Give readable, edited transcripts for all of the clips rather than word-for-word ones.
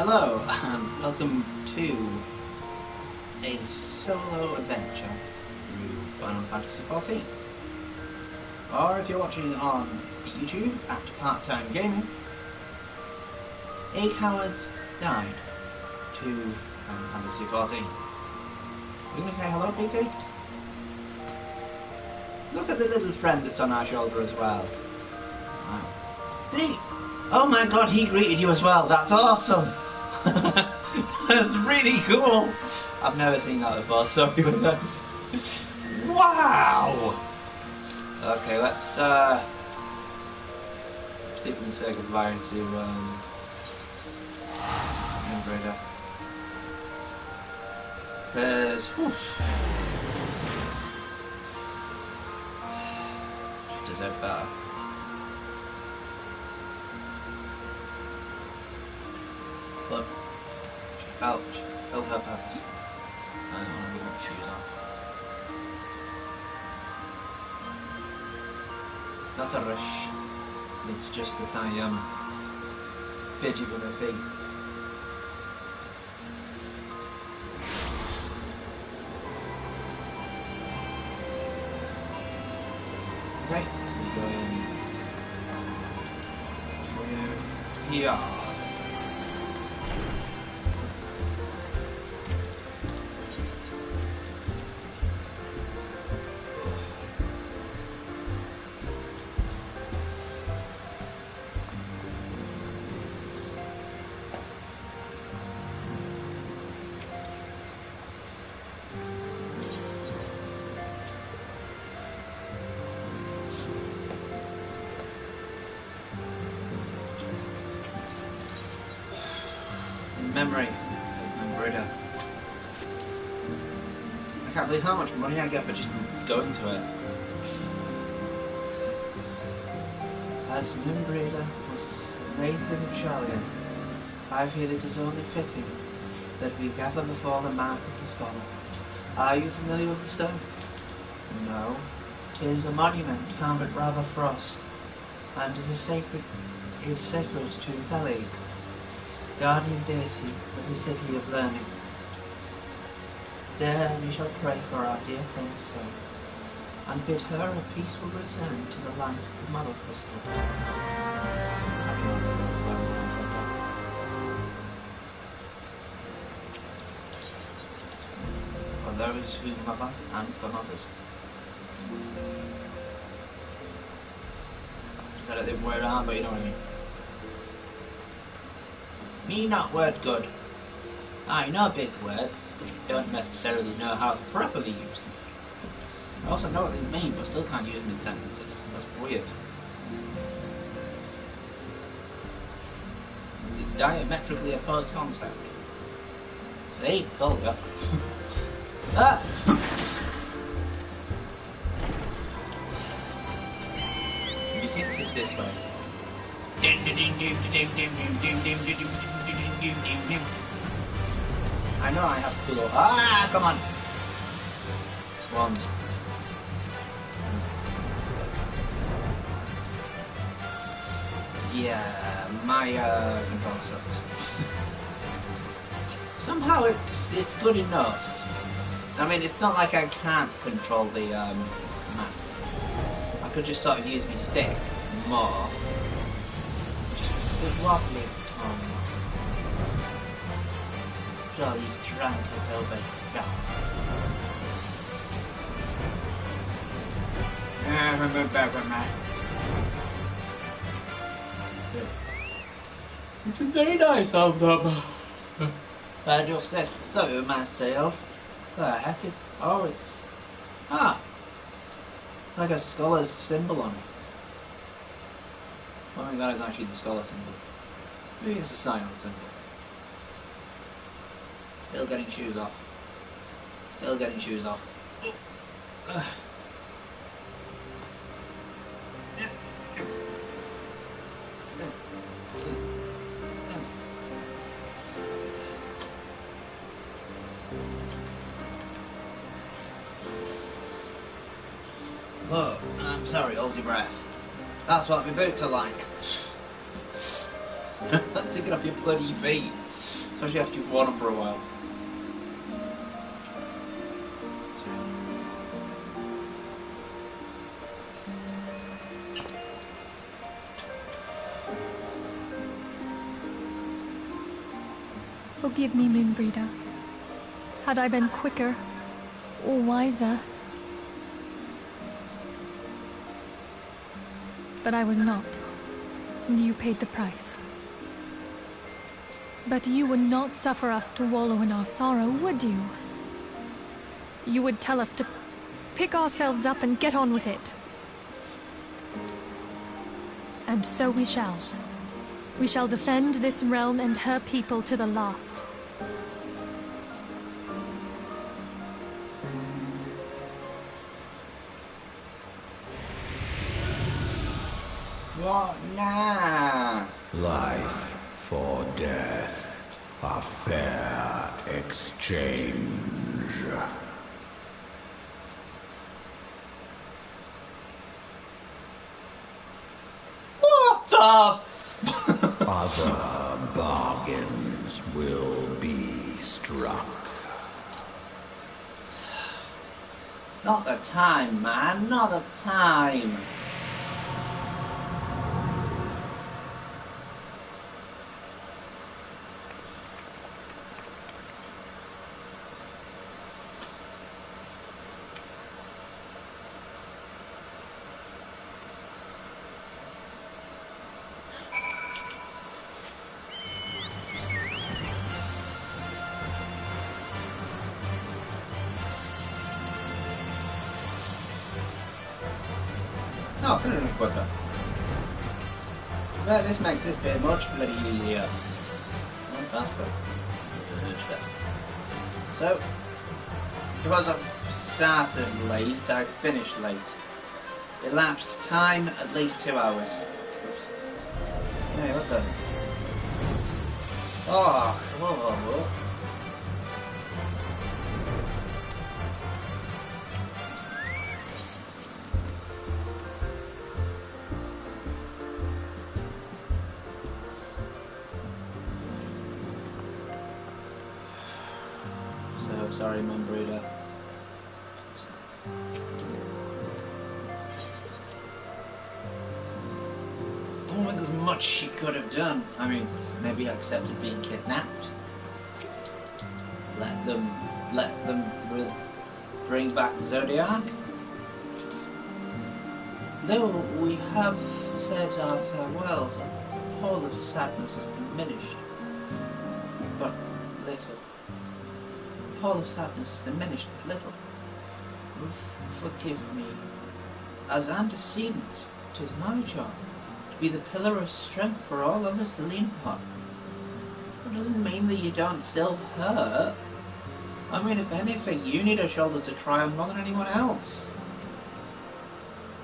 Hello and welcome to a solo adventure through Final Fantasy XIV. Or if you're watching on YouTube at Part-Time Gaming, a coward's guide to Final Fantasy XIV. We're going to say hello, PT? Look at the little friend that's on our shoulder as well. Wow. Did he? Oh my god, he greeted you as well. That's awesome. That's really cool. I've never seen that before. Sorry with this. Wow. Okay, let's see if we can say goodbye to Embrader. Because she deserved better. But she felt her purpose. I don't want to give her shoes off. Not a rush. It's just that I am fidgy with her feet. Okay, we're going here. Memory of Embrader. I can't believe how much money I get for just going to it. As Embrader was a native of Charlian, I feel it is only fitting that we gather before the mark of the scholar. Are you familiar with the stone? No. 'Tis a monument found at Rather Frost, and is sacred to Thelig, guardian deity of the city of learning. There we shall pray for our dear friend's soul, and bid her a peaceful return to the light of the Mother Crystal. I can understand that's why we said that. For those who mother and for mothers. I said it the other way around, but you know what I mean. Me not word good. I know big words, but don't necessarily know how to properly use them. I also know what they mean, but still can't use them in sentences. That's weird. It's a diametrically opposed concept. See? Told you. Ah! He thinks it's this way. I know I have to go. Ah, come on. Wands. Yeah, my control sucks. Somehow it's good enough. I mean, it's not like I can't control the map. I could just sort of use my stick more. Just wobbly tongue. Oh, he's drunk, it's over. It is very nice of them. I just said so myself. The heck is... Oh, it's... Ah! Like a scholar's symbol on it. I think that is actually the scholar symbol. Maybe it's a silent symbol. Still getting shoes off. Still getting shoes off. Oh, I'm sorry, hold your breath. That's what my boots are like. Take it off your bloody feet. Especially after you've worn them for a while. Forgive me, Moonbreeder. Had I been quicker or wiser. But I was not, and you paid the price. But you would not suffer us to wallow in our sorrow, would you? You would tell us to pick ourselves up and get on with it. And so we shall. We shall defend this realm and her people to the last. What? Nah. Life for death, a fair exchange. What the Other bargains will be struck. Not the time, man. Not the time. No, put it in quicker. Well, this makes this bit much bloody easier. And faster. Much faster. So, because I've started late, I finished late. Elapsed time, at least 2 hours. Oops. Hey, what the? Oh, whoa. Sorry, Moonbreeder. Don't think there's much she could have done. I mean, maybe accepted being kidnapped. Let them bring back Zodiac. Though we have said our farewells, the pall of sadness has diminished, but little. Pall of sadness is diminished but little. Forgive me, as antecedent to my job, to be the pillar of strength for all others to lean upon. That doesn't mean that you don't still hurt. I mean, if anything, you need a shoulder to cry on more than anyone else.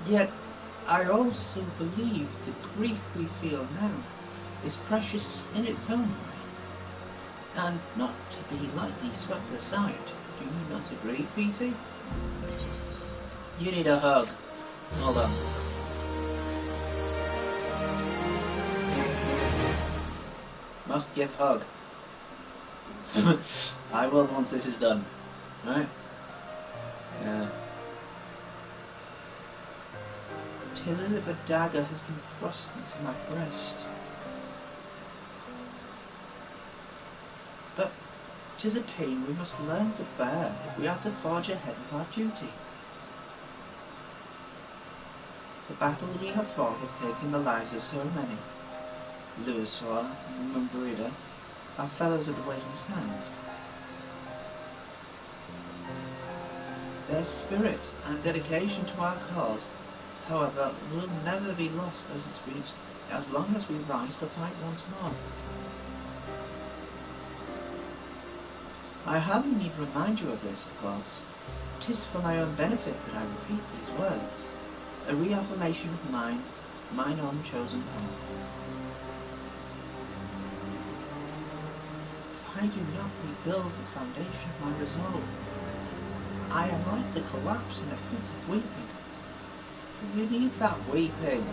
Yet, I also believe the grief we feel now is precious in its own way, and not to be lightly swept aside. Do you not agree, PT? You need a hug. Hold on. Must give hug. I will once this is done. Right? Yeah. 'Tis as if a dagger has been thrust into my breast. But 'tis a pain we must learn to bear if we are to forge ahead with our duty. The battles we have fought have taken the lives of so many. Louisfoy and Moonbreeder are fellows of the Waiting Sands. Their spirit and dedication to our cause, however, will never be lost as long as we rise to fight once more. I hardly need remind you of this, of course. 'Tis for my own benefit that I repeat these words, a reaffirmation of mine own chosen path. If I do not rebuild the foundation of my resolve, I am like to collapse in a fit of weeping. You need that weeping.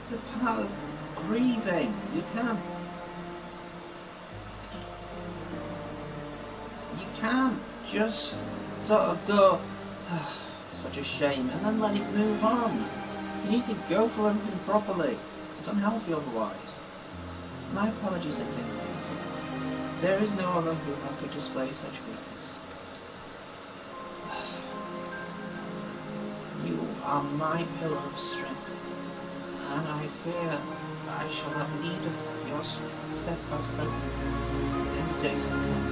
It's a part of grieving. You can't just sort of go, such a shame, and then let it move on. You need to go for everything properly. It's unhealthy otherwise. My apologies again, Peter. There is no other who could display such weakness. You are my pillar of strength, and I fear I shall have need of your steadfast presence in the days to come.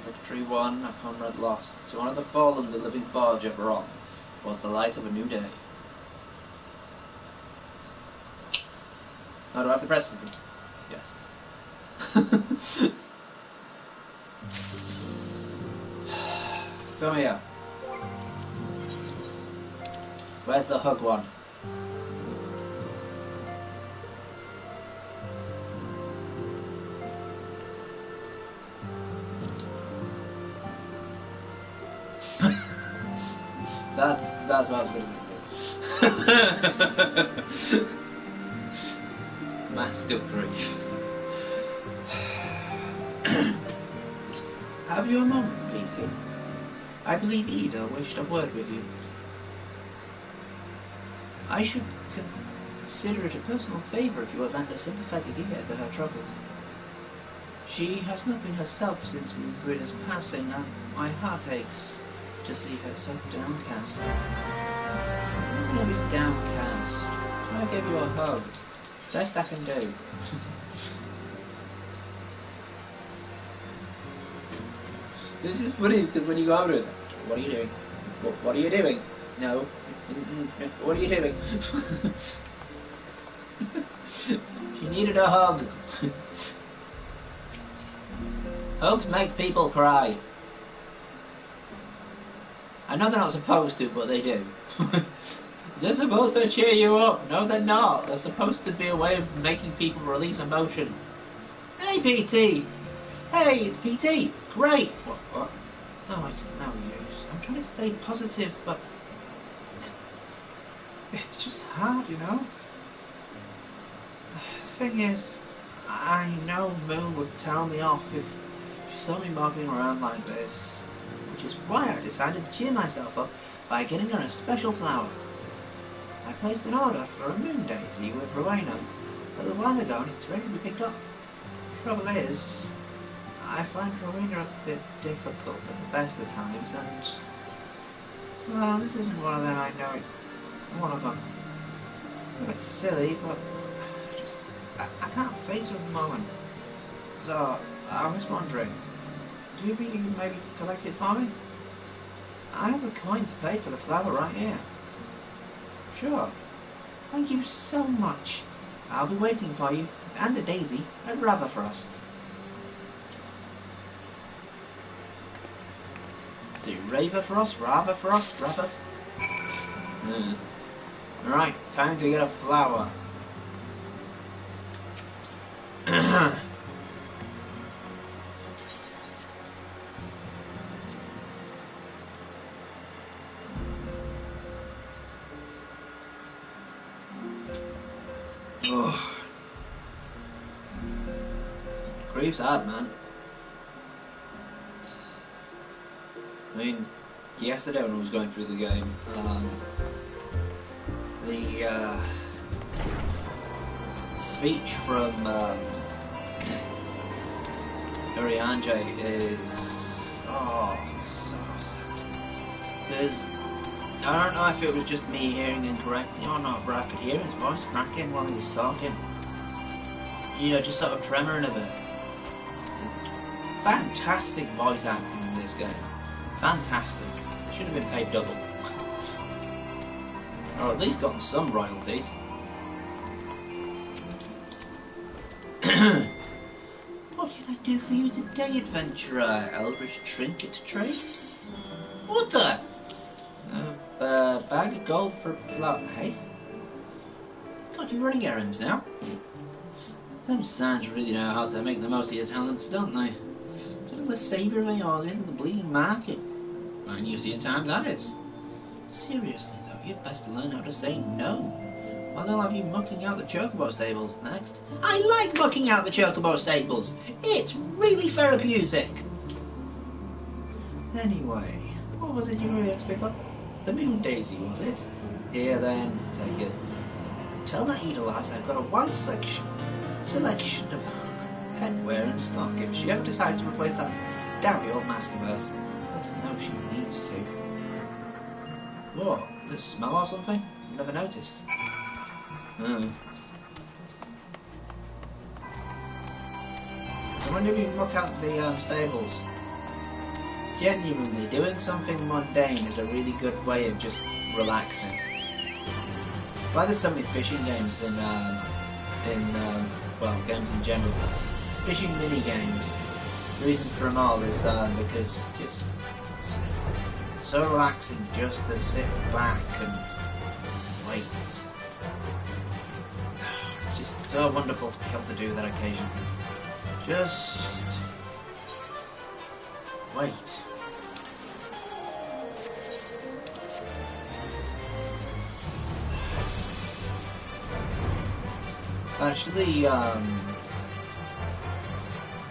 Victory won, a comrade lost. To honor the fallen, the living forge ever on, was the light of a new day. Now do I have to press something? Yes. Come here. Where's the hug one? That's what I was going to say. Mask of grief. Have you a moment, Peter? I believe Ida wished a word with you. I should consider it a personal favour if you would lend a sympathetic ear to her troubles. She has not been herself since Britta's passing, and my heart aches to see her so downcast. I'm not going to be downcast. I give you a hug. Best I can do. This is funny because when you go over to it, it's like, what are you doing? What are you doing? No. What are you doing? She needed a hug. Hugs make people cry. I know they're not supposed to, but they do. They're supposed to cheer you up. No, they're not. They're supposed to be a way of making people release emotion. Hey, PT! Hey, it's PT! Great! What? No, it's no use. I'm trying to stay positive, but it's just hard, you know? The thing is, I know Moon would tell me off if she saw me bobbing around like this, which is why I decided to cheer myself up by getting her a special flower. I placed an order for a moon daisy with Rowena a little while ago, and it's ready to be picked up. The trouble is, I find Rowena a bit difficult at the best of times, and well, this isn't one of them. I know it. One of them. A bit silly, but I can't face her at the moment. So I was wondering, do you think you could maybe collect it for me? I have a coin to pay for the flower right here. Sure. Thank you so much. I'll be waiting for you, and the daisy, at Ravenfrost. So Ravenfrost, Ravenfrost. Alright, time to get a flower. Oh. Grief's hard, man. I mean, yesterday when I was going through the game, the speech from Urianger is so sad. Because I don't know if it was just me hearing incorrectly or not, but I could hear his voice cracking while he was talking. You know, just sort of tremoring a bit. Fantastic voice acting in this game. Fantastic. Should have been paid double. Or at least gotten some royalties. What can I do for you today, adventurer? Eldritch trinket trade? What the? Bag of gold for flower. Hey? God, you're running errands now? Them Sands really know how to make the most of your talents, don't they? Putting the sabre of yours into the bleeding market. Fine use of your time, that is. Seriously, though. you'd best learn how to say no. Or they'll have you mucking out the chocobo stables next. I like mucking out the chocobo stables. It's really therapeutic. Anyway, what was it you were here to pick up? The moon daisy, was it? Here then, take it. Tell that Edelite I've got a wide selection of headwear and stock if she ever decides to replace that dowdy old mask of hers. Let us know she needs to. What? Does it smell or something? Never noticed. I wonder if you can look out the stables. Genuinely, doing something mundane is a really good way of just relaxing. Why there's so many fishing games in well, games in general. Fishing mini games. The reason for them all is because just it's so relaxing just to sit back and wait. It's just so wonderful to be able to do that occasionally. Just wait. Actually,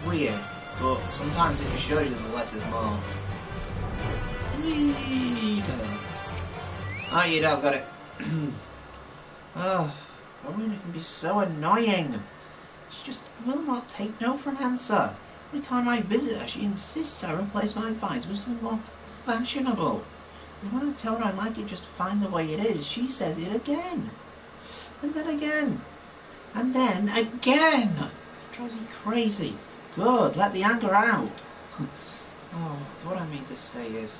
weird, but sometimes it just shows you the less is more. Ah, you don't got it. Oh, Rowena can be so annoying. She just will not take no for an answer. Every time I visit her, she insists I replace my vines with something more fashionable. And when I tell her I like it just fine the way it is, she says it again. And then again. And then again! It drives me crazy. Good, let the anger out. Oh, what I mean to say is,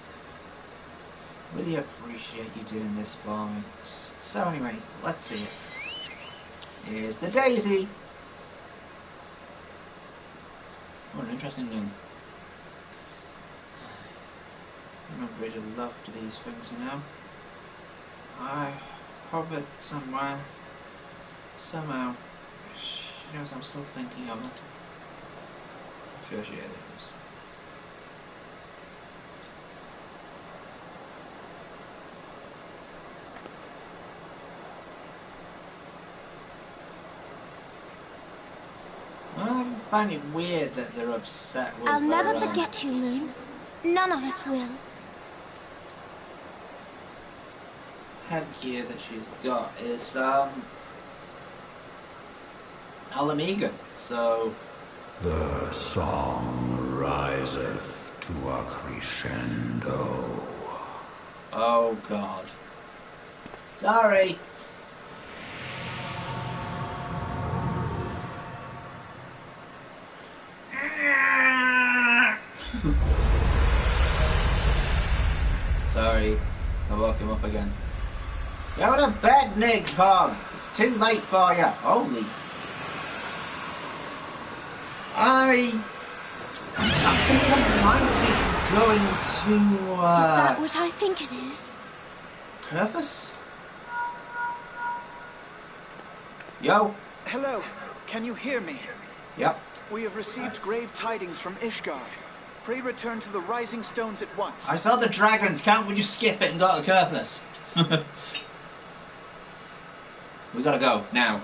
I really appreciate you doing this for me. So anyway, let's see it. Here's the daisy. What an interesting name. I'm not really loved these things, you know. I hovered somewhere. Somehow, she knows I'm still thinking of her. I'm sure she is. I find it weird that they're upset with I'll never her, forget you, Moon. None of us will. headgear that she's got is Alamiga, so The song riseth to a crescendo. oh god. Sorry. Sorry, I woke him up again. Go to bed, Nighthog! It's too late for you. Holy. I think I might be going to, Is that what I think it is? Curthus? Yo? Hello, can you hear me? Yep. We have received grave tidings from Ishgard. Pray return to the Rising Stones at once. I saw the dragons. Can't we just skip it and go to Curthus? We gotta go, now.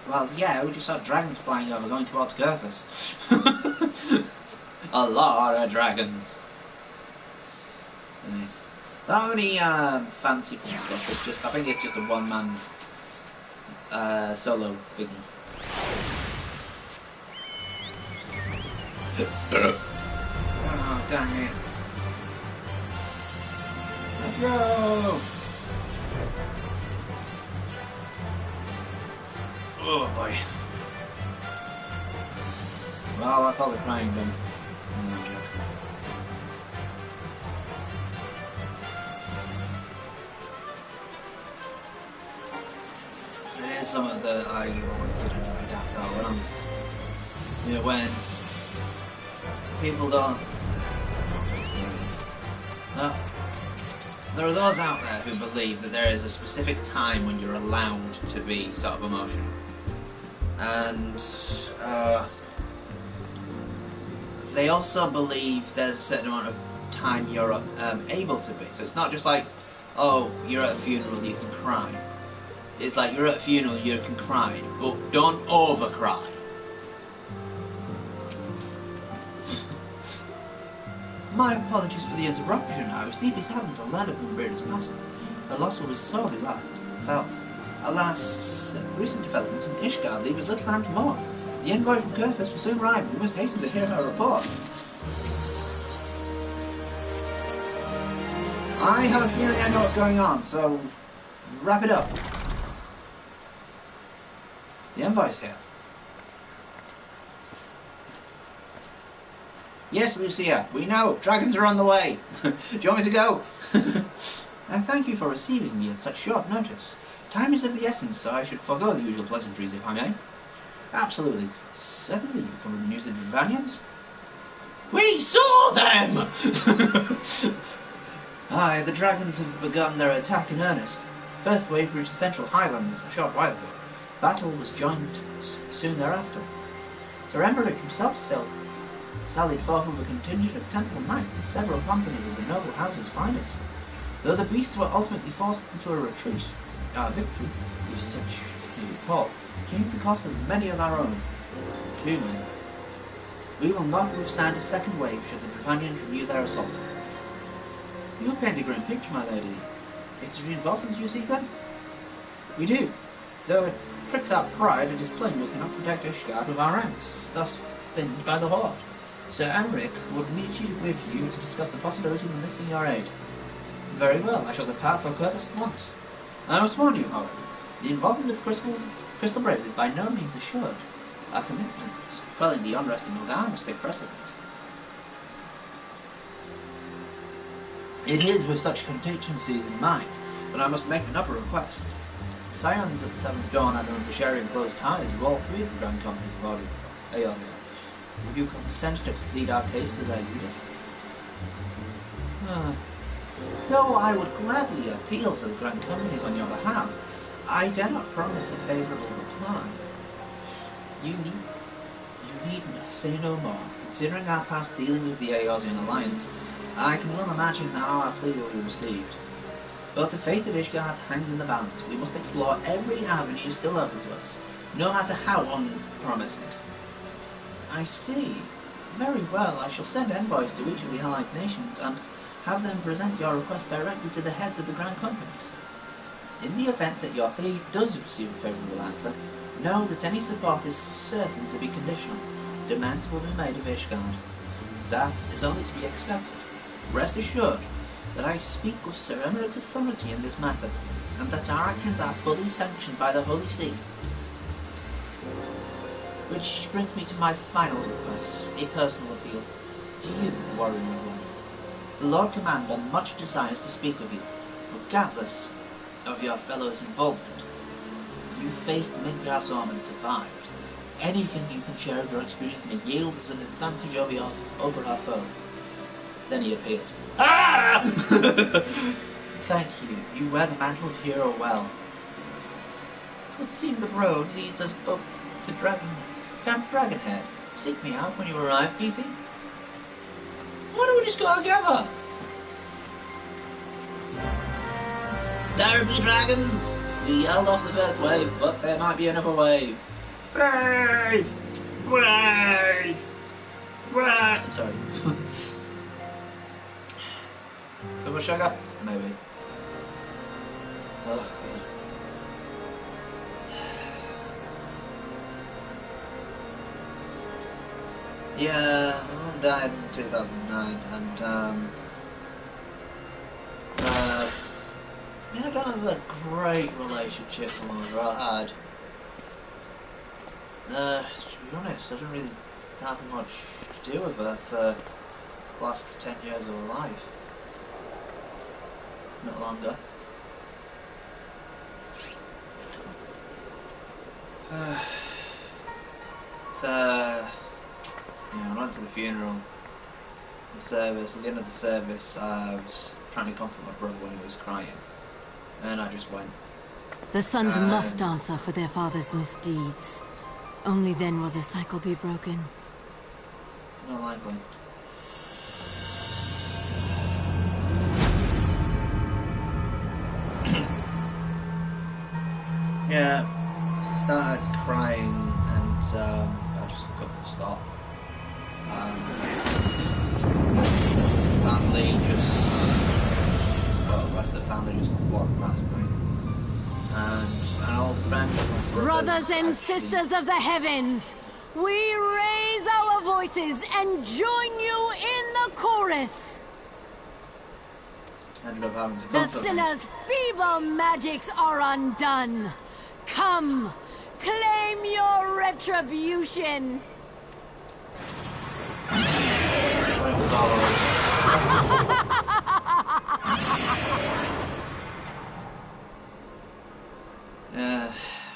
Well, yeah, we just saw dragons flying over, going towards Curthus. A lot of dragons. Nice. Don't have any fancy stuff, it's just, I think it's just a one-man solo thingy. Oh, dang it. Let's go! Oh boy. Well, that's all the crying done. It is something that I always did adapt out when I'm, you know, when people don't experience. There are those out there who believe that there is a specific time when you're allowed to be sort of emotional. And they also believe there's a certain amount of time you're able to be. So it's not just like Oh, you're at a funeral, you can cry. It's like you're at a funeral, you can cry, but don't over-cry. My apologies for the interruption. I was deeply saddened to learn of Moonbearer's passing. Her loss will be sorely felt. Alas, recent developments in Ishgard leave us little time to mourn. The envoy from Kurfürst will soon arrive, and we must hasten to hear her report. I have a feeling I know what's going on, so wrap it up. The envoy's here. Yes, Lucia, we know. Dragons are on the way. Do you want me to go? And thank you for receiving me at such short notice. Time is of the essence, so I should forego the usual pleasantries if I may. Absolutely. Certainly, you come with the news of the Vanians? We saw them! Aye, the dragons have begun their attack in earnest. First wave reached the central highlands a short while ago. Battle was joined soon thereafter. Sir Emmerich himself sallied forth with a contingent of temple knights and several companies of the noble house's finest. Though the beasts were ultimately forced into a retreat, our victory, if such you recall, came at the cost of many of our own. Too many. We will not withstand a second wave should the Draconians renew their assault. You paint a grim picture, my lady. It's reinforcements you seek, then? We do. Though it pricks our pride, it is plain we cannot protect Ishgard with our ranks, thus thinned by the Horde. Sir Emmerich would meet with you to discuss the possibility of enlisting your aid. Very well, I shall depart for Kurfürst at once. I must warn you, however, the involvement with Crystal Braves is by no means assured. Our commitments, quelling the unrest in Morgana, must take precedence. It is with such contingencies in mind that I must make another request. Scions of the Seventh Dawn are known for sharing close ties with all three of the Grand Companies of Eorzea. Would you consent to plead our case to their leaders? Though I would gladly appeal to the Grand Companies on your behalf, I dare not promise a favourable reply. You need say no more. Considering our past dealing with the Eorzean Alliance, I can well imagine how our plea will be received. But the fate of Ishgard hangs in the balance. We must explore every avenue still open to us, no matter how unpromising. I see. Very well, I shall send envoys to each of the allied nations and have them present your request directly to the heads of the Grand Companies. In the event that your plea does receive a favourable answer, know that any support is certain to be conditional. Demands will be made of Ishgard. That is only to be expected. Rest assured that I speak with Sir Emmerich's authority in this matter, and that our actions are fully sanctioned by the Holy See. Which brings me to my final request, a personal appeal. To you, Warrior of Light. The Lord Commander much desires to speak with you, regardless of your fellow's involvement. You faced Midgar's arm and survived. Anything you can share of your experience may yield as an advantage over our foe. Then he appears. Ah! Thank you. You wear the mantle of hero well. It would seem the road leads us up to Camp Dragonhead. Seek me out when you arrive, Petey. Why don't we just go together? There be dragons! We held off the first wave, but there might be another wave. Wave! Wave! Wave! I'm sorry. Too much sugar? Maybe. Oh, God. Yeah, my mum died in 2009, and I don't have a great relationship with my mother. I had. To be honest, I didn't really have much to do with her for the last 10 years of her life. Not longer. Yeah, I went to the funeral, the service. At the end of the service, I was trying to comfort my brother when he was crying, and I just went. The sons must answer for their father's misdeeds. Only then will the cycle be broken. Not likely. Yeah, started crying and I just couldn't stop. Family just, well, the rest of the family just walked past me. And an old friend of my Brothers and actually sisters of the heavens, we raise our voices and join you in the chorus. ended up having to The comfort me. sinner's feeble magics are undone. Come, claim your retribution. When it was all over.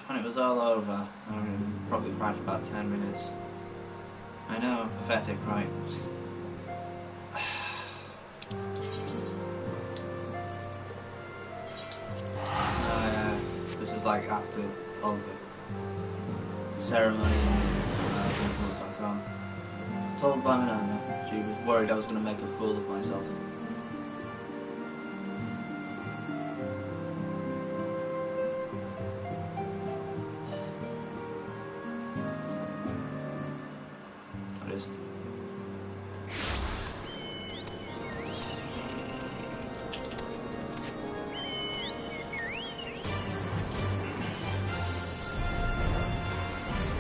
When it was all over, I probably cried for about 10 minutes. I know, pathetic, right? This is like after all the ceremony, I just went back home. I was told by my nana, she was worried I was going to make a fool of myself. I just...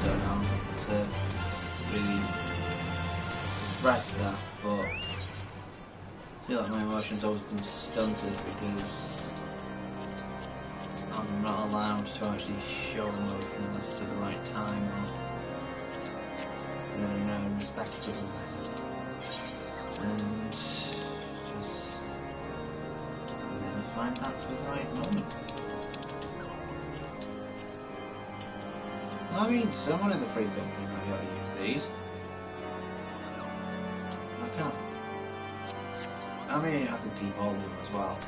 don't know to really express that, but I feel like my emotions always been stunted because I'm not allowed to actually show emotion unless it's at the right time or to, you know, respectful way. And just never find that's the right moment. I mean, someone in the free company might be able to use these. I can't. I mean, I could keep all of them as well.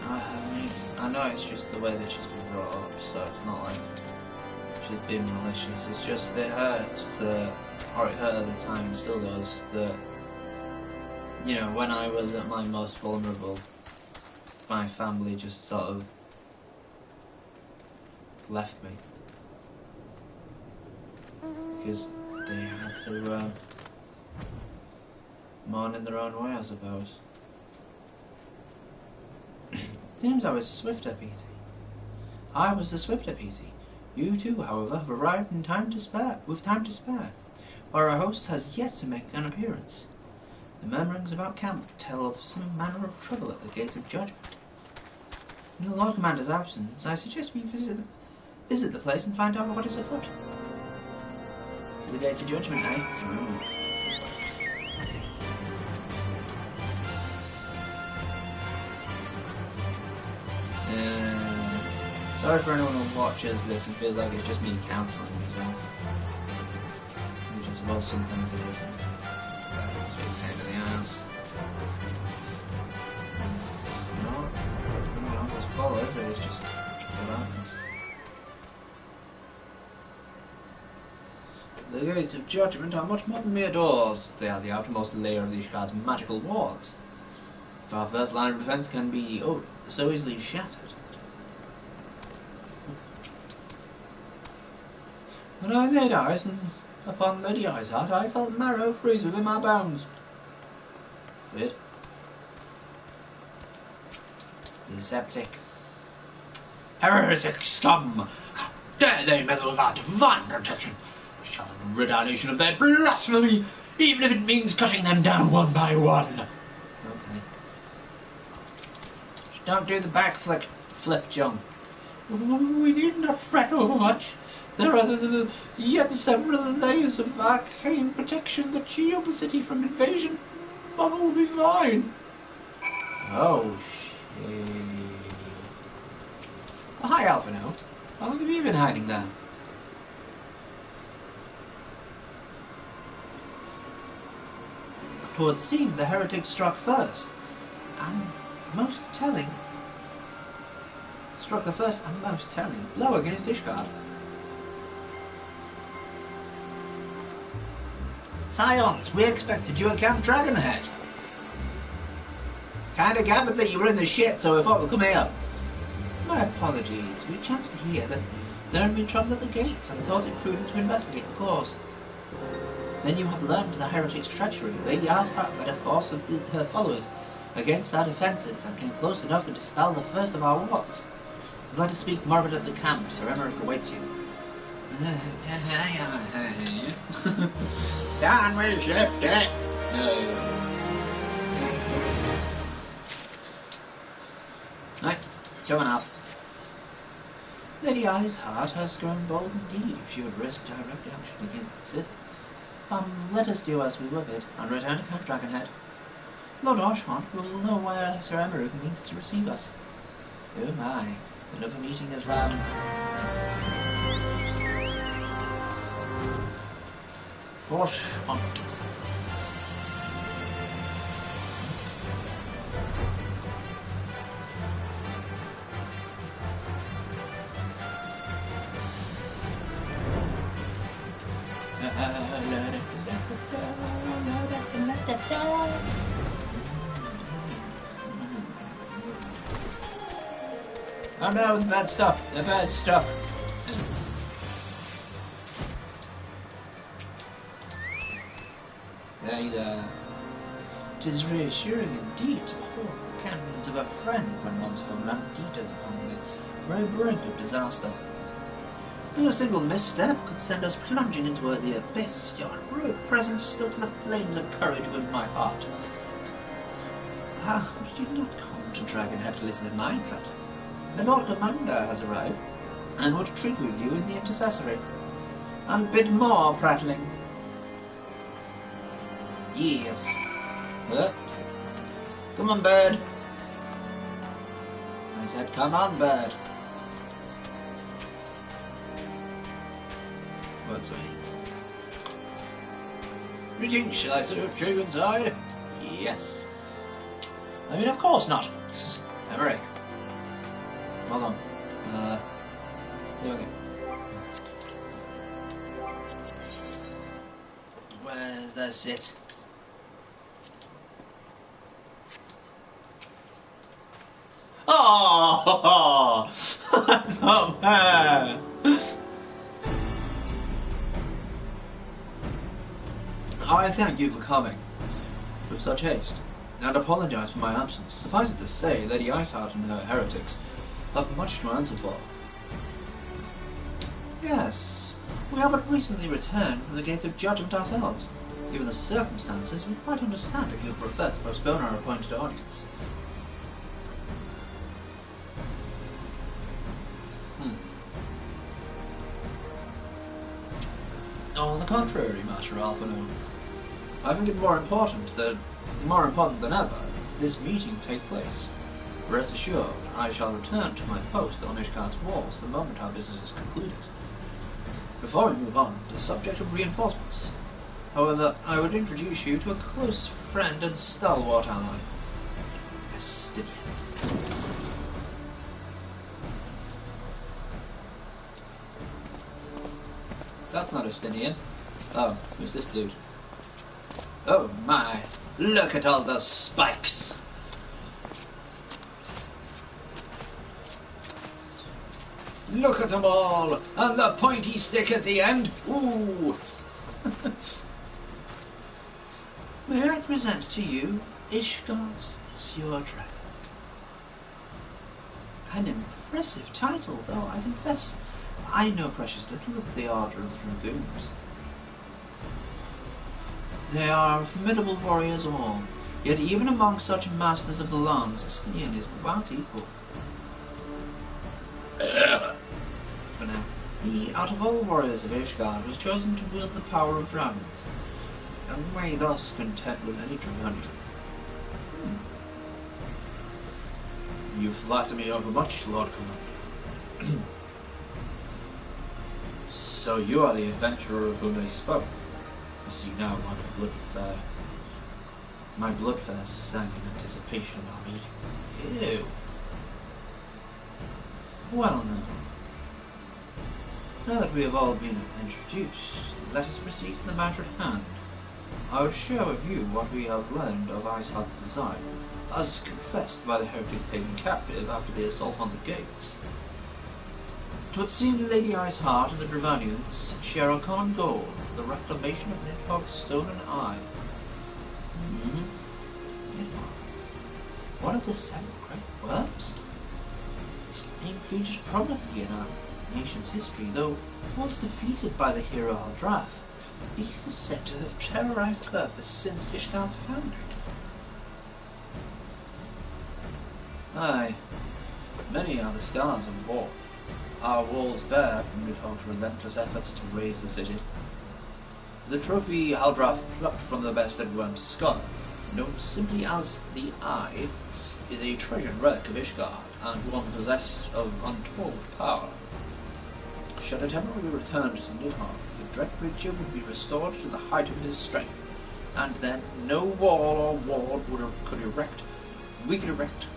I mean, I know it's just the way that she's been brought up, so it's not like she's been malicious. It's just it hurts that, or it hurt at the time and still does, that, you know, when I was at my most vulnerable, my family just sort of left me because they had to mourn in their own way, I suppose. Seems I was swifter, Petey. I was the swifter, Petey. You too, however, have arrived in time to spare, with time to spare, for our host has yet to make an appearance. The murmurings about camp tell of some manner of trouble at the gates of judgment. In the Lord Commander's absence, I suggest we visit the place and find out what is afoot. To the gates of judgment, eh? This way. Sorry for anyone who watches this and feels like it's just me counselling myself. Which I suppose sometimes it is. It's a pain in the ass. No, just follows, it is just what happens. The gates of judgment are much more than mere doors. They are the outermost layer of the Ishgard's magical wards. If our first line of defense can be so easily shattered. When I laid eyes upon Lady Izard, I felt marrow freeze within my bones. Weird. Deceptic. Heretic scum! How dare they meddle with our divine protection? Shall rid our nation of their blasphemy, even if it means cutting them down one by one. Okay. Just don't do the flip, John. We need not fret overmuch. There are yet several layers of arcane protection that shield the city from invasion. Mother will be fine. Oh, shit. Oh, hi, Alphino. How long have you been hiding there? Twould seem the heretic struck first, and most telling. Struck the first and most telling blow against Ishgard. Scions, we expected you at Camp Dragonhead. Kinda gathered that you were in the shit, so we thought we'd come here. My apologies. We chanced to hear that there had been trouble at the gates and thought it prudent to investigate the cause. Then you have learned the heretic's treachery. Lady Ashart led a force of her followers against our defences and came close enough to dispel the first of our wards. Let us speak more of it at the camp. Sir Emmerich awaits you. Can we shift it? Right, coming up. Lady Ishart has grown bold indeed if she would risk direct action against the city. Let us do as we were bid and return to Camp Dragonhead. Lord Oshmont will know where Sir Emmerich means to receive us. Oh my, another meeting is round. Oshmont. Oh no, the bed's stuck. The bed's stuck. There. 'Tis reassuring indeed to hold the countenance of a friend when one's homeland teeters upon the very brink of disaster. A single misstep could send us plunging into the abyss. Your heroic presence stokes the flames of courage within my heart. You did not come to Dragonhead to listen to my prat. The Lord Commander has arrived, and would treat with you in the intercessory. And bid more prattling. Yes. Come on, bird. I said, come on, bird. What's that? Greetings, shall I serve you inside? Yes. I mean, of course not. Emmerich. Hold on. Okay. Where's that sit? Oh! Not bad. I thank you for coming with such haste, and apologise for my absence. Suffice it to say, Lady Ishart and her heretics have much to answer for. Yes, we have but recently returned from the Gates of Judgment ourselves. Given the circumstances, we quite understand if you would prefer to postpone our appointed audience. On the contrary, Master Alphino, I think it more important than ever, this meeting take place. Rest assured, I shall return to my post on Ishgard's walls the moment our business is concluded. Before we move on to the subject of reinforcements, however, I would introduce you to a close friend and stalwart ally, Estidian. That's not Estidian. Oh, who's this dude? Oh my, look at all those spikes! Look at them all! And the pointy stick at the end! Ooh! May I present to you Ishgard's Azure Dragon? An impressive title, though I confess I know precious little of the Order of the Dragoons. They are formidable warriors all, yet even among such masters of the lands, Estidian is without equal. For now, he, out of all warriors of Ishgard, was chosen to wield the power of dragons, and may thus contend with any Dragonian. You flatter me overmuch, Lord Commander. So you are the adventurer of whom they spoke. I see now my bloodfare sank in anticipation of our meeting. Ew. Well now that we have all been introduced, let us proceed to the matter at hand. I would share with you what we have learned of Iceheart's design, as confessed by the heretics taken captive after the assault on the gates. It would seem the Lady Iceheart and the Dravanians share a common goal, the reclamation of Nidhogg's stone and eye. Nidhogg, one of the 7 great worms? His name features prominently in our nation's history, though once defeated by the hero Aldrath, the beast is said to have terrorized Turfus since Ishgard's founding. Aye, many are the scars of war. Our walls bear from Nidhogg's relentless efforts to raise the city. The trophy Aldrath plucked from the bastard worm's skull, known simply as the Eye, is a treasured relic of Ishgard, and one possessed of untold power. Should it ever be returned to Nidhogg, the dread creature would be restored to the height of his strength, and then no wall or ward we could erect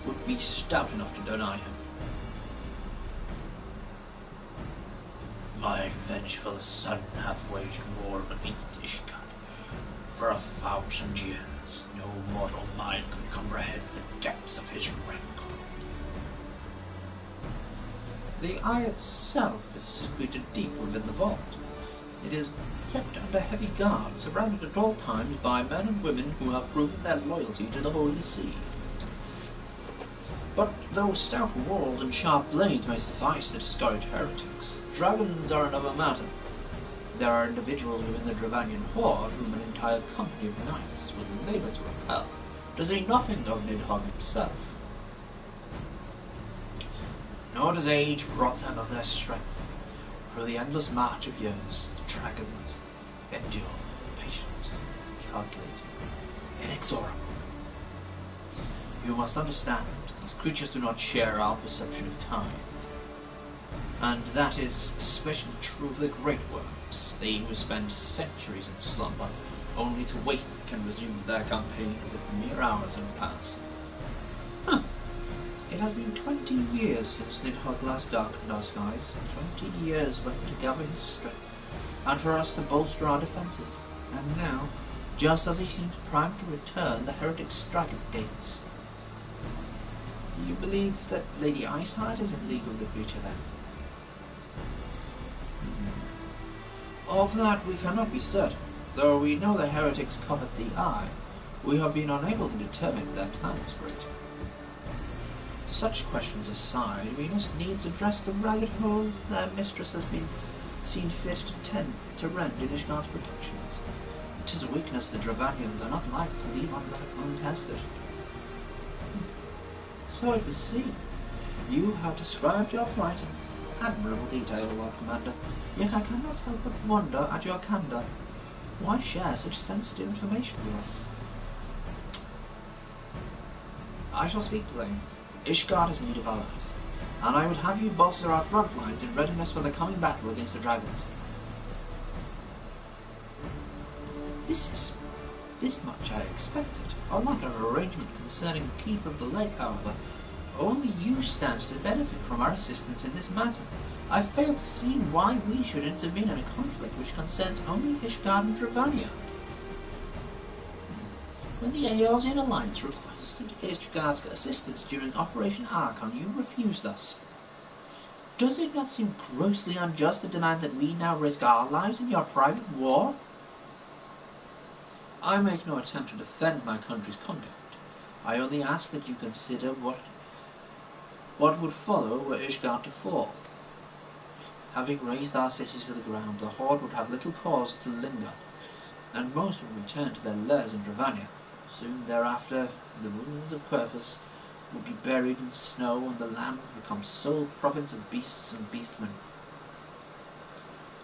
would be stout enough to deny him. My vengeful son hath waged war against Ishgard. For 1,000 years, no mortal mind could comprehend the depths of his rancor. The eye itself is secreted deep within the vault. It is kept under heavy guard, surrounded at all times by men and women who have proven their loyalty to the Holy See. But though stout walls and sharp blades may suffice to discourage heretics, dragons are another matter. There are individuals within the Dravanian horde whom an entire company of knights would labour to repel, to say nothing of Nidhogg himself. Nor does age rob them of their strength. Through the endless march of years, the dragons endure, patient, calculating, inexorable. You must understand, these creatures do not share our perception of time. And that is especially true of the great worms, they who spend centuries in slumber, only to wake and resume their campaign as if mere hours had passed. It has been 20 years since Nidhogg last darkened our skies, 20 years for him to gather his strength, and for us to bolster our defences. And now, just as he seems primed to return, the heretics strike at the gates. Do you believe that Lady Iceheart is in league with the creature then? Of that we cannot be certain. Though we know the heretics covet the eye, we have been unable to determine their plans for it. Such questions aside, we must needs address the ragged hole their mistress has been seen fit to rend in Ishgard's protections. It is a weakness the Dravanians are not like to leave untested. So it would seem. You have described your plight in admirable detail, Lord Commander, yet I cannot help but wonder at your candour. Why share such sensitive information with us? I shall speak plain. Ishgard has need of allies, and I would have you bolster our front lines in readiness for the coming battle against the dragons. This much I expected. Unlike our arrangement concerning the keep of the lake, however, only you stand to benefit from our assistance in this matter. I fail to see why we should intervene in a conflict which concerns only Ishgard and Dravania. When the Eorzean Alliance requested Ishgard's assistance during Operation Archon, you refused us. Does it not seem grossly unjust to demand that we now risk our lives in your private war? I make no attempt to defend my country's conduct. I only ask that you consider what would follow were Ishgard to fall. Having razed our city to the ground, the Horde would have little cause to linger, and most would return to their lairs in Dravania. Soon thereafter, the ruins of Querfus would be buried in snow, and the land would become sole province of beasts and beastmen.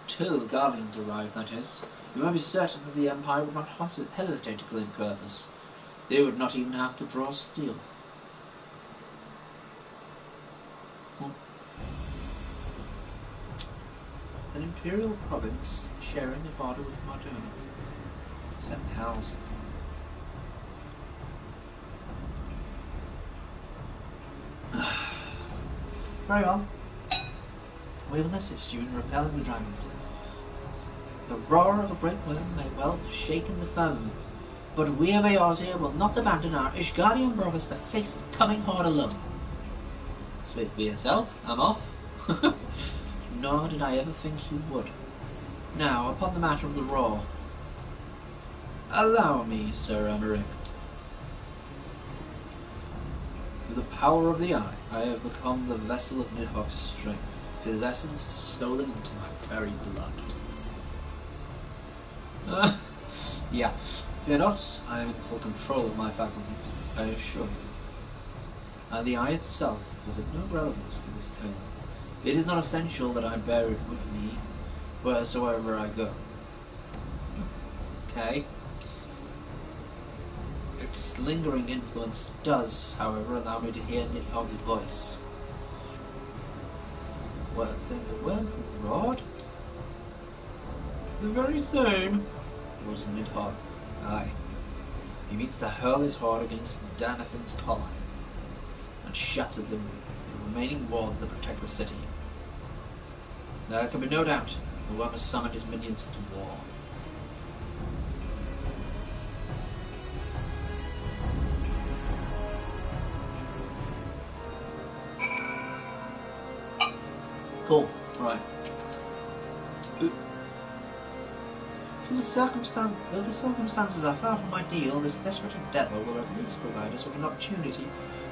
Till Guardians arrive, that is, you may be certain that the Empire would not hesitate to claim Querfus. They would not even have to draw steel. An imperial province sharing the border with Mardona. 7 hells. Very well. We will assist you in repelling the dragons. The roar of a great worm may well have shaken the firmament, but we of Eorzea will not abandon our Ishgardian brothers to face the coming horde alone. Speak for yourself, I'm off. Nor did I ever think you would. Now, upon the matter of the roar. Allow me, Sir Emmerich. With the power of the eye, I have become the vessel of Nidhogg's strength. His essence is stolen into my very blood. Yeah. Fear not, I am in full control of my faculties, I assure you. And the eye itself is of no relevance to this tale. It is not essential that I bear it with me wheresoever I go. Okay. Its lingering influence does, however, allow me to hear Nidhogg's voice. Well, then the word roared? The very same was Nidhogg. Aye. He means to hurl his horde against Danathan's collar and shatter the remaining walls that protect the city. There can be no doubt the worm has summoned his minions to war. Cool. Right. Though the circumstances are far from ideal, this desperate endeavour will at least provide us with an opportunity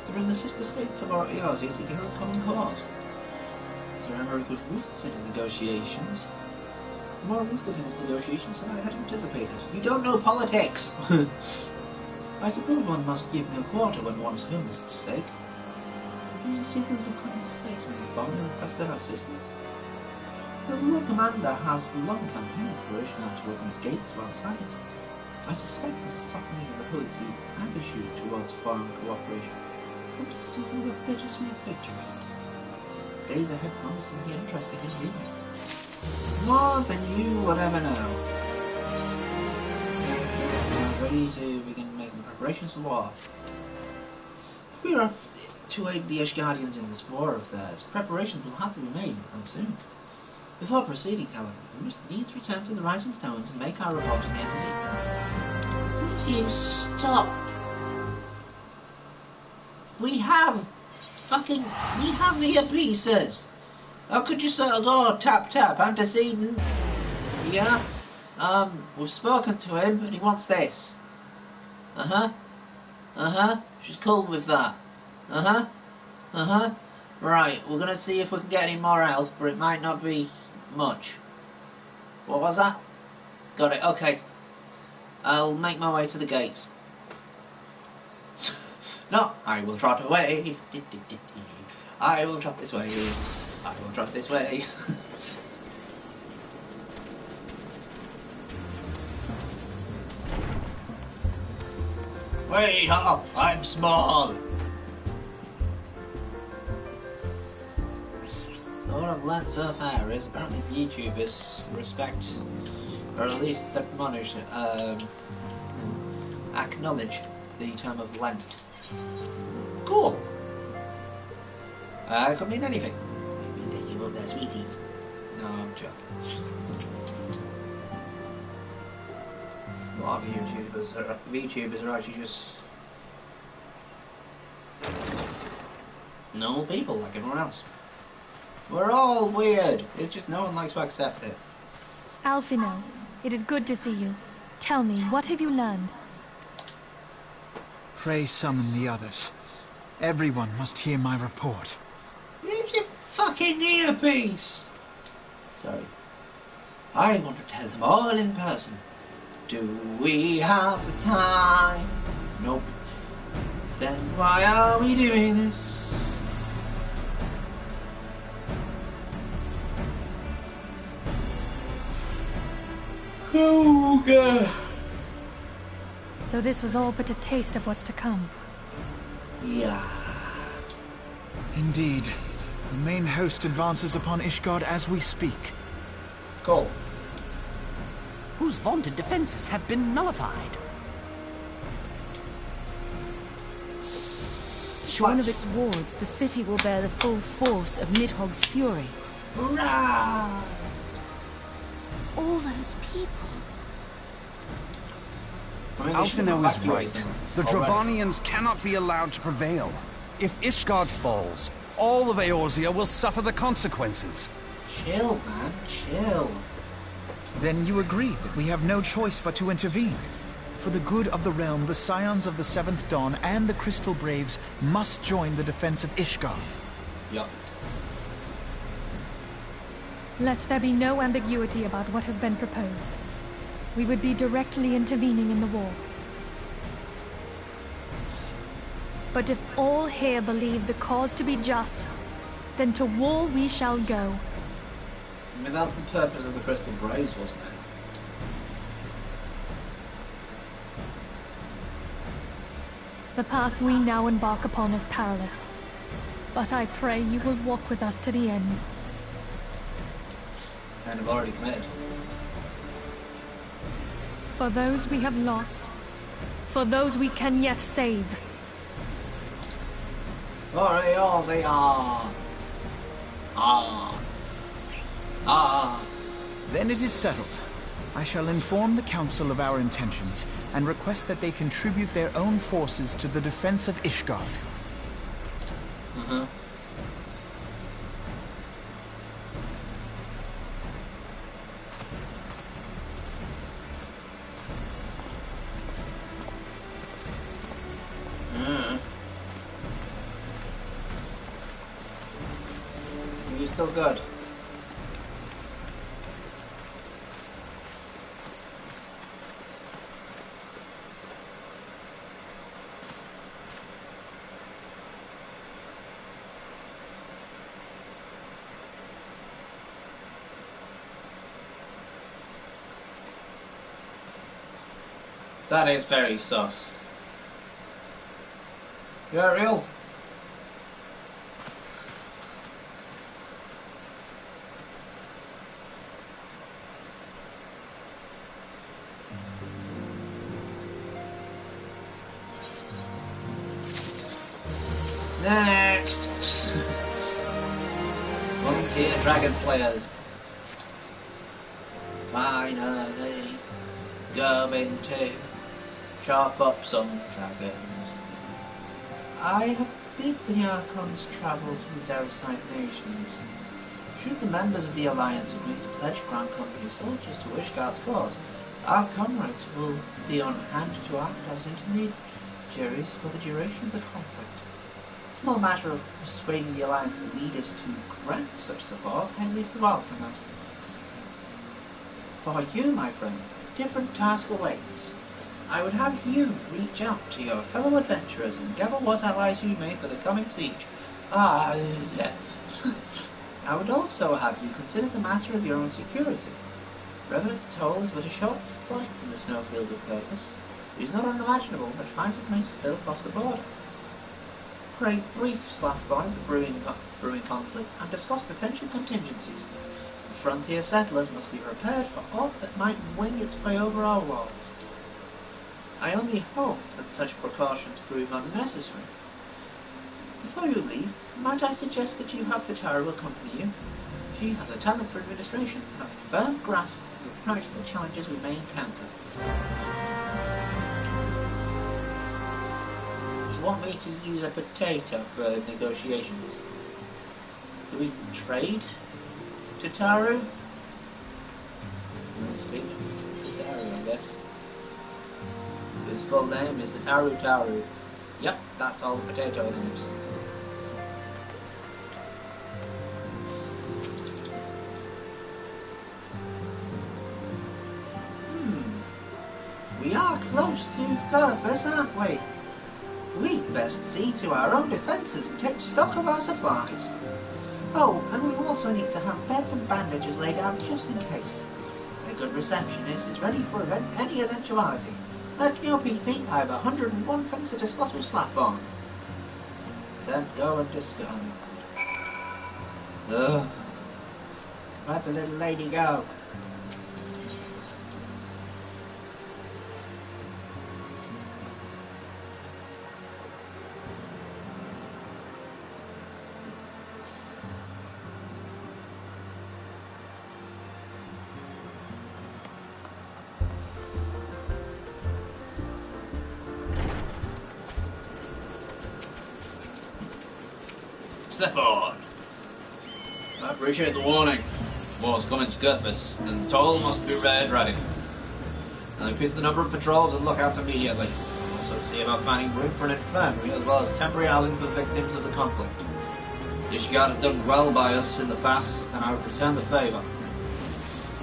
to bring the sister states of our Eorzea together in common cause. Sir Emmerich was ruthless in his negotiations. More ruthless in his negotiations than I had anticipated. You don't know politics! I suppose one must give no quarter when one's home is at stake. Did you see the look on his face when he found and requested our assistance? The Lord Commander has long campaigned for Ishgar to open his gates to our sight. I suspect the softening of the Holy See's attitude towards foreign cooperation comes to something of a bittersweet victory. Days ahead promise to be interesting indeed. More than you would ever know. We're ready to begin making preparations for war. We are to aid the Ishgardians in this war of theirs. Preparations will have to be made, and soon. Before proceeding, however, we must needs return to the Rising Stones and make our report to the Embassy. Please you stop. We have the earpieces. How could you sort of go tap tap antecedent? Yeah? We've spoken to him and he wants this. She's cool with that. Right, we're gonna see if we can get any more help, but it might not be much. What was that? Got it, okay. I'll make my way to the gates. No, I will trot away. I will trot this way. I will trot this way. Wait up, I'm small. What I've learnt so far is apparently YouTubers respect, or at least acknowledge the term of Lent. Cool. Could mean anything. Maybe they give up their sweeties. No, I'm joking. A lot of VTubers are actually just normal people like everyone else. We're all weird. It's just no one likes to accept it. Alphino, it is good to see you. Tell me, what have you learned? Pray summon the others. Everyone must hear my report. Use your fucking earpiece! Sorry. I want to tell them all in person. Do we have the time? Nope. Then why are we doing this? Ooga. So this was all but a taste of what's to come. Yeah. Indeed. The main host advances upon Ishgard as we speak. Cool. Whose vaunted defenses have been nullified. Shorn of its wards, the city will bear the full force of Nidhogg's fury. Hurrah! all those people. I mean, they should Alphinaud is evacuate right. them The already. Dravanians cannot be allowed to prevail. If Ishgard falls, all of Eorzea will suffer the consequences. Chill, man, chill. Then you agree that we have no choice but to intervene. For the good of the realm, the Scions of the Seventh Dawn and the Crystal Braves must join the defense of Ishgard. Yup. Let there be no ambiguity about what has been proposed. We would be directly intervening in the war. But if all here believe the cause to be just, then to war we shall go. I mean, that's the purpose of the Crystal Braves, wasn't it? The path we now embark upon is perilous. But I pray you will walk with us to the end. Kind of already committed. For those we have lost. For those we can yet save. Alright, Aussie, ah. Ah. Ah. Then it is settled. I shall inform the Council of our intentions and request that they contribute their own forces to the defense of Ishgard. Uh-huh. You're still good. That is very sus. You're real. Next! Monkey and Dragon Slayers. Finally going to chop up some dragons. I have bid the Archons travel through Deicide nations. Should the members of the Alliance agree to pledge Grand Company soldiers to Ishgard's cause, our comrades will be on hand to act as intermediaries for the duration of the conflict. Small matter of persuading the Alliance leaders to grant such support, I leave the Alphinaud. For you, my friend, a different task awaits. I would have you reach out to your fellow adventurers and gather what allies you may for the coming siege. Yes. I would also have you consider the matter of your own security. Revenant's Toll is but a short flight from the snowfields of Purpose. It is not unimaginable that fighting may spill across the border. Pray brief Slathbond the brewing conflict and discuss potential contingencies. The frontier settlers must be prepared for aught that might wing its way over our walls. I only hope that such precautions prove unnecessary. Before you leave, might I suggest that you have Tataru accompany you? She has a talent for administration and a firm grasp of the practical challenges we may encounter. Do you want me to use a potato for negotiations? Do we trade Tataru? Tataru, I guess. His full name is Tataru Taru. Yep, that's all the potato names. We are close to purpose, aren't we? We'd best see to our own defences and take stock of our supplies. Oh, and we'll also need to have beds and bandages laid out just in case. A good receptionist is ready for any eventuality. Let's go, PT. I have 101 things to discuss with Slathborn. Then go and discuss. Ugh. Where'd the little lady go? step on. I appreciate the warning. War's coming to Gurfus, and the toll must be ready. And increase the number of patrols and lookouts immediately. Also see about finding room for an infirmary as well as temporary housing for victims of the conflict. Ishgard has done well by us in the past, and I would return the favour.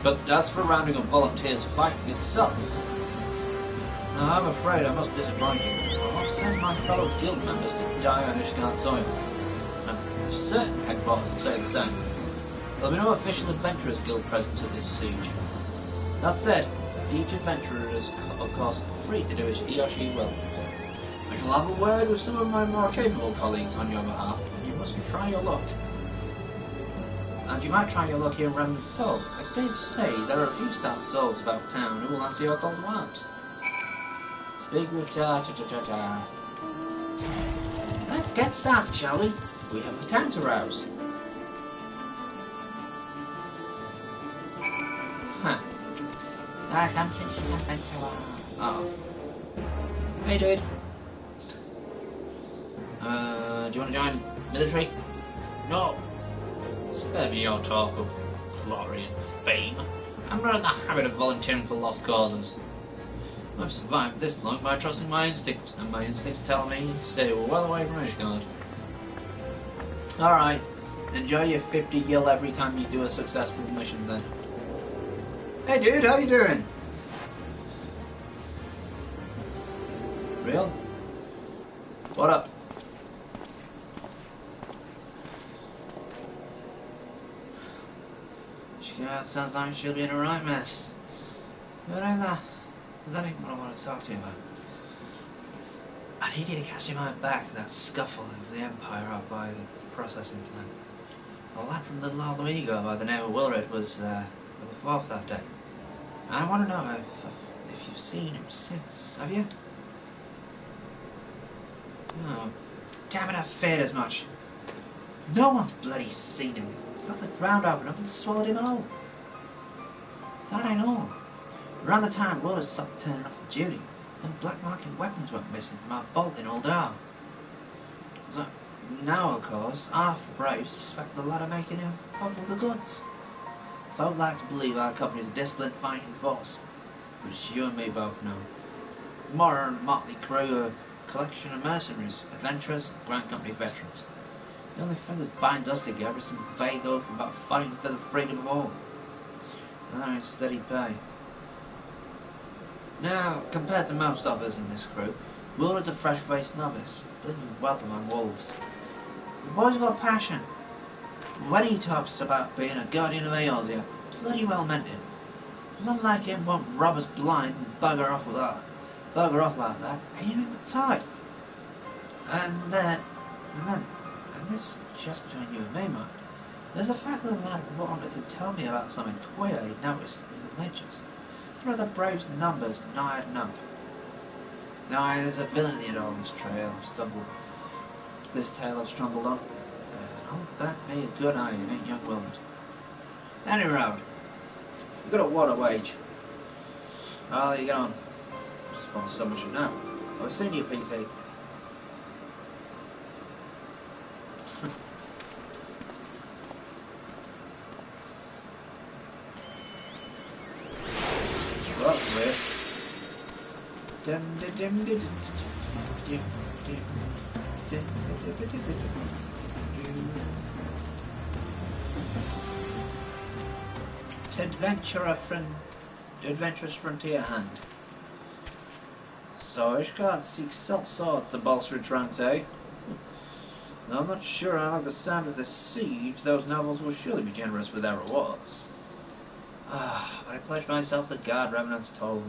But as for rounding up volunteers for fighting itself, I'm afraid I must disappoint you. I'll send my fellow guild members to die on Ishgard's soil. And certain headquarters will say the same. There'll be no official Adventurers Guild presence at this siege. That said, each adventurer is, of course, free to do as he or she will. I shall have a word with some of my more capable colleagues on your behalf, and you must try your luck. And you might try your luck here in Remnant Toll. I dare say there are a few stout souls about town who will answer your call to arms. Speak with ta-ta-ta-ta-ta. Let's get started, shall we? We have a town to rouse. Huh. Oh. Hey, dude. Do you want to join military? No. Spare me your talk of glory and fame. I'm not in the habit of volunteering for lost causes. I've survived this long by trusting my instincts, and my instincts tell me stay well away from Ishgard. Alright. Enjoy your 50 gil every time you do a successful mission then. Hey dude, how you doing? Real? What up? Yeah, it sounds like she'll be in a right mess. But that ain't what I want to talk to you about. I need you to catch your mind back to that scuffle of the Empire out by the processing plant. A lad from Little Alamigo by the name of Wilred was with the fourth that day. I want to know if you've seen him since, have you? Oh, damn it, I feared as much. No one's bloody seen him. Got the ground opened up and swallowed him whole. That ain't all. Around the time Willard stopped turning up for duty, them black market weapons went missing from our vault in Uldar. So, now, of course, half the braves suspect the lad of making him off with the goods. Folk like to believe our company's a disciplined fighting force, but as you and me both know, more than a motley crew of collection of mercenaries, adventurers, and Grand Company veterans. The only thing that binds us together is some vague oath about fighting for the freedom of all. And that ain't steady pay. Now, compared to most others in this crew, Willard's a fresh-faced novice, but welcome on wolves. The boy's got passion. When he talks about being a guardian of Eorzea, bloody well meant it. None like him won't rob us blind and bugger off with that. Bugger off like that, he ain't the type. And this just between you and me, man. There's a fact that the lad wanted to tell me about something queer he'd noticed in the ledgers. Some of the Braves' numbers nigh enough. Now there's a villainy in all this tale I've stumbled on. And I'll bet me a good eye it ain't young Wilmot. Any road, we've got a water wage. I'll let you get on. I suppose someone should know. I've seen you, PC. Well, that's weird. Adventurous frontier hand. So Ishgard seeks swords to bolster its ranks, eh? I'm not sure I like the sound of this siege. Those nobles will surely be generous with their rewards. But I pledge myself to guard Remnant's Toll.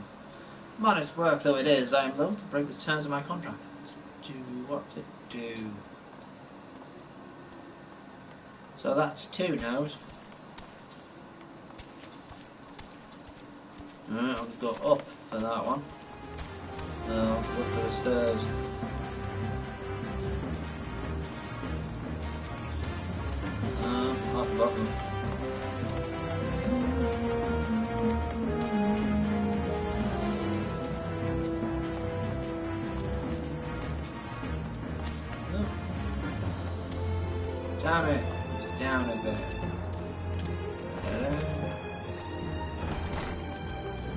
Modest work though it is, I am loath to break the terms of my contract. Do what to do. So that's 2 no's. Alright, I'll go up for that one. I'll go up for the stairs. Off the bottom. Damn it. It's down a bit.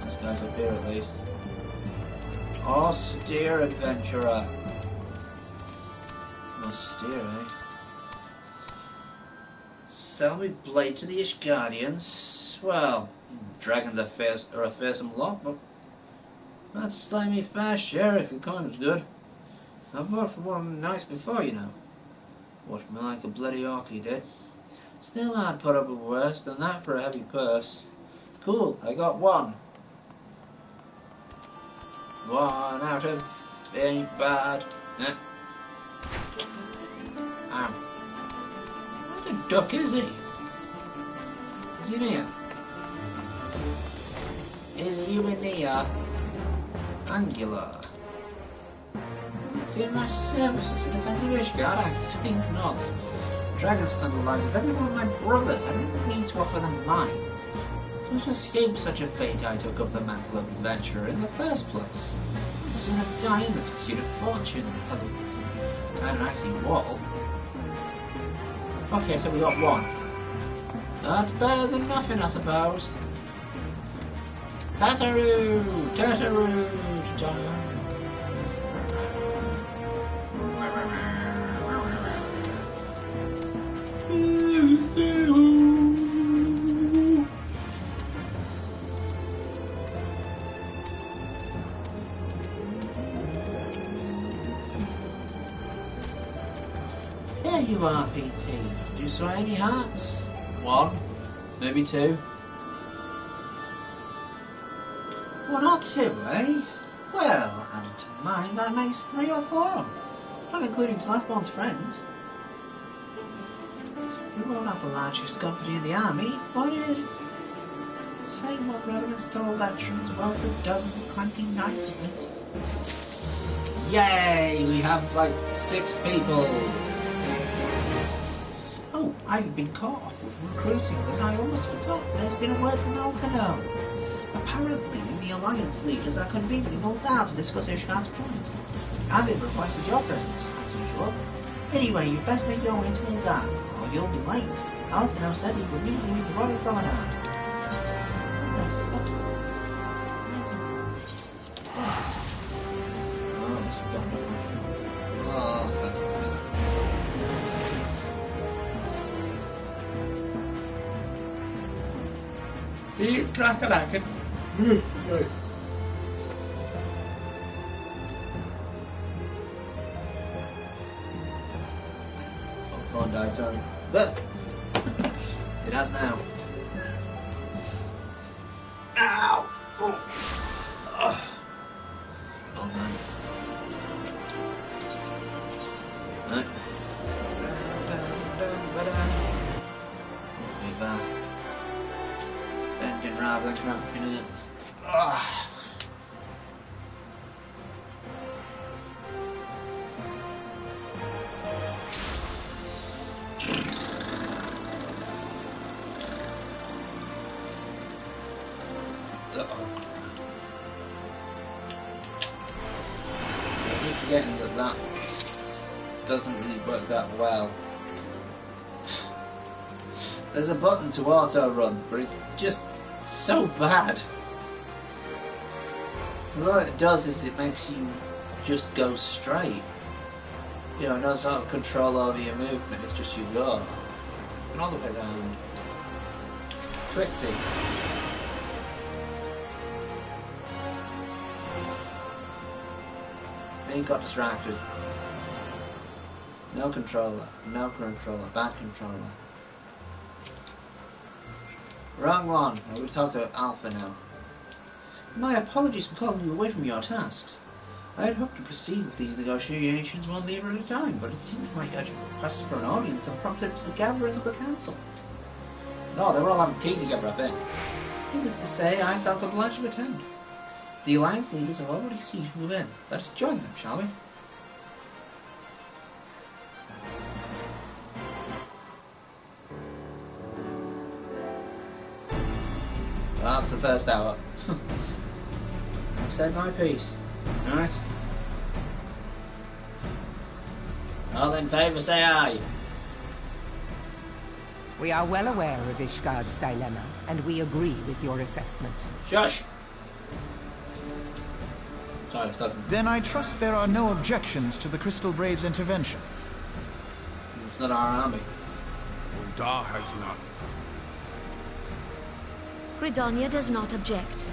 This guy's up here at least. Austere adventurer. Austere, eh? Sell me blade to the Ishgardians. Well, dragons are a fearsome lot, but that's slimy fair share if the coin was good. I bought for one nice before, you know. Watched me like a bloody orc he did. Still, I'd put up with worse than that for a heavy purse. Cool, I got one. One out of ain't bad. Eh? Ow. What the duck is he? Is he near? Is you in here? Angular. It's in my service as a defensive Ishgard? I think not. Dragons claim the lives of every one of my brothers. I didn't mean to offer them mine. To escape such a fate, I took up the mantle of adventurer in the first place. I'd sooner die in the pursuit of fortune than puzzle an icy wall. Okay, so we got one. That's better than nothing, I suppose. Tataroo! Tataroo! Tataroo! There you are, PT. Did you saw any hearts? One, maybe two. One or two, eh? Well, added to mine, that makes 3 or 4. Not including Slathborn's friends. We won't have the largest company in the army, but it say what reverence to all veterans worth a dozen clanking knights of it. Yay! We have like 6 people. Oh, I've been caught off with recruiting, but I almost forgot. There's been a word from Alphino. Apparently, the Alliance leaders are convening all down to discuss Ishgard's point. And they've requested your presence, as usual. Anyway, you'd best make your way to Ul'dan, or you'll be late. Alphino said he would meet you in the Royal Promenade. Die krakkelakken. Right. Oh, come on, Dad, sorry. But it has now. Ow! Oh. Oh man. Right. Be back. Bending rather than cramping it. I keep forgetting that doesn't really work that well. There's a button to auto run, but it's just so bad. All it does is it makes you just go straight. You know, no sort of control over your movement, it's just you go. And all the way around. Twixie. Then you got distracted. No controller, bad controller. Wrong one. I would talk to Alpha now. My apologies for calling you away from your tasks. I had hoped to proceed with these negotiations one lever at a time, but it seems my urgent requests for an audience have prompted the gathering of the council. No, they were all having tea together, I think. Needless to say, I felt obliged to attend. The Alliance leaders have already seated within. Let us join them, shall we? Well, that's the first hour. I've said my piece. Right? All in favour, say aye. We are well aware of Ishgard's dilemma, and we agree with your assessment. Shush! Sorry, I was talking. Then I trust there are no objections to the Crystal Braves' intervention. It's not our army. Ul'dah has none. Gridania does not object.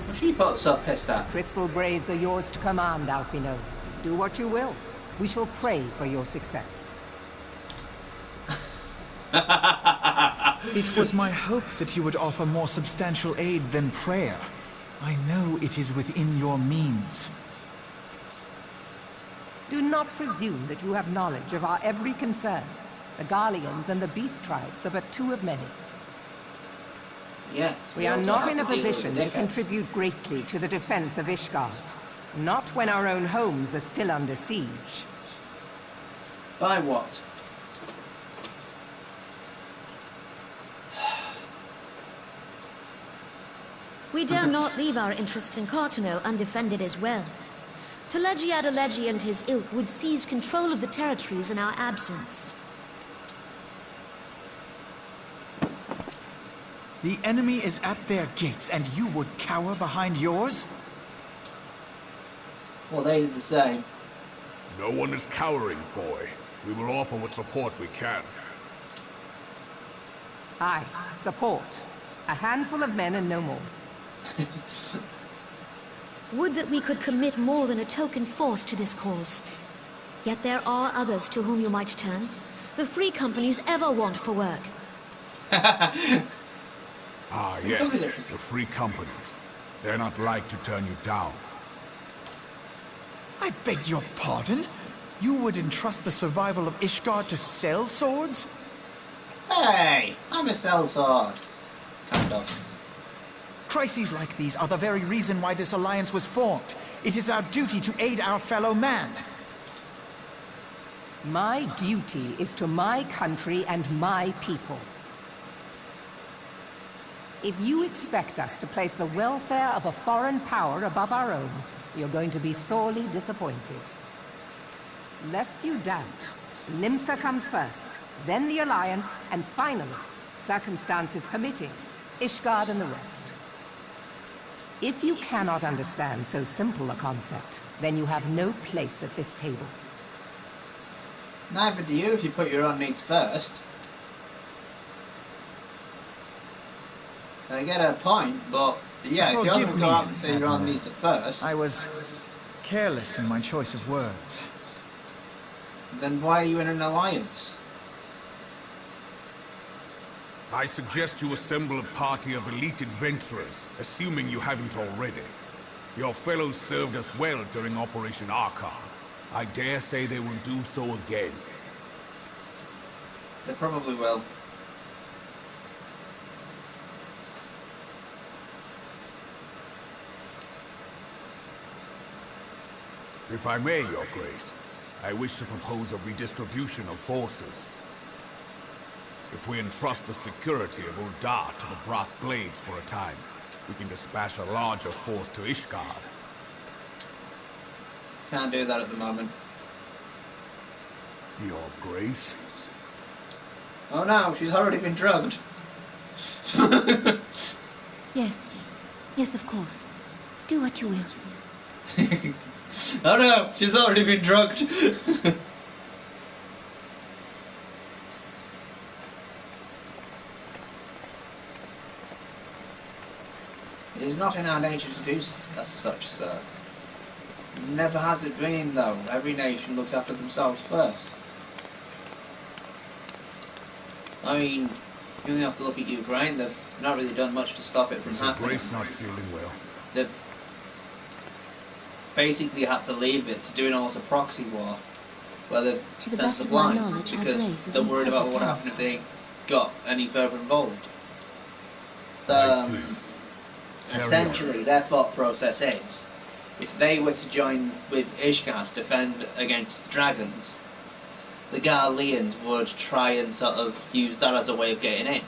What's she so pissed at? Crystal Braves are yours to command, Alphino. Do what you will. We shall pray for your success. It was my hope that you would offer more substantial aid than prayer. I know it is within your means. Do not presume that you have knowledge of our every concern. The Garleans and the Beast Tribes are but two of many. Yes. We are also not have in a to deal with position the to dickheads. contribute greatly to the defense of Ishgard. Not when our own homes are still under siege. By what? We dare not leave our interests in Cartano undefended as well. Telegi Adalegi and his ilk would seize control of the territories in our absence. The enemy is at their gates, and you would cower behind yours? Well, they did the same. No one is cowering, boy. We will offer what support we can. Aye, support. A handful of men and no more. Would that we could commit more than a token force to this cause. Yet there are others to whom you might turn. The free companies ever want for work. Ah, yes, the free companies. They're not like to turn you down. I beg your pardon? You would entrust the survival of Ishgard to sell swords? Hey, I'm a sellsword. Kind of. Crises like these are the very reason why this alliance was formed. It is our duty to aid our fellow man. My duty is to my country and my people. If you expect us to place the welfare of a foreign power above our own, you're going to be sorely disappointed. Lest you doubt, Limsa comes first, then the Alliance, and finally, circumstances permitting, Ishgard and the rest. If you cannot understand so simple a concept, then you have no place at this table. Neither do you if you put your own needs first. I get her point, but yeah, if you Forgive only go me, out and say your own Admiral. needs are first, I was careless in my choice of words. then why are you in an alliance? I suggest you assemble a party of elite adventurers, assuming you haven't already. Your fellows served us well during Operation Archon. I dare say they will do so again. They probably will. If I may, Your Grace, I wish to propose a redistribution of forces. If we entrust the security of Ul'dah to the Brass Blades for a time, we can dispatch a larger force to Ishgard. Can't do that at the moment. Your Grace? Oh no, she's already been drugged. Yes. Yes, of course. Do what you will. Oh no, she's already been drugged. It is not in our nature to do as such, sir. Never has it been, though. Every nation looks after themselves first. I mean, you only have to look at Ukraine. They've not really done much to stop it from Is Your happening. Grace not feeling well? They've basically had to leave it to doing almost a proxy war, where they've To the sent best the of my blinds knowledge, Her because Grace is they're in worried about what perfect happened if they got any further involved. I see. Carry on. Essentially, their thought process is, if they were to join with Ishgard to defend against the dragons, the Garleans would try and sort of use that as a way of getting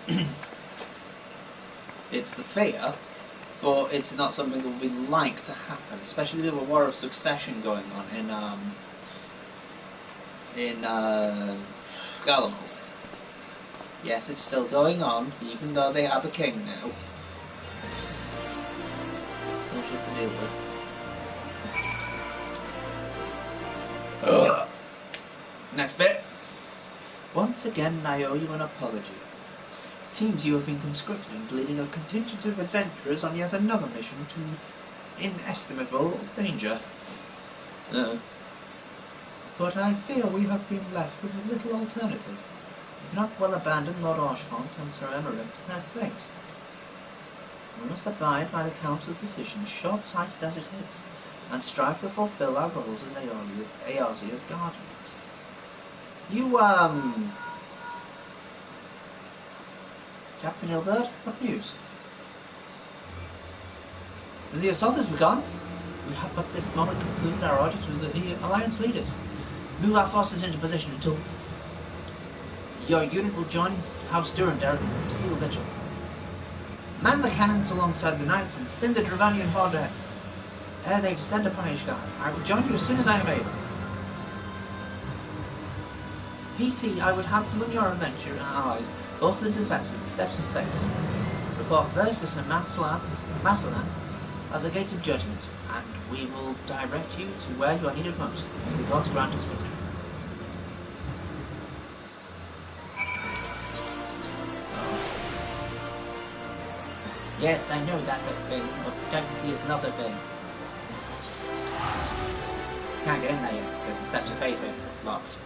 in. It's the fear, but it's not something that we like to happen, especially with a war of succession going on in Gallimore. Yes, it's still going on, even though they have a king now. No shit to deal with. Ugh. Next bit. Once again, I owe you an apology. It seems you have been conscripted as leading a contingent of adventurers on yet another mission to inestimable danger. But I fear we have been left with little alternative. We cannot well abandon Lord Archmont and Sir Emmerich to their fate. We must abide by the Council's decision, short-sighted as it is, and strive to fulfill our roles as Eorzea's guardians. You, Captain Ilbert, what news? The assault has begun. We have but this moment concluded our orders with the Alliance leaders. Move our forces into position until your unit will join House Durandar and Steel Vigil. Man the cannons alongside the knights and thin the Dravanian horde ere they descend upon Ishgard. I will join you as soon as I am able. PT, I would have you and your adventure allies bolster the defence at the Steps of Faith. Report first to Sir Massalan at the Gates of Judgment, and we will direct you to where you are needed most. May the gods grant us victory. Yes, I know that's a thing, but technically it's not a thing. Can't get in there yet, because the Steps of Faith are locked.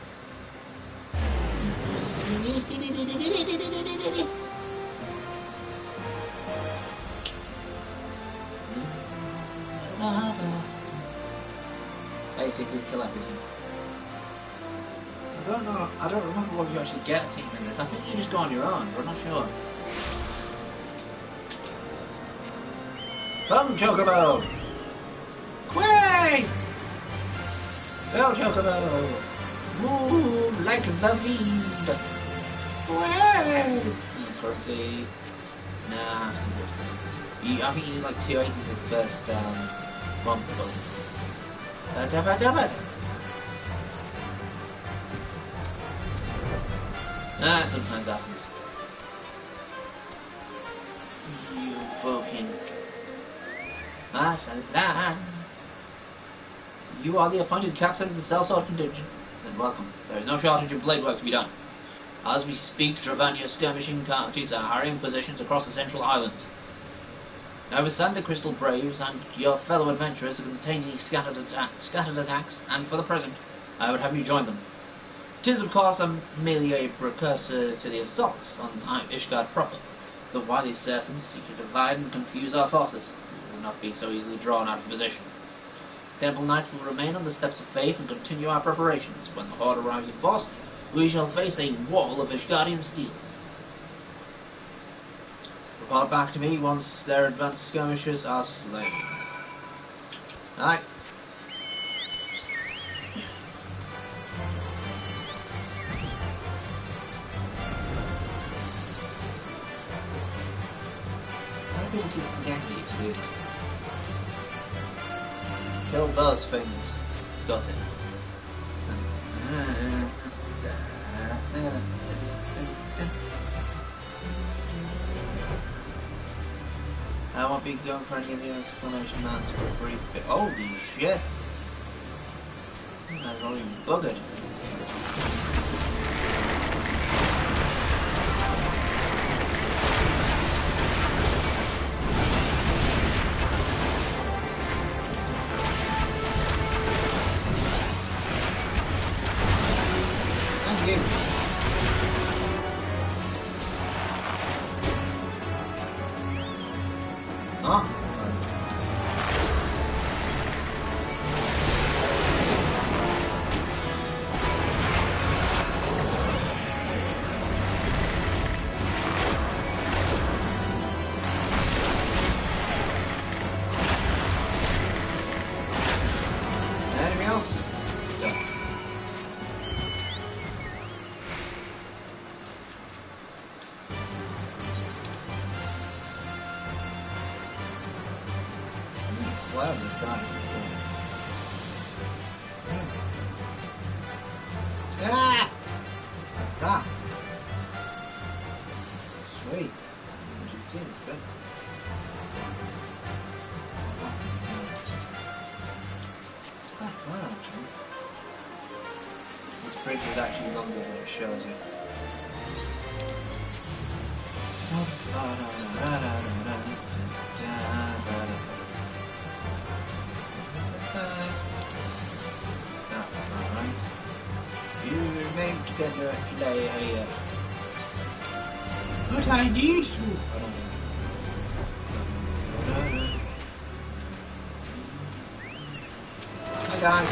Basically kill everything. I don't remember what you actually get a team in this. I think you just go on your own, but I'm not sure. Come, Chocobo! Quay! Go, Chocobo! Move like the wind! Quay! Proceed. Nah, that's not good. I think you need like 280 for the first one. That sometimes happens. You fucking Massalan. You are the appointed captain of the sellsword contingent. Then welcome. There is no shortage of blade work to be done. As we speak, Dravania skirmishing parties are harrying positions across the Central Islands. I will send the Crystal Braves and your fellow adventurers to contain these scattered attacks, and for the present, I would have you join them. It is, of course, merely a precursor to the assaults on Ishgard proper, the wily serpents seek to divide and confuse our forces. We will not be so easily drawn out of position. Temple Knights will remain on the Steps of Faith and continue our preparations. When the Horde arrives in force, we shall face a wall of Ishgardian steel. Report back to me once their advanced skirmishers are slain. Aye. How do people keep forgetting these two? Kill those things. Got it. I won't be going for any of the exclamation marks for a brief bit. Holy shit! That's really buggered. Thank you. Oh. Anything else? Yeah. Wow, this guy. Yeah, Wait, I should see this bit. Quite far, actually. This bridge is actually longer than it shows you. That's not right. You remain together today here. But I need to. Hi guys.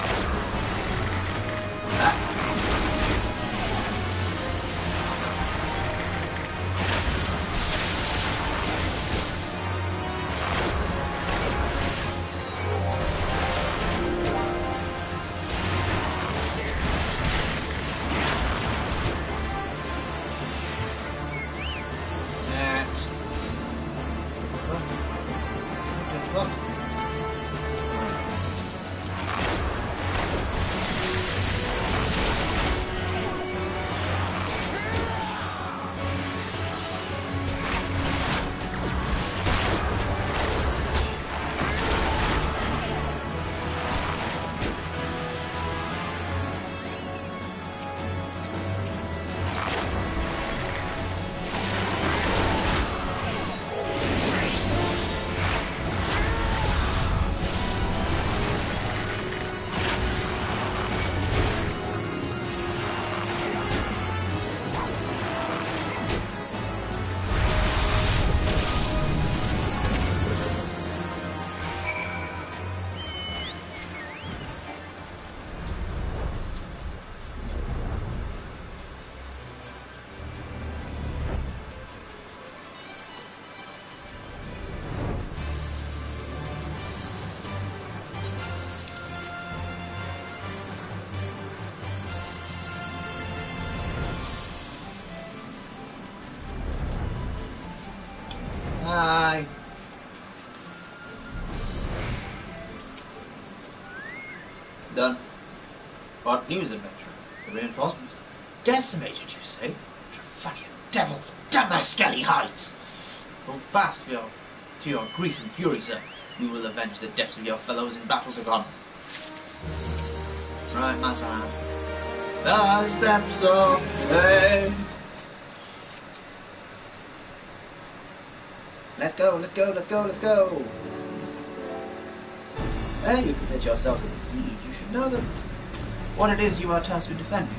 Hi. Done. What news, adventurer? The reinforcements decimated, you say? Fucking devils! Damn their skelly hides! Hold fast to your grief and fury, sir. We will avenge the deaths of your fellows in battle to come. Right, my son. The steps of faith. Let's go, let's go, let's go, let's go! Ere you commit yourself to the siege, you should know that what it is you are tasked with defending.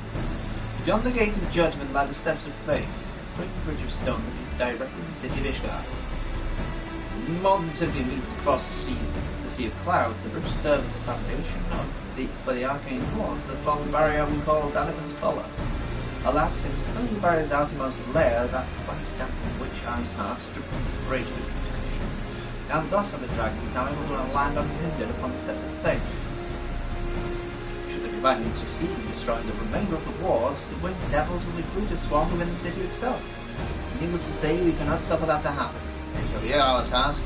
Beyond the gates of judgment lie the steps of faith, a great bridge of stone that leads directly to the city of Ishgard. More than simply means to cross the sea of clouds, the bridge serves as a foundation for the arcane horns that form the barrier we call Danivan's Collar. Alas, in dispelling the barrier's outermost layer, that twice-dampened witch ice heart stripped greatly into condition, and thus are the dragons now able to land unhindered upon the steps of faith. Should the companions succeed in destroying the remainder of the wards, the winged devils will be free to swarm within the city itself. Needless to say, we cannot suffer that to happen. So here our task,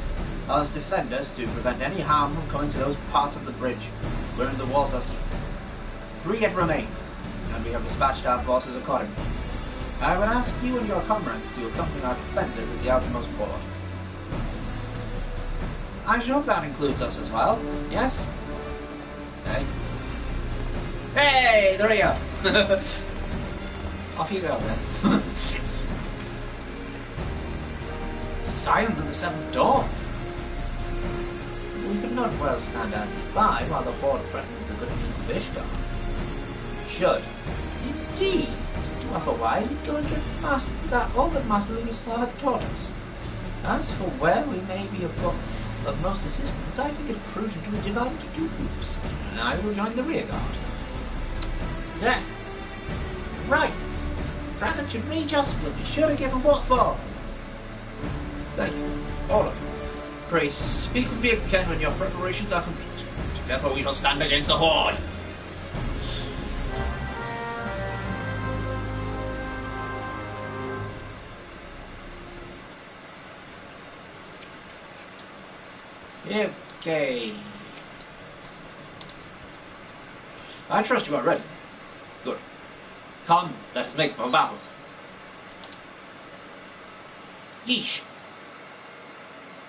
as defenders, to prevent any harm from coming to those parts of the bridge wherein the walls are 3 yet remain, and we have dispatched our forces accordingly. I would ask you and your comrades to accompany our defenders at the outermost port. I should hope that includes us as well, yes? Hey. Hey, there you go! Off you go, then. Scions of the Seventh Dawn! We could not well stand idly by while the horde threatens the good people of Ishgard. We should. Indeed, to offer wide, we go against all that Master Lunaslaw had taught us. As for where we may be of most assistance, I think it prudent to divide into 2 groups, and I will join the rear guard. Yeah. Right. Dragon should reach us, we'll be sure to give him what for. Thank you, all of you. Pray speak with me again when your preparations are complete. Together we shall stand against the horde. Okay. I trust you are ready. Good. Come, let us make for battle. Yeesh.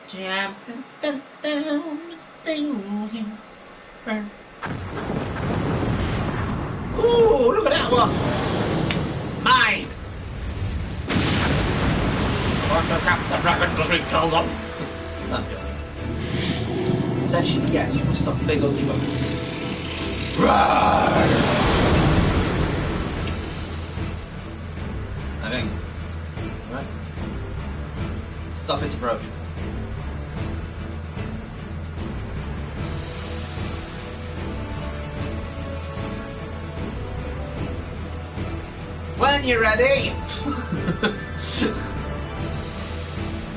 Jam down, down. Ooh, look at that one! Mine! Want to cap the dragon, does he kill them? Not good. Essentially, yes, you must stop big ugly one. I think. Right. Stop its approach. When you're ready!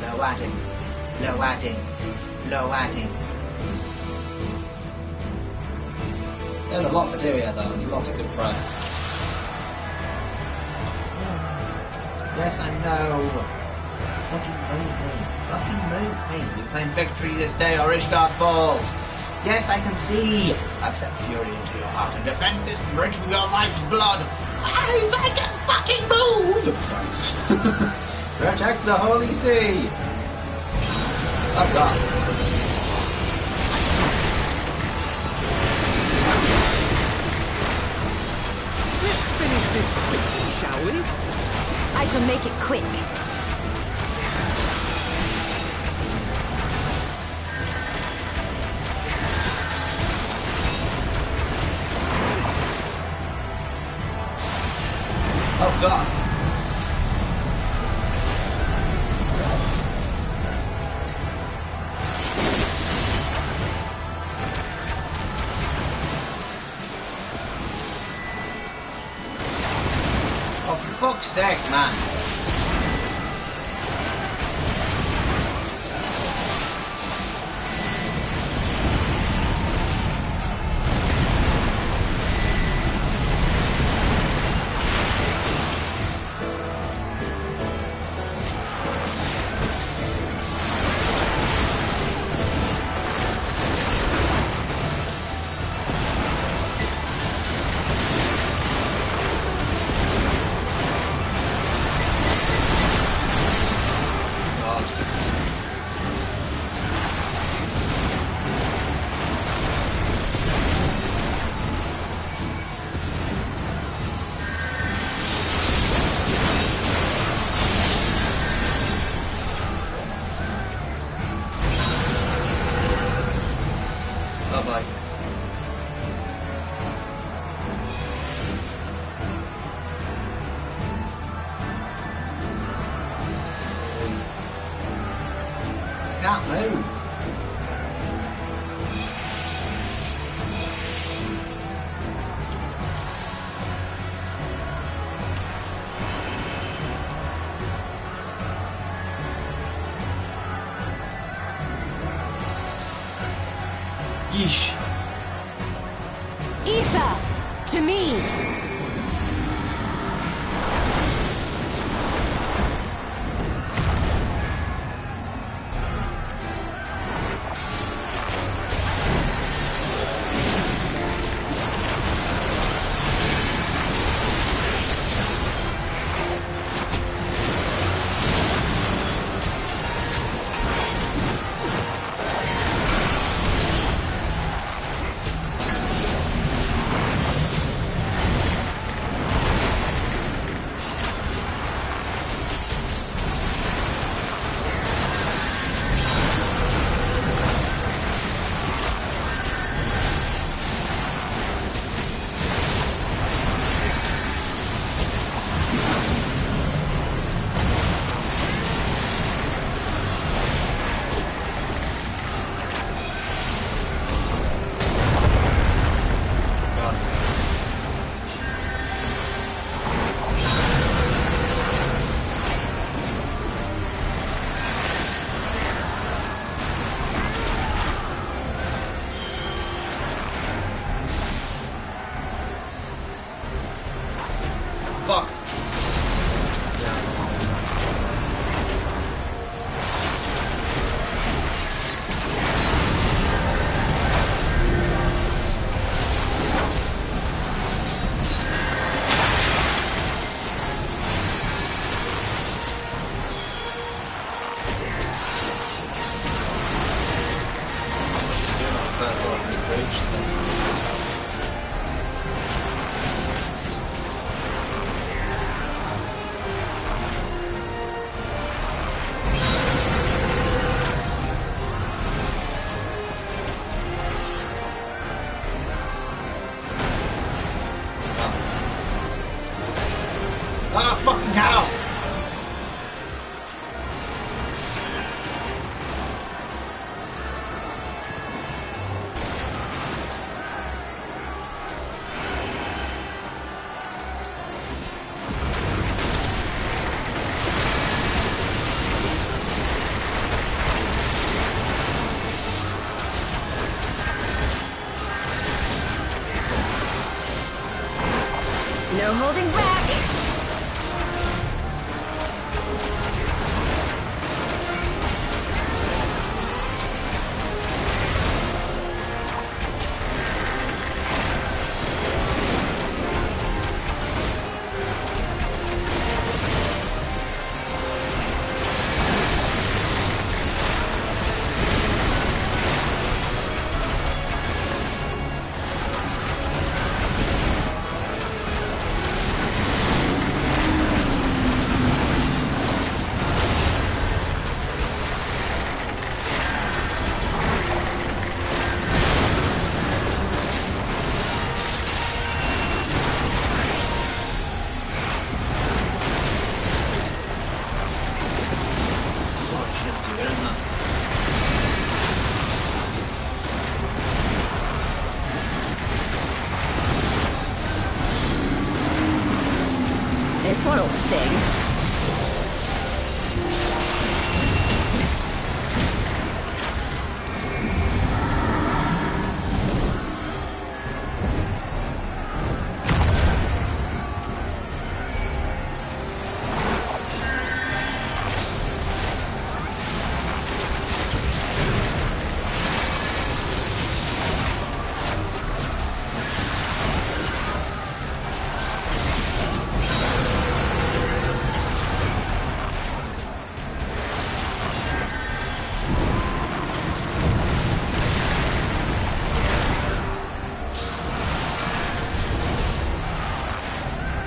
Low adding, low adding, low adding. There's a lot to do here though, there's a lot of good price. Yes, I know. Fucking move me. Fucking move me. We claim victory this day or Ishgard falls. Yes, I can see. Accept fury into your heart and defend this bridge with your life's blood. If I can fucking move! Protect the Holy See! Oh god. Let's finish this quickly, shall we? I shall make it quick. Oh god. Oh, for fuck's sake, man. Bye-bye. I can't move. Yeesh. Ether! To me! No holding back! This one'll sting.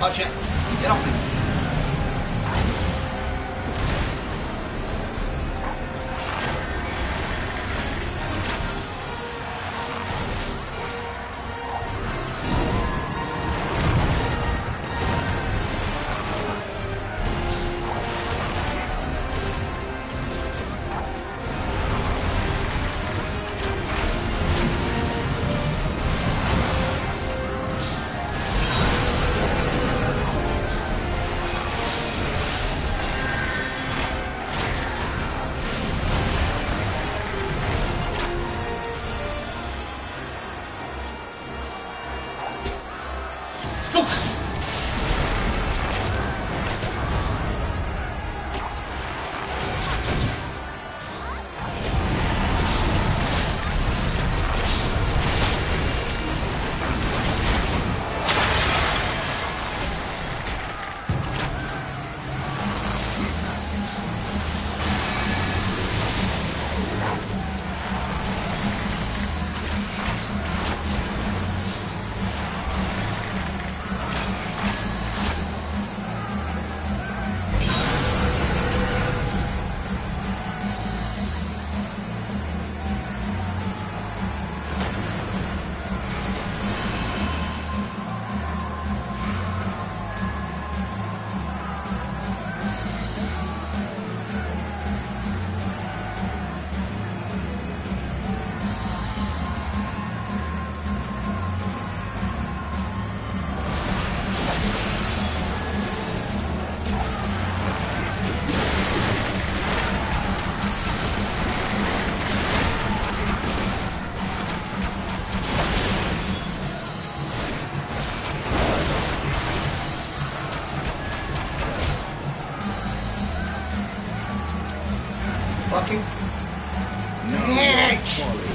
Oh shit, get off me. Fucking bitch!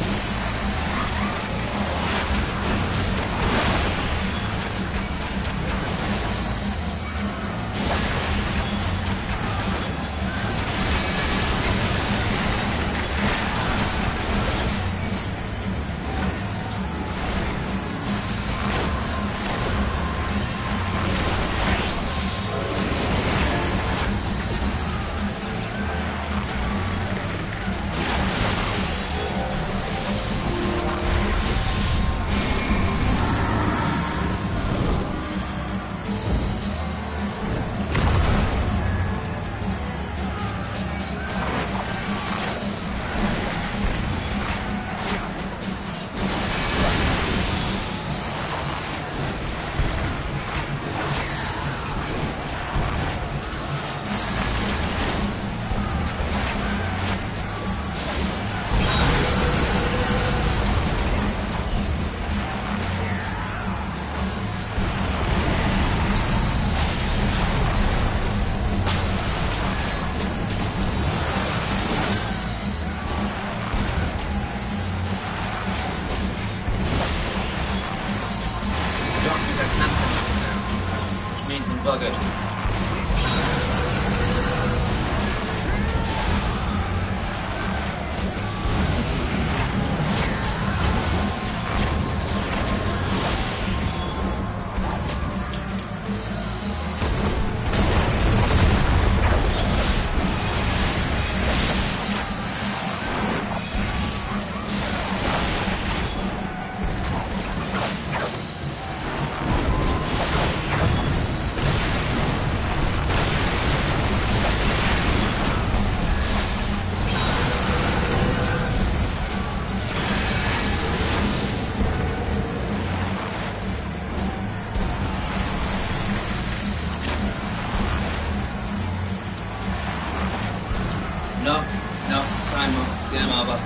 No, time up. Game over.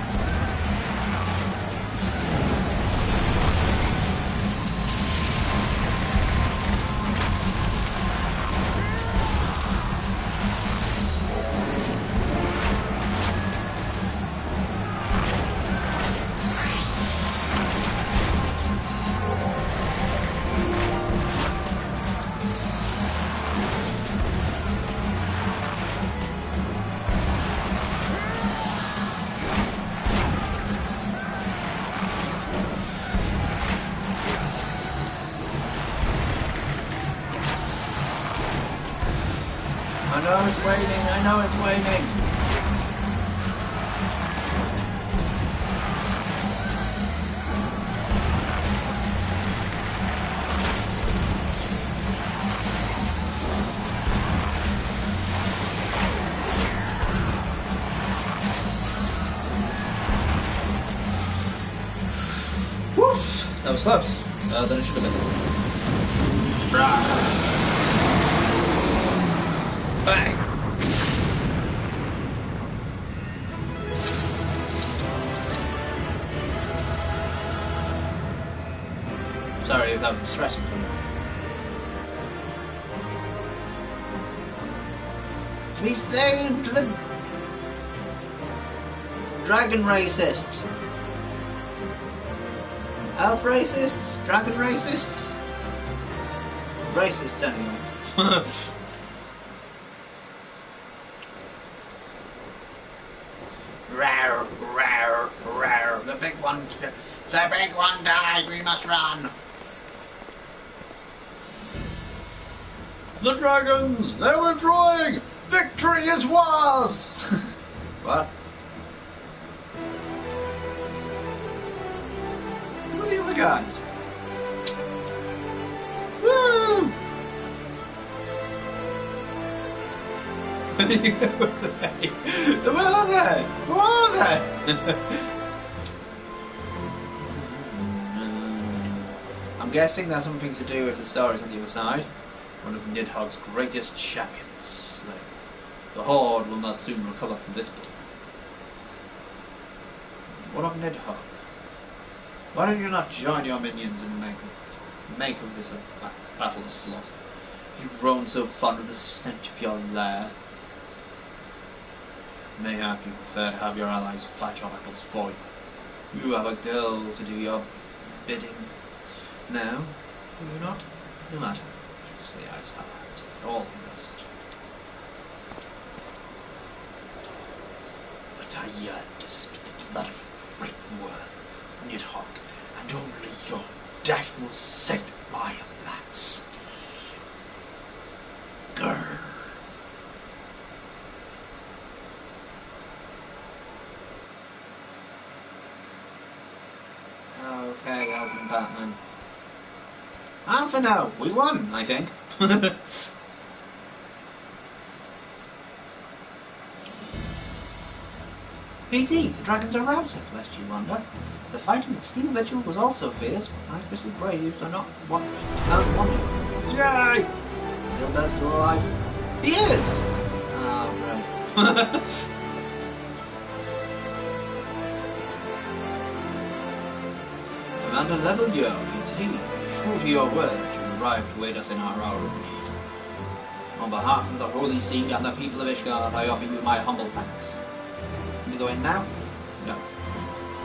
I know it's waiting. Woof! That was close. Than it should have been. Bang! Sorry if that was stressing for you. We saved the dragon racists. Elf racists? Dragon racists? Racists anyway. Rawr, rawr, rawr. The big one died. We must run. The dragons! They're withdrawing! Victory is ours! What? Who are the other guys? Woo! Who are they? Who are they? I'm guessing that's something to do with the stories on the other side. One of Nidhogg's greatest champions. The Horde will not soon recover from this blow. What of Nidhogg? Why don't you not join your minions and make of this a battle slaughter? You've grown so fond of the stench of your lair. Mayhap you prefer to have your allies fight your battles for you. You have a girl to do your bidding now, do you not? No matter. The ice hard, all the rest. But I yearn to speak the blood of a great worm, Nidhogg, and only your death will set my lance. Grrr. Okay, Elven Batman. And for now, we won, I think. PT, the dragons are routed, lest you wonder. The fighting at Steel Vigil was also fierce, but my Crystal Braves are not wanted. Yay! Is Ilbert still alive? He is! Oh, right. Commander Levelure, PT. True to your word, you arrived to aid us in our hour of need. On behalf of the Holy See and the people of Ishgard, I offer you my humble thanks. Can we go in now? No.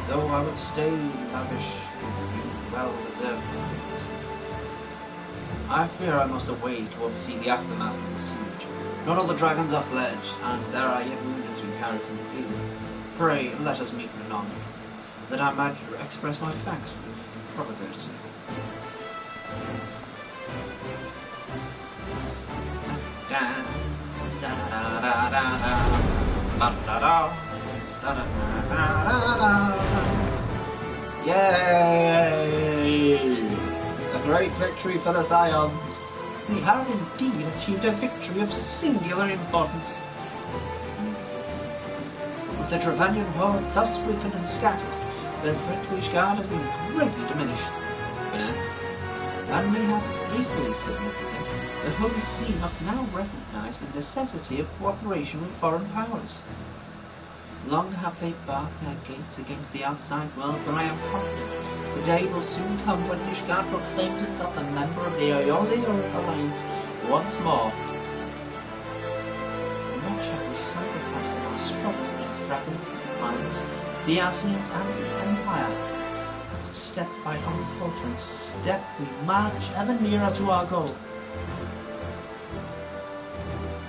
Though I would stay lavish with you well-reserved honors. I fear I must away to oversee the aftermath of the siege. Not all the dragons are fledged, and there are yet wounded we carry from the field. Pray, let us meet anon, that I might express my thanks for proper courtesy. Yay! A great victory for the Scions. We have indeed achieved a victory of singular importance. With the Trevanian horde thus weakened and scattered, the threat to Ishgard has been greatly diminished. And we have equally significant, the Holy See must now recognize the necessity of cooperation with foreign powers. Long have they barred their gates against the outside world, but I am confident the day will soon come when Ishgard proclaims itself a member of the Eorzea Alliance once more. Much have we sacrificed in our struggles against dragons and miners, the Ascians and the Empire. But step by unfaltering step we march ever nearer to our goal.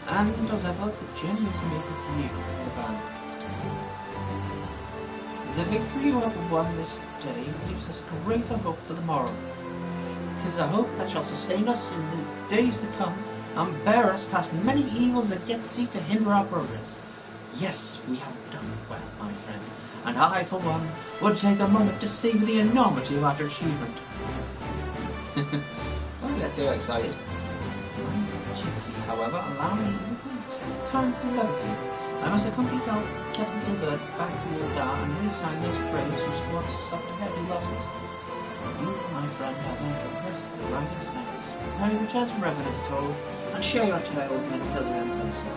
And as ever, the journey is made with you, Levan. The victory you have won this day gives us greater hope for the morrow. It is a hope that shall sustain us in the days to come and bear us past many evils that yet seek to hinder our progress. Yes, we have done well, my friend, and I, for one, would take a moment to savor the enormity of our achievement. Don't get too excited. Mine's duty, however, allow me a little time for levity. I must accompany Captain Gilbert back to Ildar and reassign those braves whose squads suffered heavy losses. You, my friend, have earned a rest at the rising sands. I return to Revenant's Toll and share your tale with men further in person.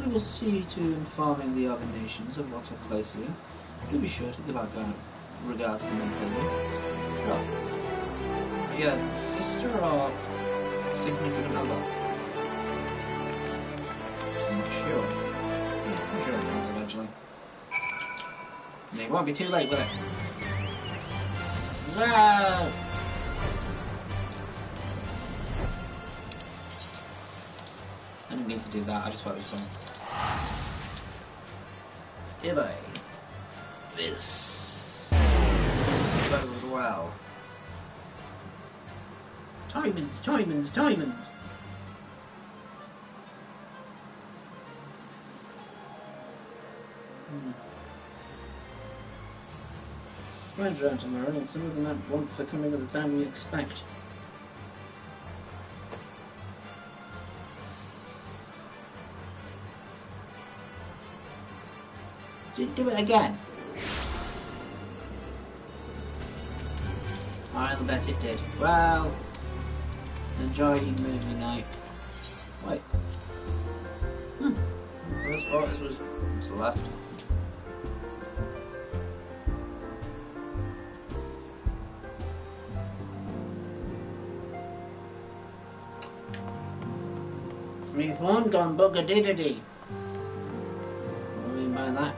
We will see to informing the other nations of what took place here. Do be sure to give our regards to me, well, your sister or significant other? I'm not sure. Yeah, I'm sure it does eventually. And it won't be too late, will it? Yes! I didn't need to do that, I just thought it was fun. Goodbye. This goes well. Timons! Rain's around tomorrow, and some of them won't be coming at the time we expect. Didn't do it again. I'll bet it did. Well, enjoy your movie night. Wait. First part was to the left. Me phone gone bugga-diddity. What do I mean by that?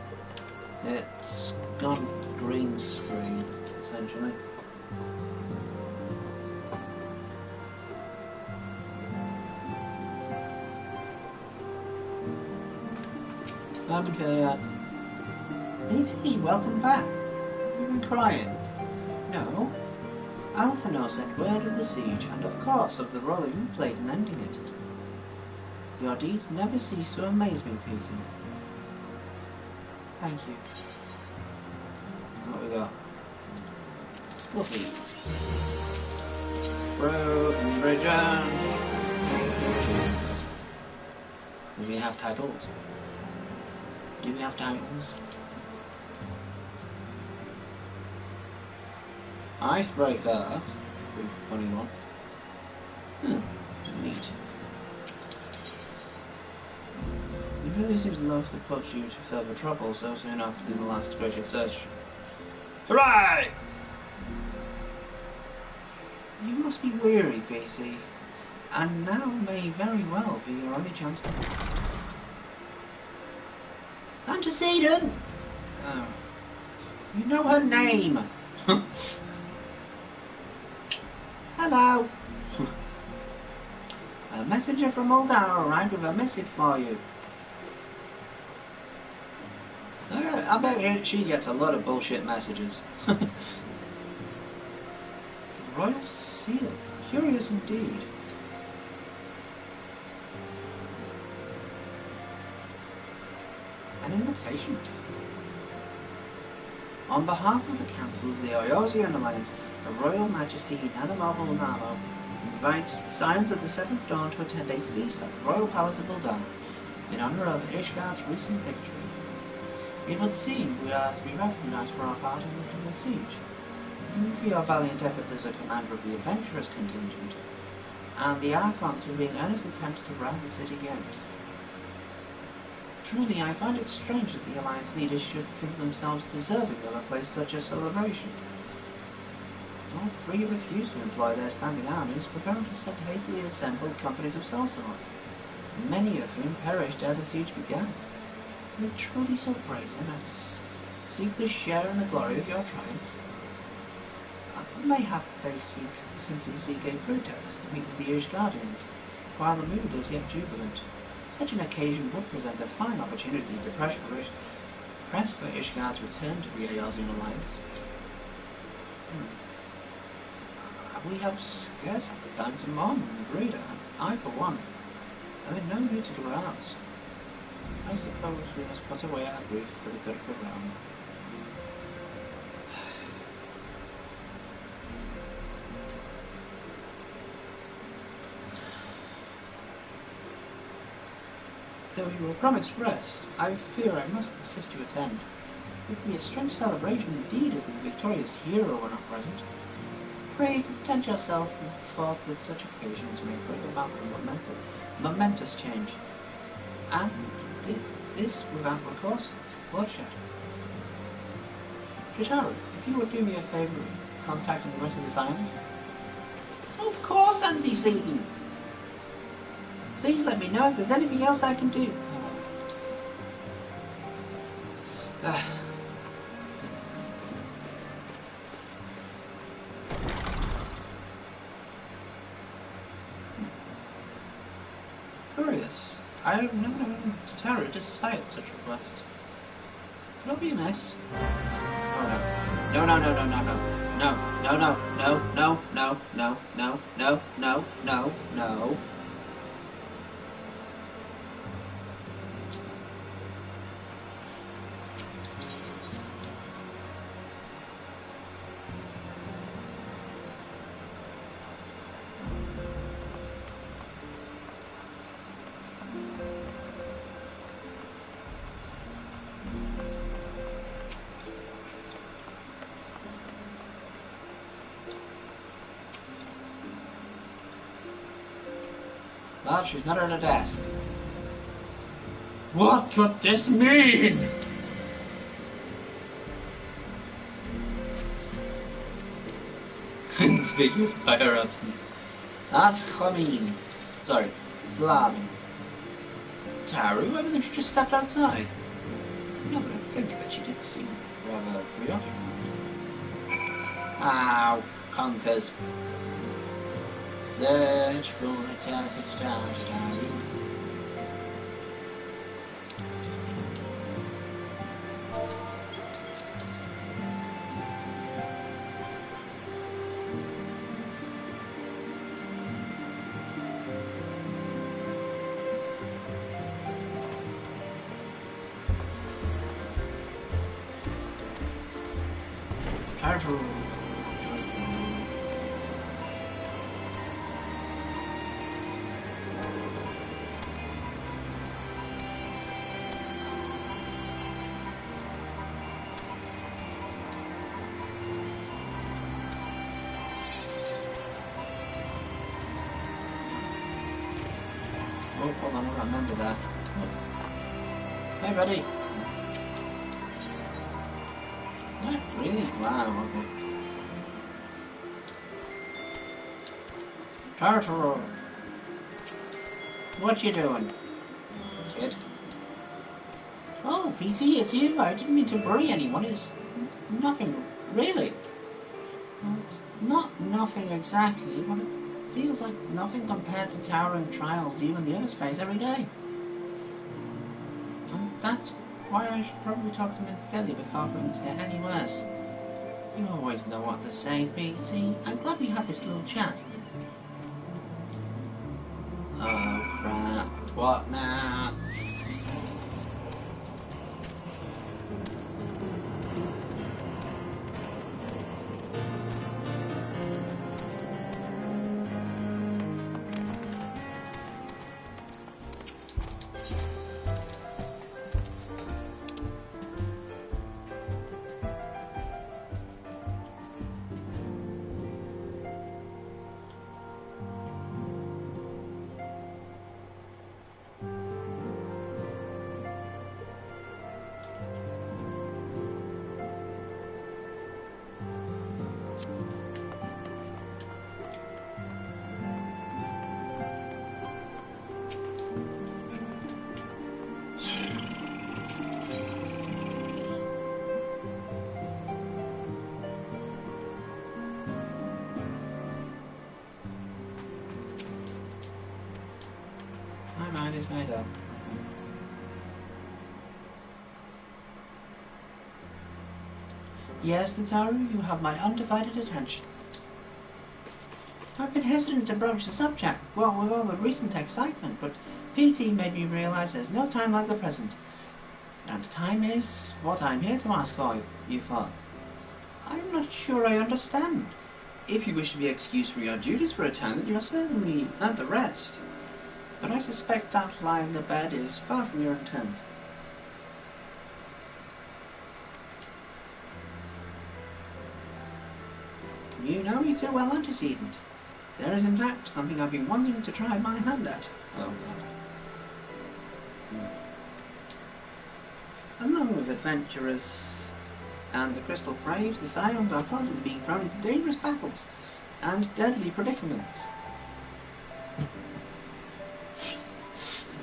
It's gone green screen, essentially. Simon Failure. E.T., welcome back. You've been crying. No. Alphonse sent word of the siege, and of course of the role you played in ending it. Your deeds never cease to amaze me, Peter. Thank you. What we got? Fluffy. Broken Bridge on. Do we have titles? Do we have titles? Icebreaker. That's a funny one. Neat. It really seems loath to put you to further trouble so soon after the last great search. Hooray! You must be weary, PC, and now may very well be your only chance to... Antecedent! Oh. You know her name! Hello! A messenger from Uldar arrived with a missive for you. I bet she gets a lot of bullshit messages. The Royal Seal. Curious indeed. An invitation. On behalf of the Council of the Eorzean Alliance, Her Royal Majesty Nana Marvel Namo invites the Scions of the Seventh Dawn to attend a feast at the Royal Palace of Uldar in honor of Ishgard's recent victory. It would seem we are to be recognized for our part in the siege. For your valiant efforts as a commander of the adventurers contingent, and the Archons for being earnestly tempted to rouse the city against. Truly, I find it strange that the Alliance leaders should think themselves deserving of a place such a celebration. All three refuse to employ their standing armies, preferring to send hastily assembled companies of sellswords, many of whom perished ere the siege began. Are they truly so brazen as to seek to share in the glory of your triumph? Mayhap they simply seek a pretext to meet with the Ishgardians, while the mood is yet jubilant. Such an occasion would present a fine opportunity to press for Ishgard's return to the Eorzean Alliance. We have scarce had the time to mourn Breda, and I, for one, am in no mood to carouse. I suppose we must put away our grief for the good of the realm. Though you were promised rest, I fear I must insist you attend. It would be a strange celebration indeed if the victorious hero were not present. Pray content yourself with the thought that such occasions may bring about a momentous change, and this without recourse to bloodshed. Jataru, if you would do me a favour of contacting the rest of the Scions. Of course, Anti-Satan! Please let me know if there's anything else I can do. Curious. I have never known Jataru to cite such requests. Could I be amiss? Oh no. No. Well, she's not at her desk. What could this mean? Conspicuous by her absence. That's Khameen. Sorry, Vladimir. Taru, I believe she just stepped outside. No, but I think that she did seem rather preoccupied. Ow, conkers. Search for eternity to Taru. Oh, hold on, I got an under there. Oh. Hey, buddy. What? Really? Wow, okay. Turtle! What you doing, kid? Oh, PT, it's you. I didn't mean to worry anyone. It's nothing, really. Well, it's not nothing exactly, but it feels like nothing compared to towering trials you in the other space every day. And that's why I should probably talk to him in Philly before things get any worse. You always know what to say, PT. I'm glad we had this little chat. Oh crap, what now? mind is made up. Yes, Nataru, you have my undivided attention. I've been hesitant to broach the subject, well, with all the recent excitement, but PT made me realize there's no time like the present. And time is what I'm here to ask for, you thought. I'm not sure I understand. If you wish to be excused from your duties for a time, then you're certainly at the rest. But I suspect that lying in the bed is far from your intent. You know me too well, antecedent. There is in fact something I've been wanting to try my hand at. Oh God. Along with adventurers and the Crystal Braves, the Scions are constantly being thrown into dangerous battles and deadly predicaments.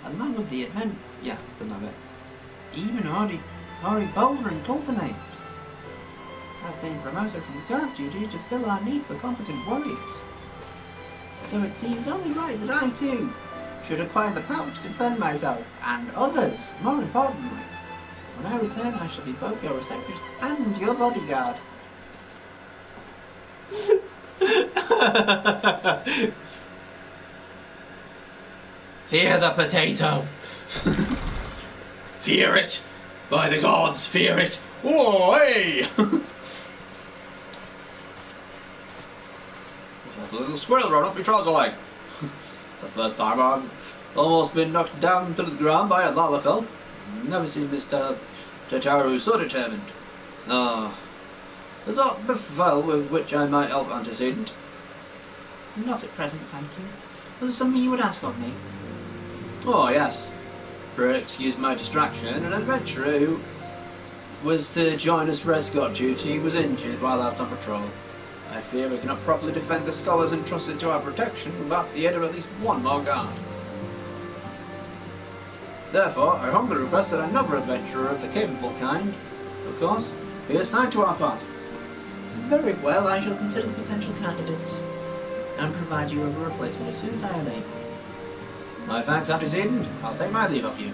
Along with the even Hori Boulder and Cultinate have been promoted from guard duty to fill our need for competent warriors. So it seemed only right that I too should acquire the power to defend myself and others. More importantly, when I return I shall be both your receptionist and your bodyguard. Fear the potato! Fear it! By the gods, fear it! Whoa, hey! There's a little squirrel run up your trouser leg. It's the first time I've almost been knocked down to the ground by a Lalafell. Never seen Mr. Tataru so determined. There's aught befell with which I might help, antecedent. Not at present, thank you. Was it something you would ask of me? Oh, yes. Pray excuse my distraction. An adventurer who was to join us for escort duty was injured while out on patrol. I fear we cannot properly defend the scholars entrusted to our protection without the aid of at least one more guard. Therefore, I humbly request that another adventurer of the capable kind, of course, be assigned to our party. Very well, I shall consider the potential candidates and provide you with a replacement as soon as I am able. My thanks, antecedent. I'll take my leave of you.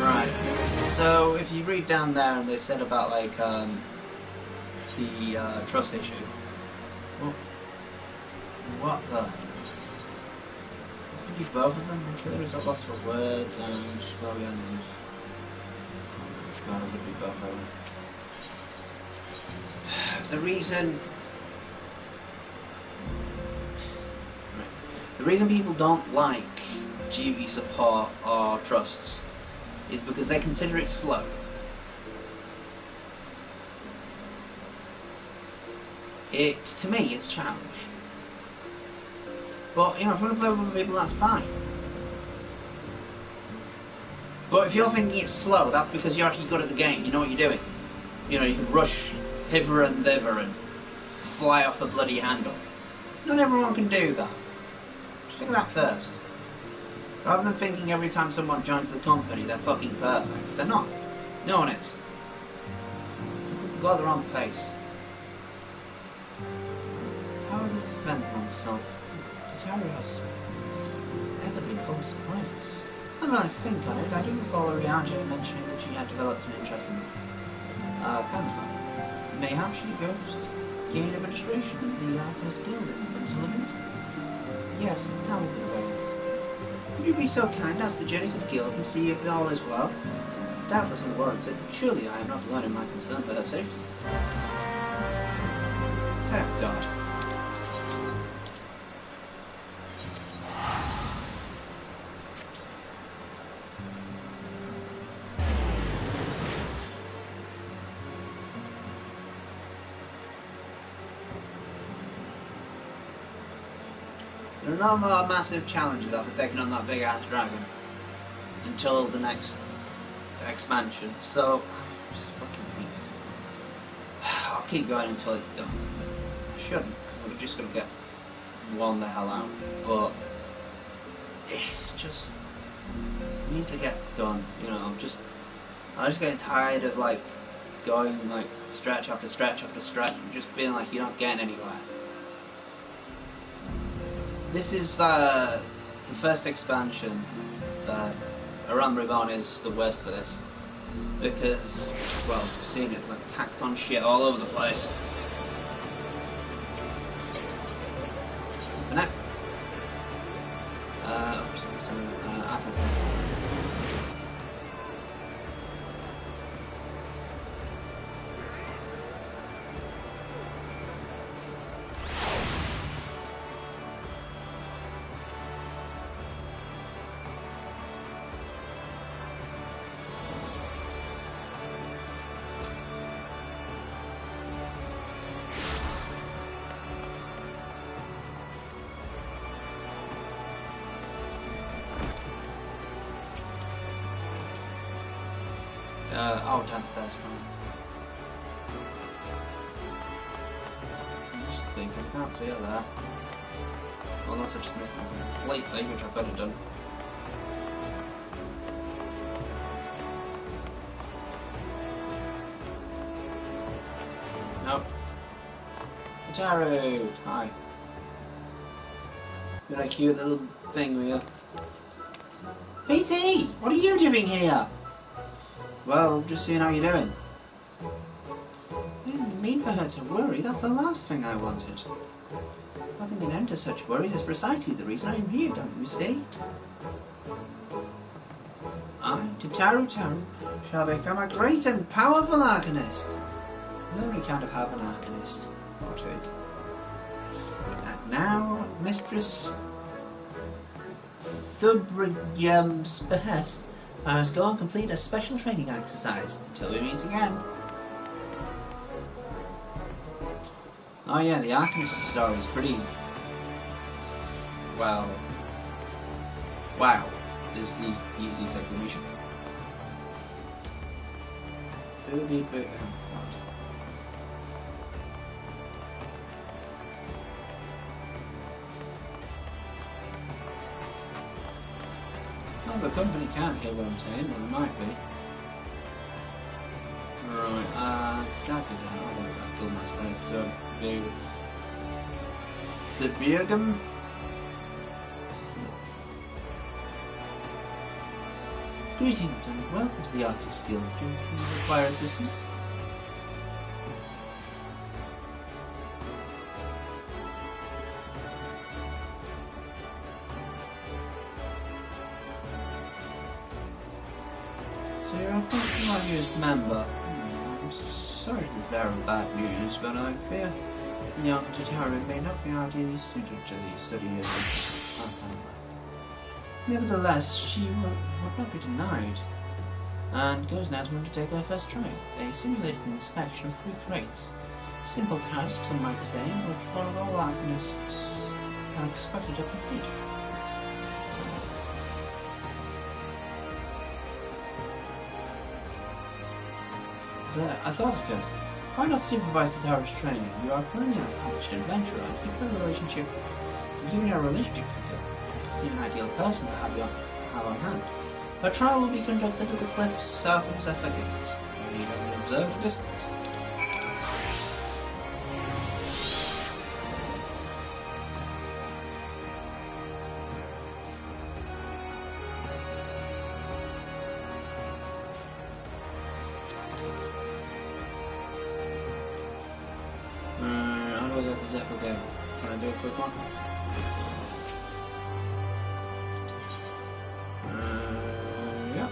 Right, so if you read down there and they said about like the trust issue. What the? Could you both of them? There's a loss for words and well we ended. God, I would be both of them. The reason people don't like GV support or trusts is because they consider it slow. To me, it's a challenge. But, you know, if you want to play with other people, that's fine. But if you're thinking it's slow, that's because you're actually good at the game, you know what you're doing. You know, you can rush hither and thither and fly off the bloody handle. Not everyone can do that. Just think of that first. Rather than thinking every time someone joins the company they're fucking perfect. They're not. No one is. People go at their own pace. How to defend oneself? Tataru has ever been full of surprises. And when I think on it, I do recall Ariane mentioning that she had developed an interest in Kanzman. Mayhap she goes gain administration in the Archers Guild in Zilliant. Yes, that would be great. Could you be so kind as to journey to the guild and see if all is well? Doubtless unwarranted, but surely I am not alone in my concern for her safety. Oh God. There are no more massive challenges after taking on that big ass dragon until the next expansion, so just fucking do this. I'll keep going until it's done. I shouldn't, because we're just gonna get worn the hell out, but it's just it needs to get done, you know. I'm just getting tired of like going like stretch after stretch after stretch, and just feeling like you're not getting anywhere. This is the first expansion. Around Reborn is the worst for this because, well, you've seen it, it's like tacked on shit all over the place. For now. Oh, downstairs, fine. I'm just thinking, I can't see it there. Well, unless I just missed it completely, which I could have done. Nope. Ataru! Hi. You're a cute little thing, were you? BT! What are you doing here? Well, just seeing how you're doing. I didn't mean for her to worry, that's the last thing I wanted. Putting an end to such worries is precisely the reason I'm here, don't you see? I, Tataru Taru, shall become a great and powerful arcanist. You already kind of have an arcanist, or two. And now, Mistress Thubrium's behest, I must go and complete a special training exercise until we meet again. Oh yeah, the Arcanist story is pretty... well... wow is the easiest explanation. Well, the company can't hear what I'm saying, but it might be. Right, that is it. I think that's killed my space. Thibirgum? Greetings and welcome to the Arctic Guild. Do you require assistance? So you're a Post member. I'm sorry to bear bad news, but I fear the young Tataru may not be ideally suited to the study of the Arcane. Nevertheless, she would not be denied, and goes now to undertake her first trial, a simulated inspection of 3 crates. Simple tasks, some might say, which one of all alchemists are expected to complete. I thought of this. Why not supervise the tower's training? You are clearly an accomplished adventurer, and keep your relationship with the seem an ideal person to have on hand. A trial will be conducted at the cliffs south of FFXIV. You need only observe the distance. How do I get the Zephyr game? Can I do a quick one? Yeah.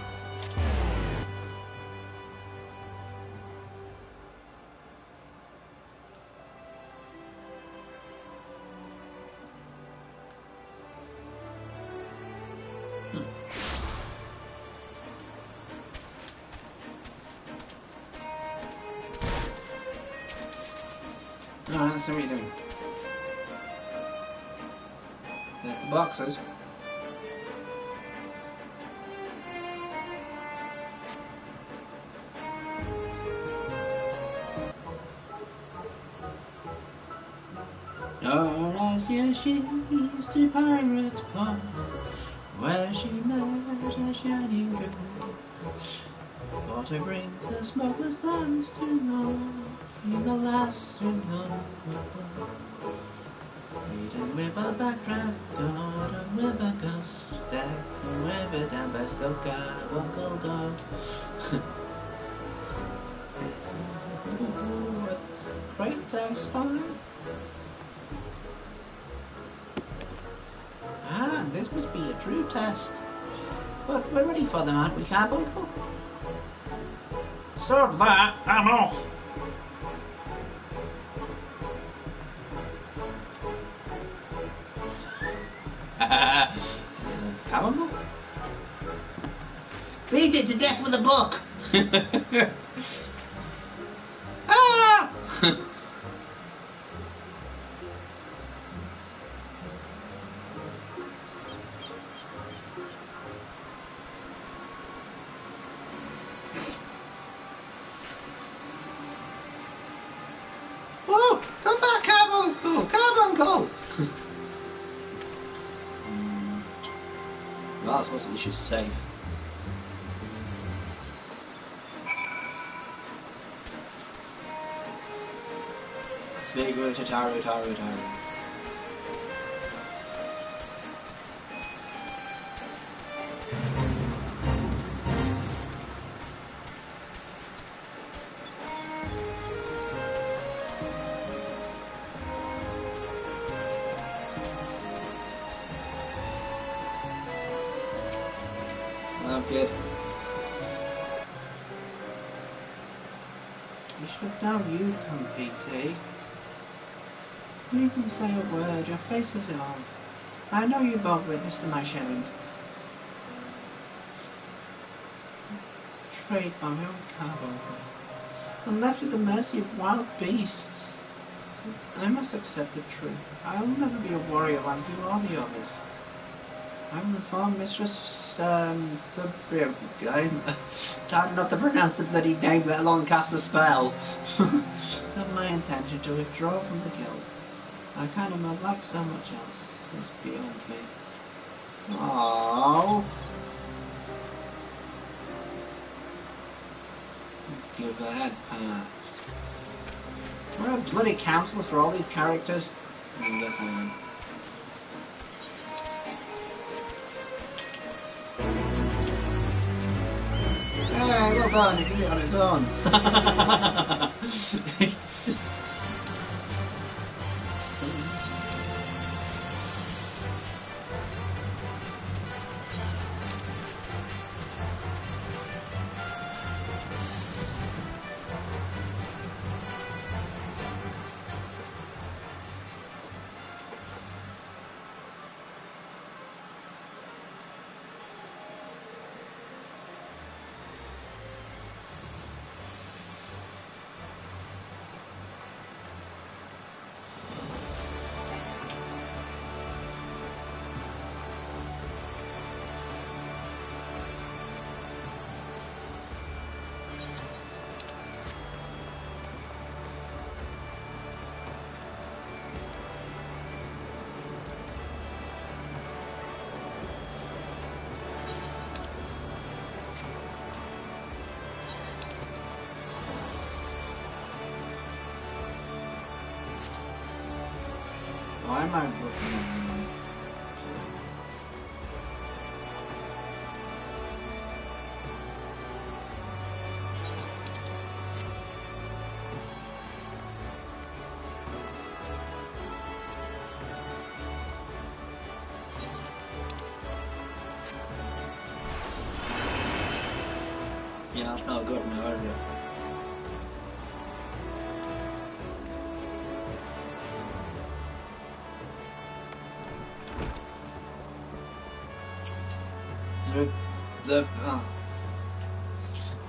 Alright, let's see what you're doing. There's the boxes. Oh, last year she's to Pirate's Pond, where she met a shining girl. Water brings the smokeless plans to know. In the last you know. Maiden river backdraft, God of river ghost, deck the river down by Stoker, Uncle Dog. Crates I've spotted. Ah, this must be a true test. But we're ready for them, aren't we, Carbuncle? Stop that! I'm off! Carbuncle? Beat it to death with a book! Ah! Oh, come back, Carbuncle! Carbuncle! Well, I suppose at least she's safe. Svigu, Tataru, Taru, Taru. Oh, good. You should know you'd come, PT. You didn't say a word, your face is on. I know you both witnessed to my showing. Betrayed by my own Carbuncle, and left at the mercy of wild beasts. I must accept the truth. I'll never be a warrior like you or the others. I'm the former mistress, I'm tired enough to pronounce the bloody name, let alone cast a spell. Not my intention to withdraw from the guild. I kind of like so much else. It's beyond me. Oh, give the head parts. We're a bloody council for all these characters. Yes, I am. Hey, well done, you did it on its own. Why am I looking at you? Yeah, that's not good now, is it?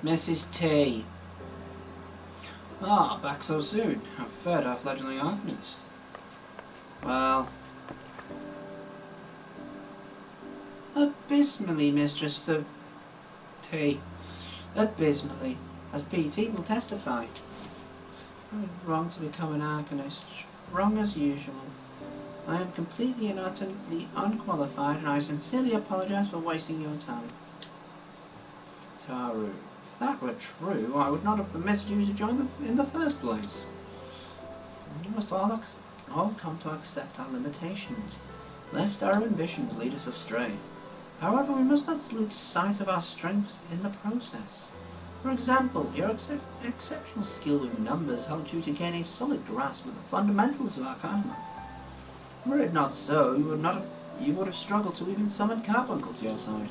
Mrs. T. Ah, back so soon. I'm third off Legendary Alchemist. Well, abysmally, Mistress the T. Abysmally, as PT will testify. I was wrong to become an Arcanist. Wrong as usual. I am completely and utterly unqualified, and I sincerely apologize for wasting your time. Taru. that were true, I would not have permitted you to join them in the first place. We must all come to accept our limitations, lest our ambitions lead us astray. However, we must not lose sight of our strengths in the process. For example, your exceptional skill with numbers helped you to gain a solid grasp of the fundamentals of Arcanum. Were it not so, you would have struggled to even summon Carbuncle to your side.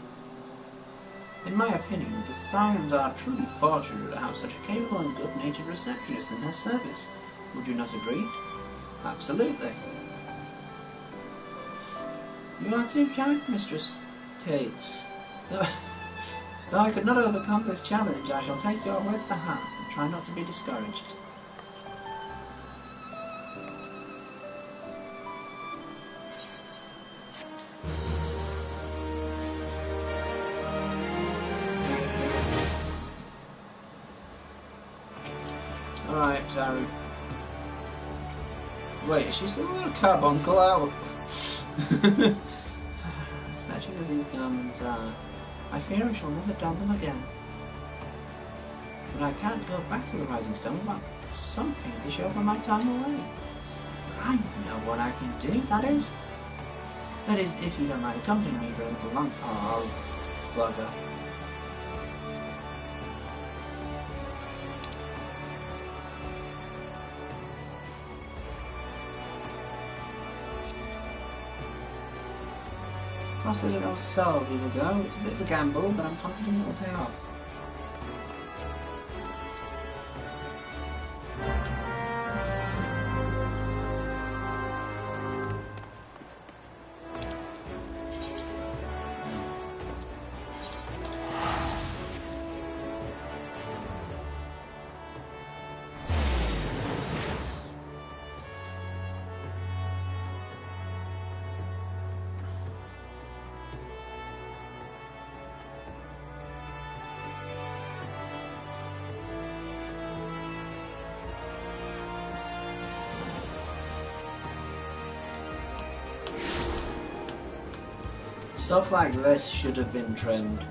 In my opinion, the Scions are truly fortunate to have such a capable and good-natured receptionist in their service. Would you not agree? Absolutely. You are too kind, Mistress Tate. Though I could not overcome this challenge, I shall take your words to heart and try not to be discouraged. Alright, Taru. Wait, is she still got a carbuncle out? As magic as these garments are, I fear I shall never don them again. But I can't go back to the Rising Stone without something to show for my time away. I know what I can do, that is. That is, if you don't mind accompanying me for a little long... Oh, bugger. Toss a little soul, we will go. It's a bit of a gamble, but I'm confident it'll pay off. Stuff like this should have been trimmed.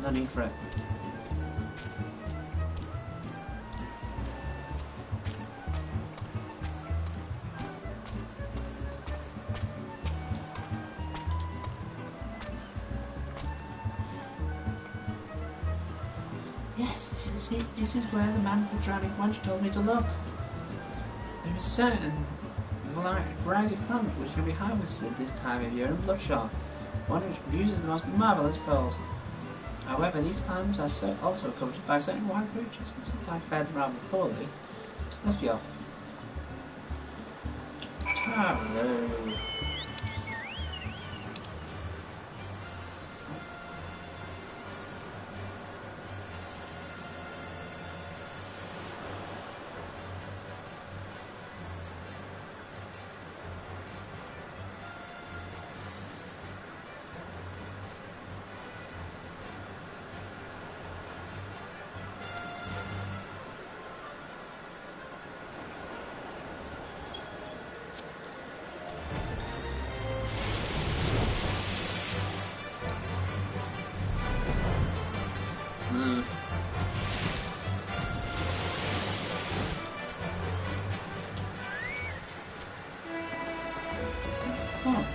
No need for it. Yes, this is it. This is where the man with the drowning punch told me to look. There is certain variety of plant which can be harvested this time of year in Bloodshot, one which produces the most marvellous pearls. However, these clams are also coveted by certain wild creatures and sometimes fared rather poorly. Let's be off. Hello.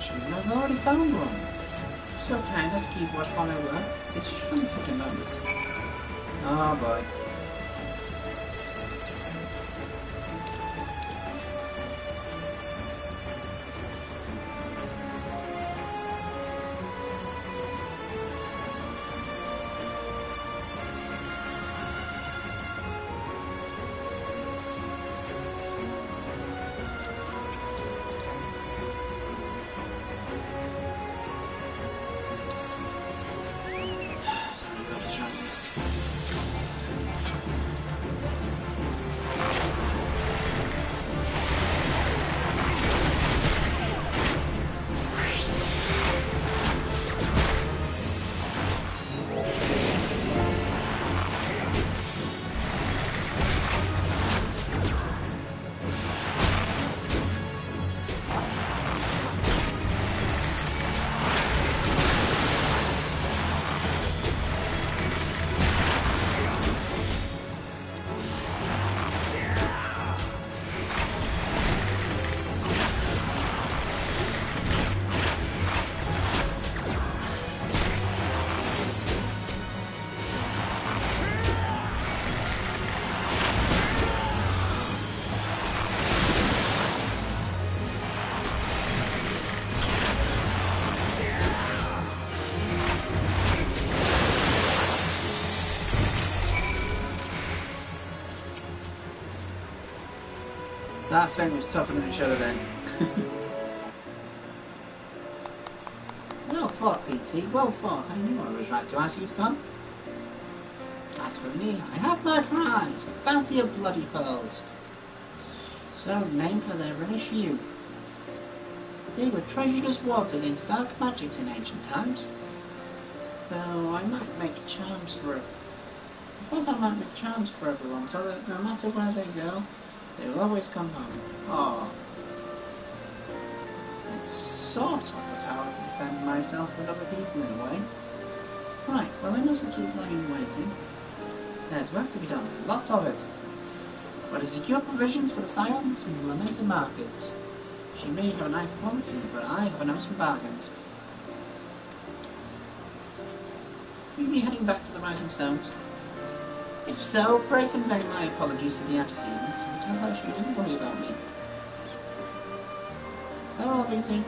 I've already found one. So kind, let's keep watch while I work. It shouldn't take a moment. Oh boy. That thing was tougher than it should have been. Well fought, PT. Well fought. I knew I was right to ask you to come. As for me, I have my prize, a bounty of bloody pearls. So named for their rich hue. They were treasured as water against dark magics in ancient times. Though I might make charms for everyone, so that no matter where they go, they will always come home. Oh. It's sort of the power to defend myself and other people in a way. Right, well I mustn't keep lying waiting. There's work to be done, lots of it. But to secure provisions for the scions in the lamented markets. She may have an eye for quality, but I have a nose for bargains. Will you be heading back to the Rising Stones? If so, pray convey my apologies to the antecedent and tell her she didn't worry about me. Oh, BT,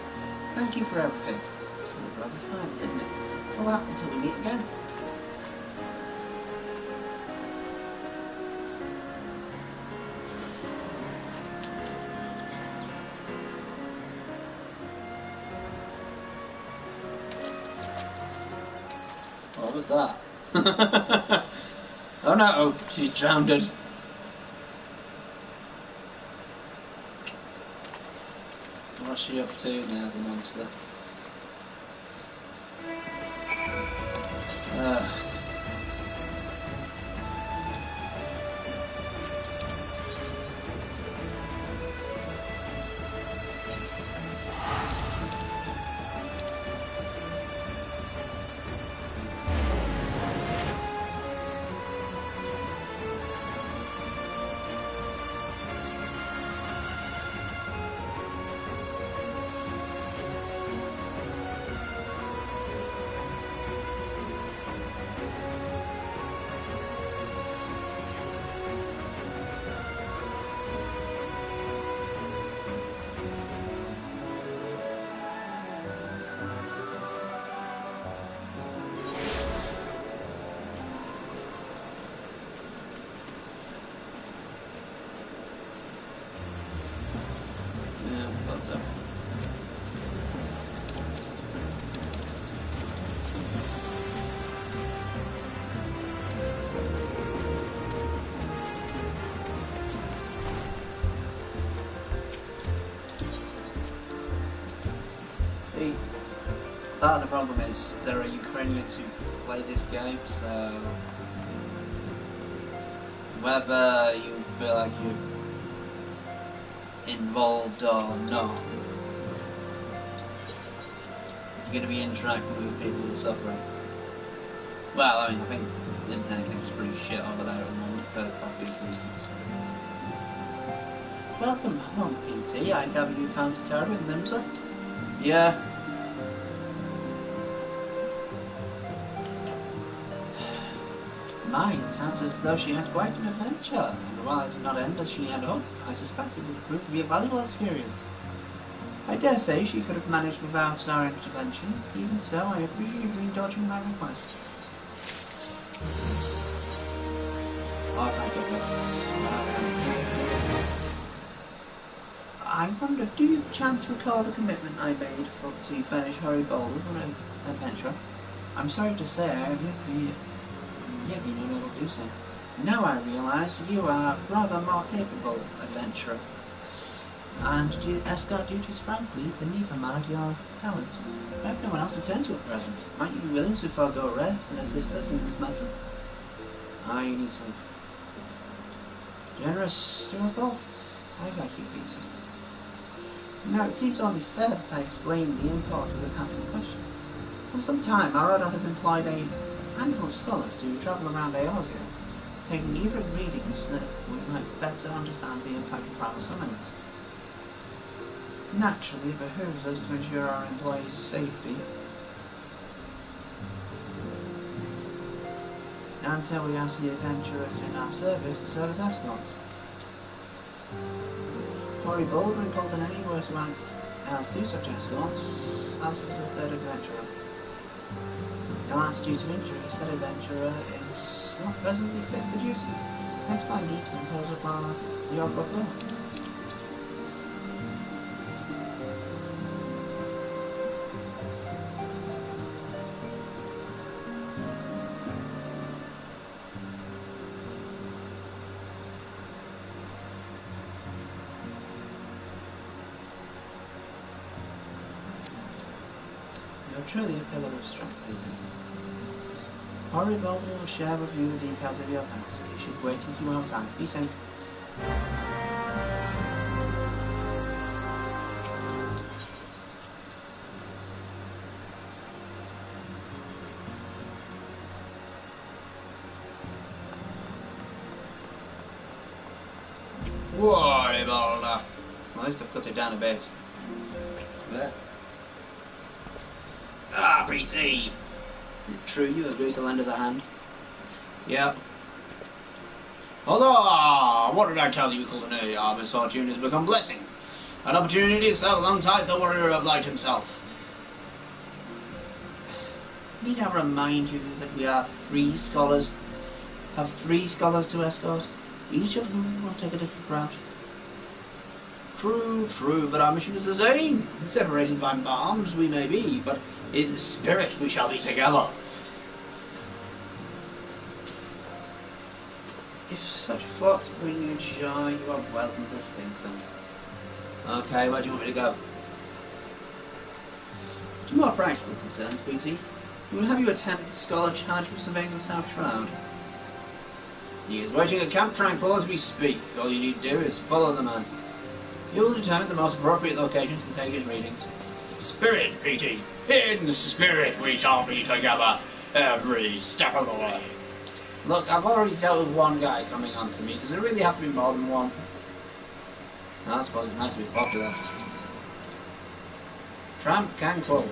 thank you for everything. Seemed rather fun, didn't it? Well, until we meet again. What was that? Oh no, she's drowned. What's she up to now, the monster? Part of the problem is there are Ukrainians who play this game, so whether you feel like you're involved or not, you're going to be interacting with people who are suffering. Well, I mean, I think the internet is pretty shit over there at the moment for obvious reasons. Welcome home, PT. I gather you found Tara in Limsa? Yeah. It sounds as though she had quite an adventure, and while it did not end as she had hoped, I suspect it would prove to be a valuable experience. I dare say she could have managed without our intervention. Even so, I appreciate you indulging my request. Oh, thank goodness. I wonder, do you chance recall the commitment I made to furnish Harry Boulder for an adventure? I'm sorry to say I have yet to be able to do so. Now I realise you are rather more capable adventurer, and escort duties frankly beneath a man of your talents. I have no one else to turn to at present. Might you be willing to forego rest and assist us in this matter? You need sleep. Generous to a fault. I like you, Peter. Now it seems only fair that I explain the import of the task in question. For some time our order has employed a handful of scholars to travel around Eorzea, taking either readings that we might better understand the impact of primal summonings. Naturally, it behooves us to ensure our employees' safety, and so we ask the adventurers in our service to serve as escorts. Corey Boulder and Colton A were to act as two such escorts, as was the third adventurer. The last due to injury, said adventurer is not presently fit for duty, hence my need to impose upon your good will. truly a pillar of strength, Peter. Horry Baldur will share with you the details of your task. He should wait a few outside. Be safe. Horry Baldur. Well, at least I've cut it down a bit. There. Ah, PT! Is it true you agree to lend us a hand? Yep. Huzzah! What did I tell you, Coulternay? Our misfortune has become blessing. An opportunity to serve alongside the warrior of light himself. Need I remind you that we are 3 scholars? Have 3 scholars to escort, each of whom will take a different route. True, true, but our mission is the same. Separated by arms we may be, but in spirit we shall be together. If such thoughts bring you joy, you are welcome to think them. Okay, where do you want me to go? To more practical concerns, BT, we will have you attend the scholar charged with surveying the South Shroud. He is waiting at Camp Tranquil as we speak. All you need to do is follow the man. He will determine the most appropriate locations to take his readings. Spirit, PT! In spirit we shall be together every step of the way. Look, I've already dealt with one guy coming on to me. Does it really have to be more than one? I suppose it's nice to be popular. Tramp Tranquil.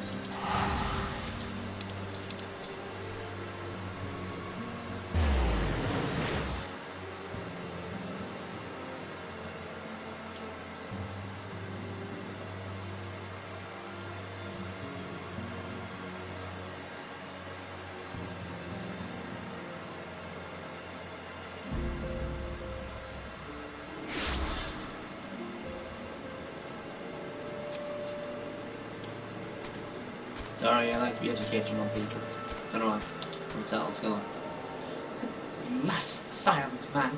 Sorry, I like to be educational on people. Don't know why. Unsettled scholar. At last, silent man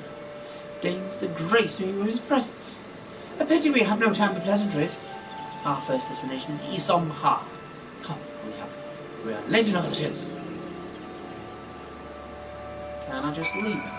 deigns to grace me with his presence. A pity we have no time for pleasantries. Our first destination is Isom Ha. Come, we are late enough as it is. Can I just leave him?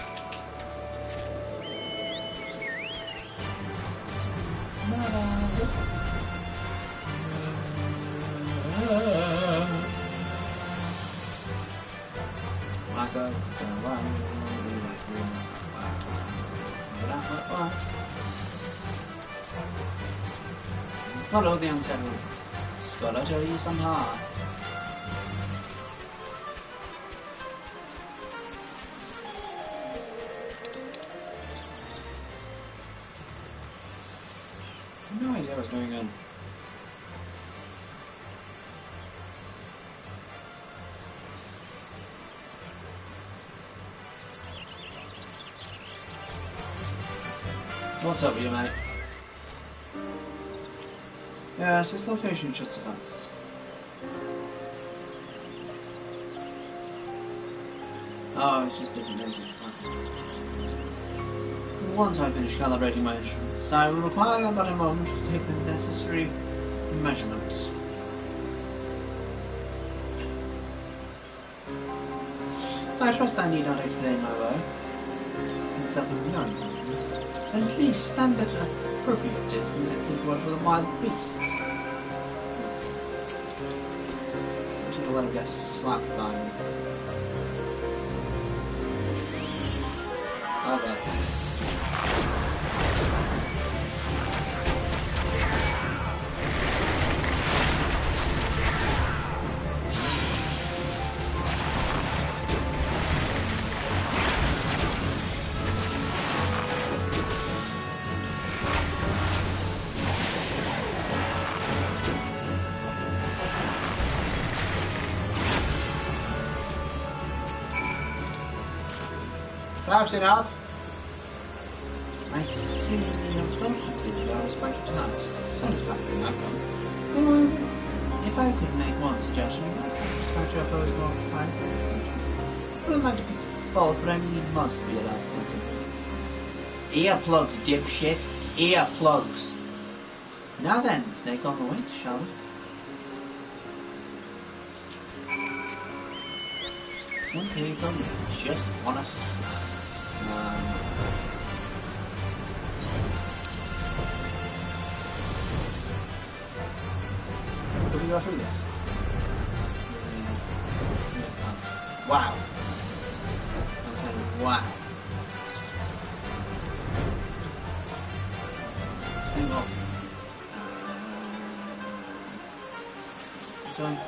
Follow the unsettled scholar to Isom Ha. No idea what's going on. What's up with you, mate? Yes, this location should suffice. Oh, it's just different nature. Once I finish calibrating my instruments, I will require but a moment to take the necessary measurements. I trust I need not explain my work. Except with none. Then please stand at an appropriate distance and keep watch for the wild beasts. I should have let him get slapped by me. Okay. That's enough. I see you have not completed your respective tasks. Satisfactory outcome. If I could make one suggestion, I might dispatch your opposing more occupied. I wouldn't like to pick fault, but I really must be allowed to continue. Earplugs, dipshit. Earplugs. Now then, snake on the wings, shall we? Some people just want to slap. Can we go through this? Wow. Okay, wow. Hang on. This one.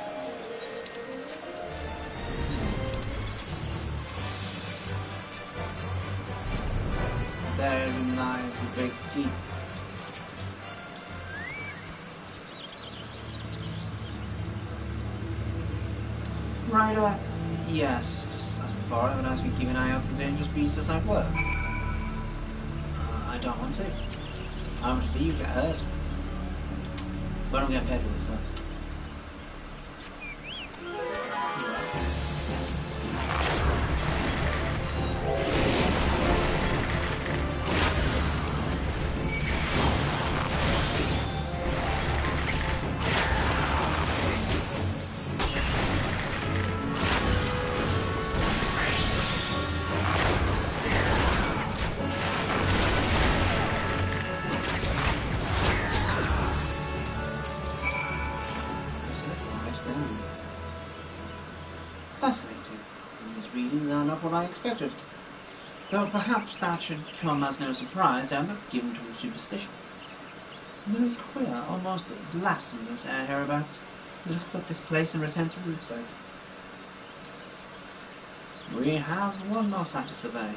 There lies the big deep. Right, yes. As before, I would ask you to keep an eye out for dangerous beasts as I work. I don't want to. I want to see you get hurt. But I don't get paid for this stuff. Fascinating. These readings are not what I expected. Though perhaps that should come as no surprise, I am not given to superstition. There is queer, almost blasphemous air hereabouts. Let us put this place and return to Rootslake. We have one more site to survey.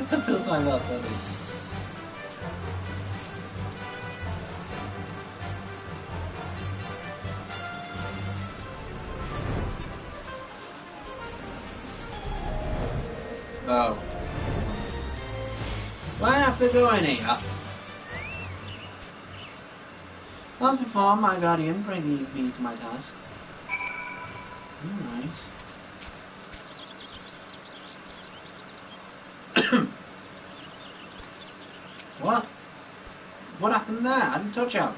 I still find that funny. Oh. Why have to go in here? As before, my guardian, pray leave me to my task. Alright. What? What happened there? I didn't touch out.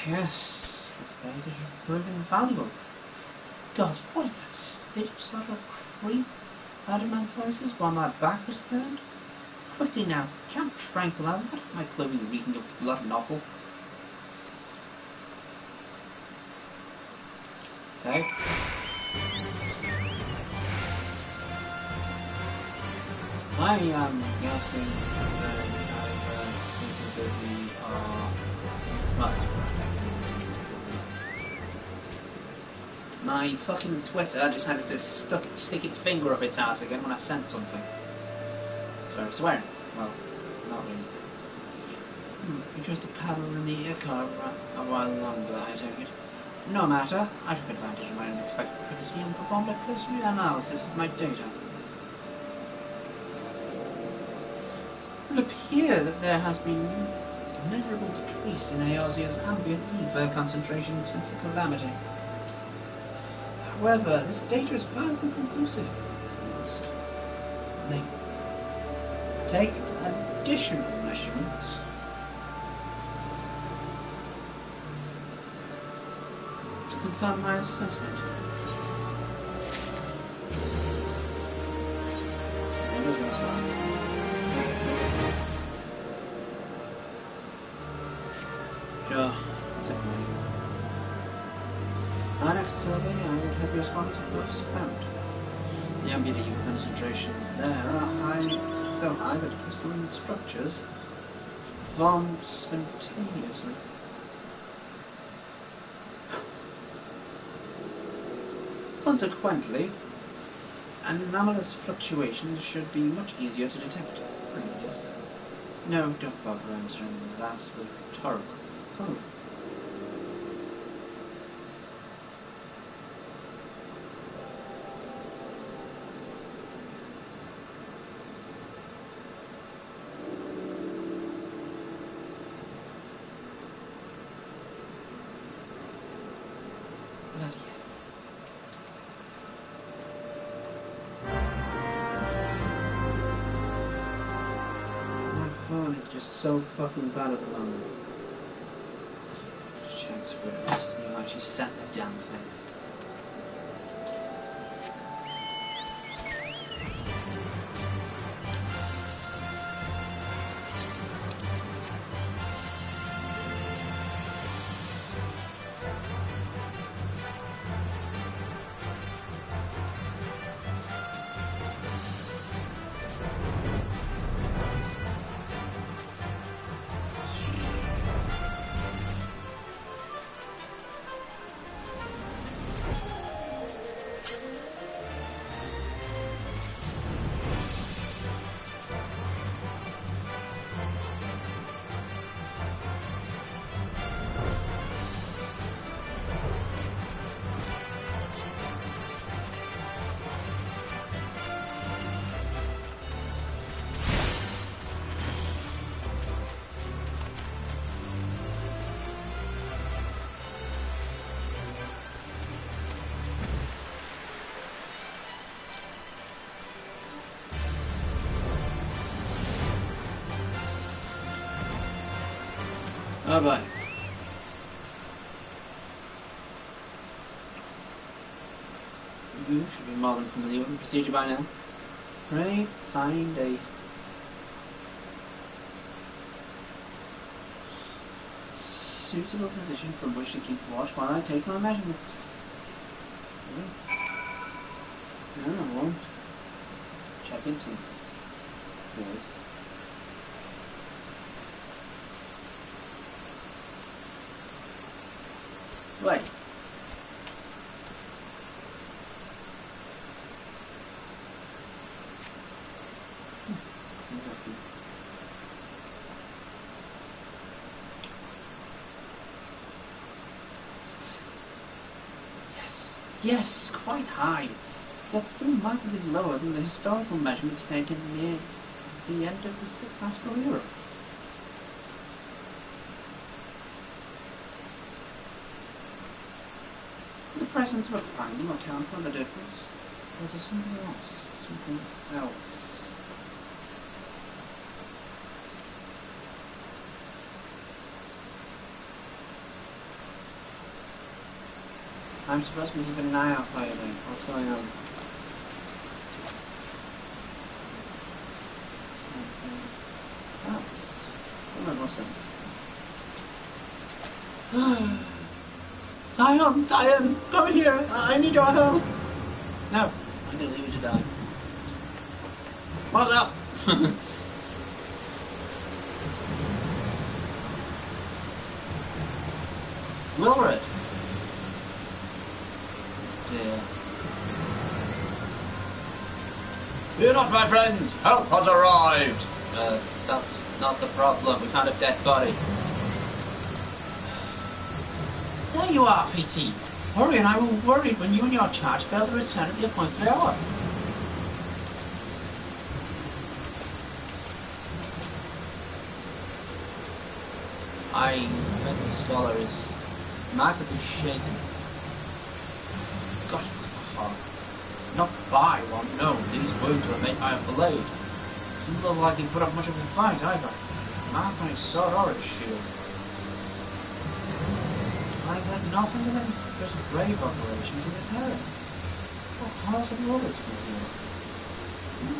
Yes, this data should prove invaluable. God, what is that stitch sort of creep adamantosis while my back was turned? Quickly now, can't tranquilize me. My clothing reeking of blood and offal. Okay. I am guessing that I've been busy my fucking Twitter decided to stick its finger up its ass again when I sent something. So I'm swearing. Well, not really. You chose to paddle in the air car a while longer, I take it. No matter, I took advantage of my unexpected privacy and performed a cursory analysis of my data. It would appear that there has been a measurable decrease in Eorzea's ambient ether concentration since the calamity. However, this data is far from conclusive. We must take additional measurements. To confirm my assessment. Yeah, exactly. Our next survey, I will have you respond to what is found. The MBDU concentrations there are high, so high that crystalline structures form spontaneously. Consequently, anomalous fluctuations should be much easier to detect. Yes. No, don't bother answering that. It would be rhetorical. Come. Bloody hell. My phone is just so fucking bad at the moment. Chance for it. You actually set the damn thing. Oh boy. You should be more than familiar with the procedure by now. Pray find a suitable position from which to keep watch while I take my measurements. No, I won't. Check it some. Yes. Right. Yes, quite high, yet still markedly lower than the historical measurements taken near the end of the classical era. The presence of a finding will account for the difference. Or is there something else? Something else? I'm supposed to be keeping an eye out for you then. What's going on? Zion! Zion! Come here! I need your help! No, I'm gonna leave you to die. What's up? Wilbert! Yeah. Fear not, my friends! Help has arrived! That's not the problem. We found a dead body. There you are, PT. Hurry and I were worried when you and your charge failed to return at the appointed hour. I think the scholar is markedly shaken. God, it's like a heart. Not by one, no. These wounds were made by a blade. Doesn't look like he put up much of a fight either. Mark on his sword or his shield. I've had nothing of him, just brave operations in his head. What horse and Roberts were here?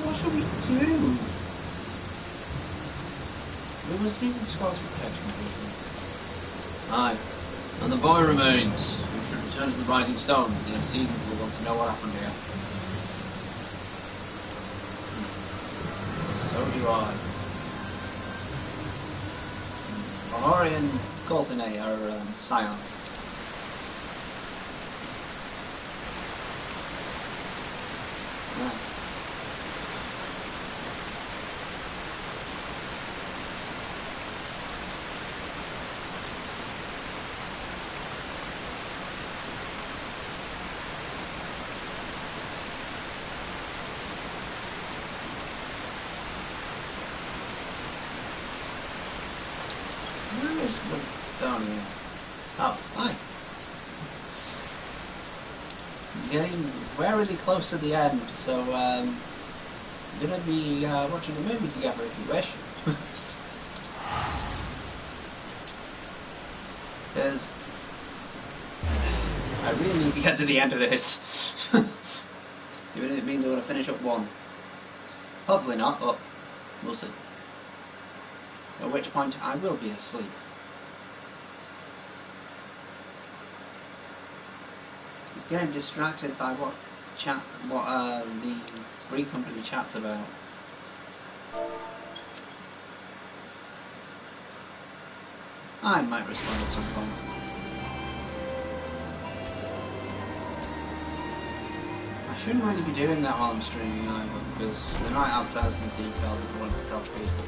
What should we do? We will seize the scholar's protection, please. Aye. And the boy remains. We should return to the Rising Stone. The Exceedant will want to know what happened here. So do I. Bahari and Coltine are silent. Yeah. Where is the down here? Oh, hi. Getting warily close to the end, so I'm gonna be watching a movie together if you wish. Because I really need to get to the end of this. Even if it means I'm gonna finish up one. Hopefully not, but we'll see. At which point I will be asleep. Getting distracted by what the Free Company chats about. I might respond at some point. I shouldn't really be doing that while I'm streaming either, because they might have personal details if I want to drop people.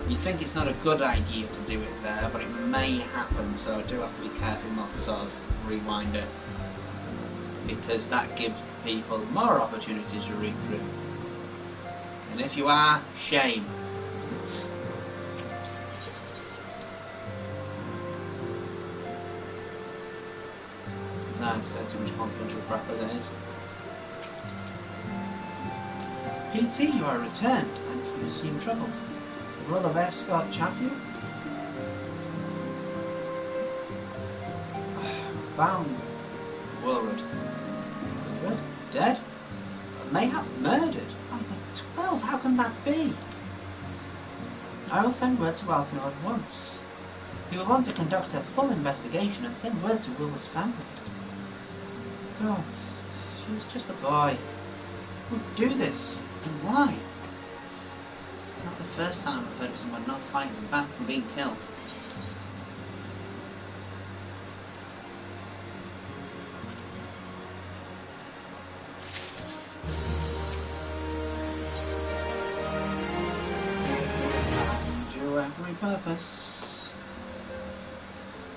You'd think it's not a good idea to do it there, but it may happen, so I do have to be careful not to sort of rewind it, because that gives people more opportunities to read through. And if you are, shame. That's too much confidential crap as it is. PT, you are returned, and you seem troubled. The Earl of Escott chaff you? Found Willard. Willard? Dead? Mayhap murdered? By the 12, how can that be? I will send word to Alfino at once. He will want to conduct a full investigation and send word to Willard's family. Gods, she was just a boy. Who would do this? And why? It's not the first time I've heard of someone not fighting back from being killed. To every purpose.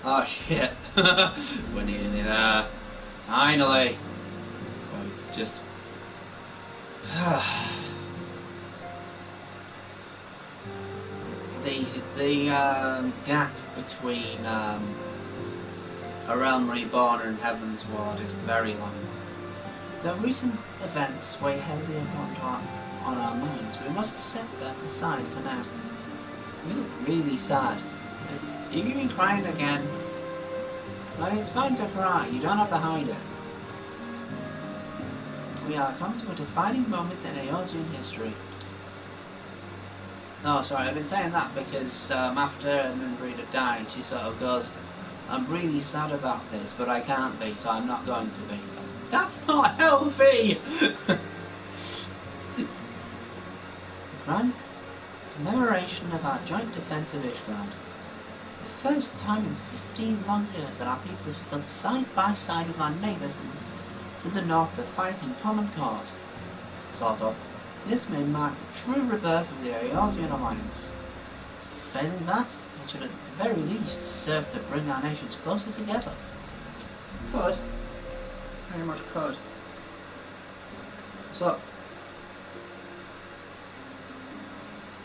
Oh shit. We're nearly there. Finally. Sorry, it's just... the gap between a realm reborn and Heaven's Ward is very long. Though recent events weigh heavily on our minds, we must set them aside for now. You look really sad. Have you been crying again? Well, it's fine to cry, you don't have to hide it. We are come to a defining moment in Eorzean history. Oh, sorry, I've been saying that because after Moonbreeder died, she sort of goes, I'm really sad about this, but I can't be, so I'm not going to be. That's not healthy! Grand commemoration of our joint defence of Ishgard. The first time in 15 long years that our people have stood side by side with our neighbours to the north to fight in common cause. Sort of. This may mark the true rebirth of the Eorzean Alliance. Failing that, it should at the very least serve to bring our nations closer together. Could. Very much could. So,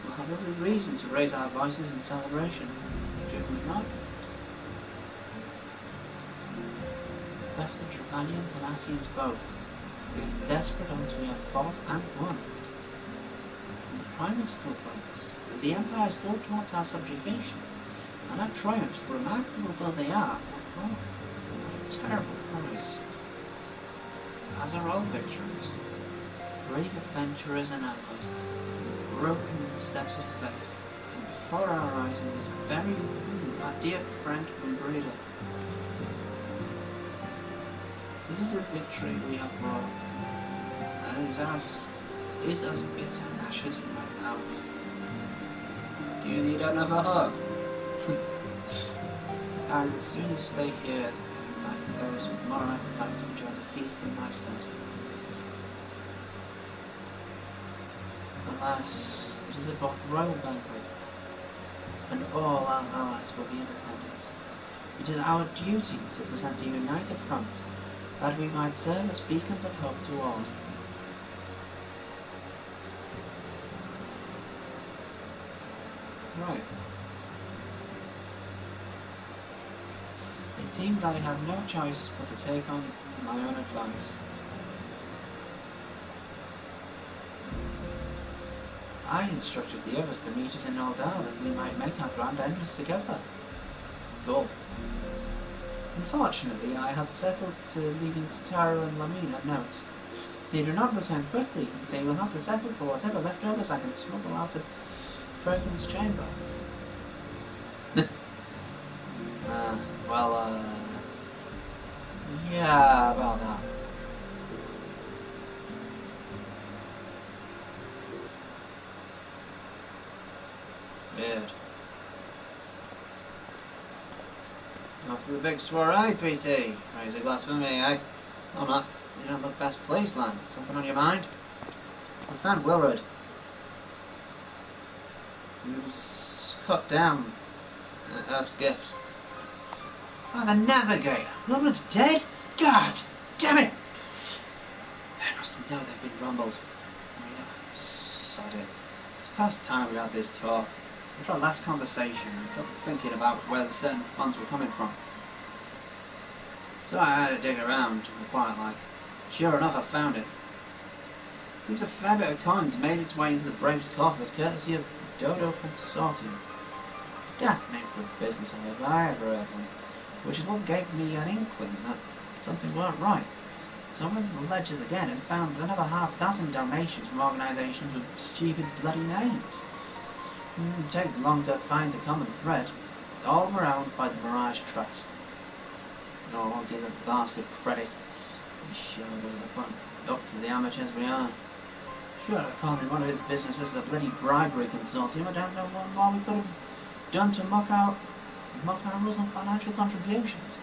we'll have every reason to raise our voices in celebration, do we not? Best of Travanians and Ascians both. It is desperate until we have fought and won. The Prime is still us. The Empire still plots our subjugation, and our triumphs, remarkable though they are, will go at a terrible price. As are all victories, brave adventurers and allies, broken the steps of faith, and before our eyes in this very room, our dear friend Umbrella. This is a victory we have won, and it is as bitter ashes in my mouth. Do you need another hug? I will soon stay here like those with more appetite to enjoy the feast in my stead. Alas, it is a royal banquet, and all our allies will be in attendance. It is our duty to present a united front, that we might serve as beacons of hope to all. Right. It seemed I had no choice but to take on my own advice. I instructed the others to meet us in Aldar that we might make our grand entrance together. Cool. Unfortunately, I had settled to leaving Tataru and Lamina notes. They do not return quickly. They will have to settle for whatever leftovers I can smuggle out of Fragrance Chamber. Yeah, about that. Weird. Off to the big soiree, PT. Raise a glass for me, eh? Oh, not. You don't look best pleased, lad. Something on your mind? I found Wilrod. He was cut down at Earth's gift. Oh, the Navigator! Wilrod's dead? God damn it! I must know they've been rumbled. Oh, yeah. Sod it. It's past time we had this talk. After our last conversation, I got thinking about where the certain funds were coming from. So I had to dig around, quite like. Sure enough, I found it. Seems a fair bit of coins made its way into the Braves' coffers, courtesy of Dodo Consortium. Daft name for a business if I ever heard one, which is what gave me an inkling that something weren't right. So I went to the ledgers again and found another half-dozen donations from organisations with stupid bloody names. It didn't take long to find the common thread. All were owned by the Mirage Trust. No, I won't give the bastard credit. He's sure up to the amateurs we are. Sure, I called in one of his businesses the bloody bribery consortium. I don't know what more we could have done to mock our rules on financial contributions.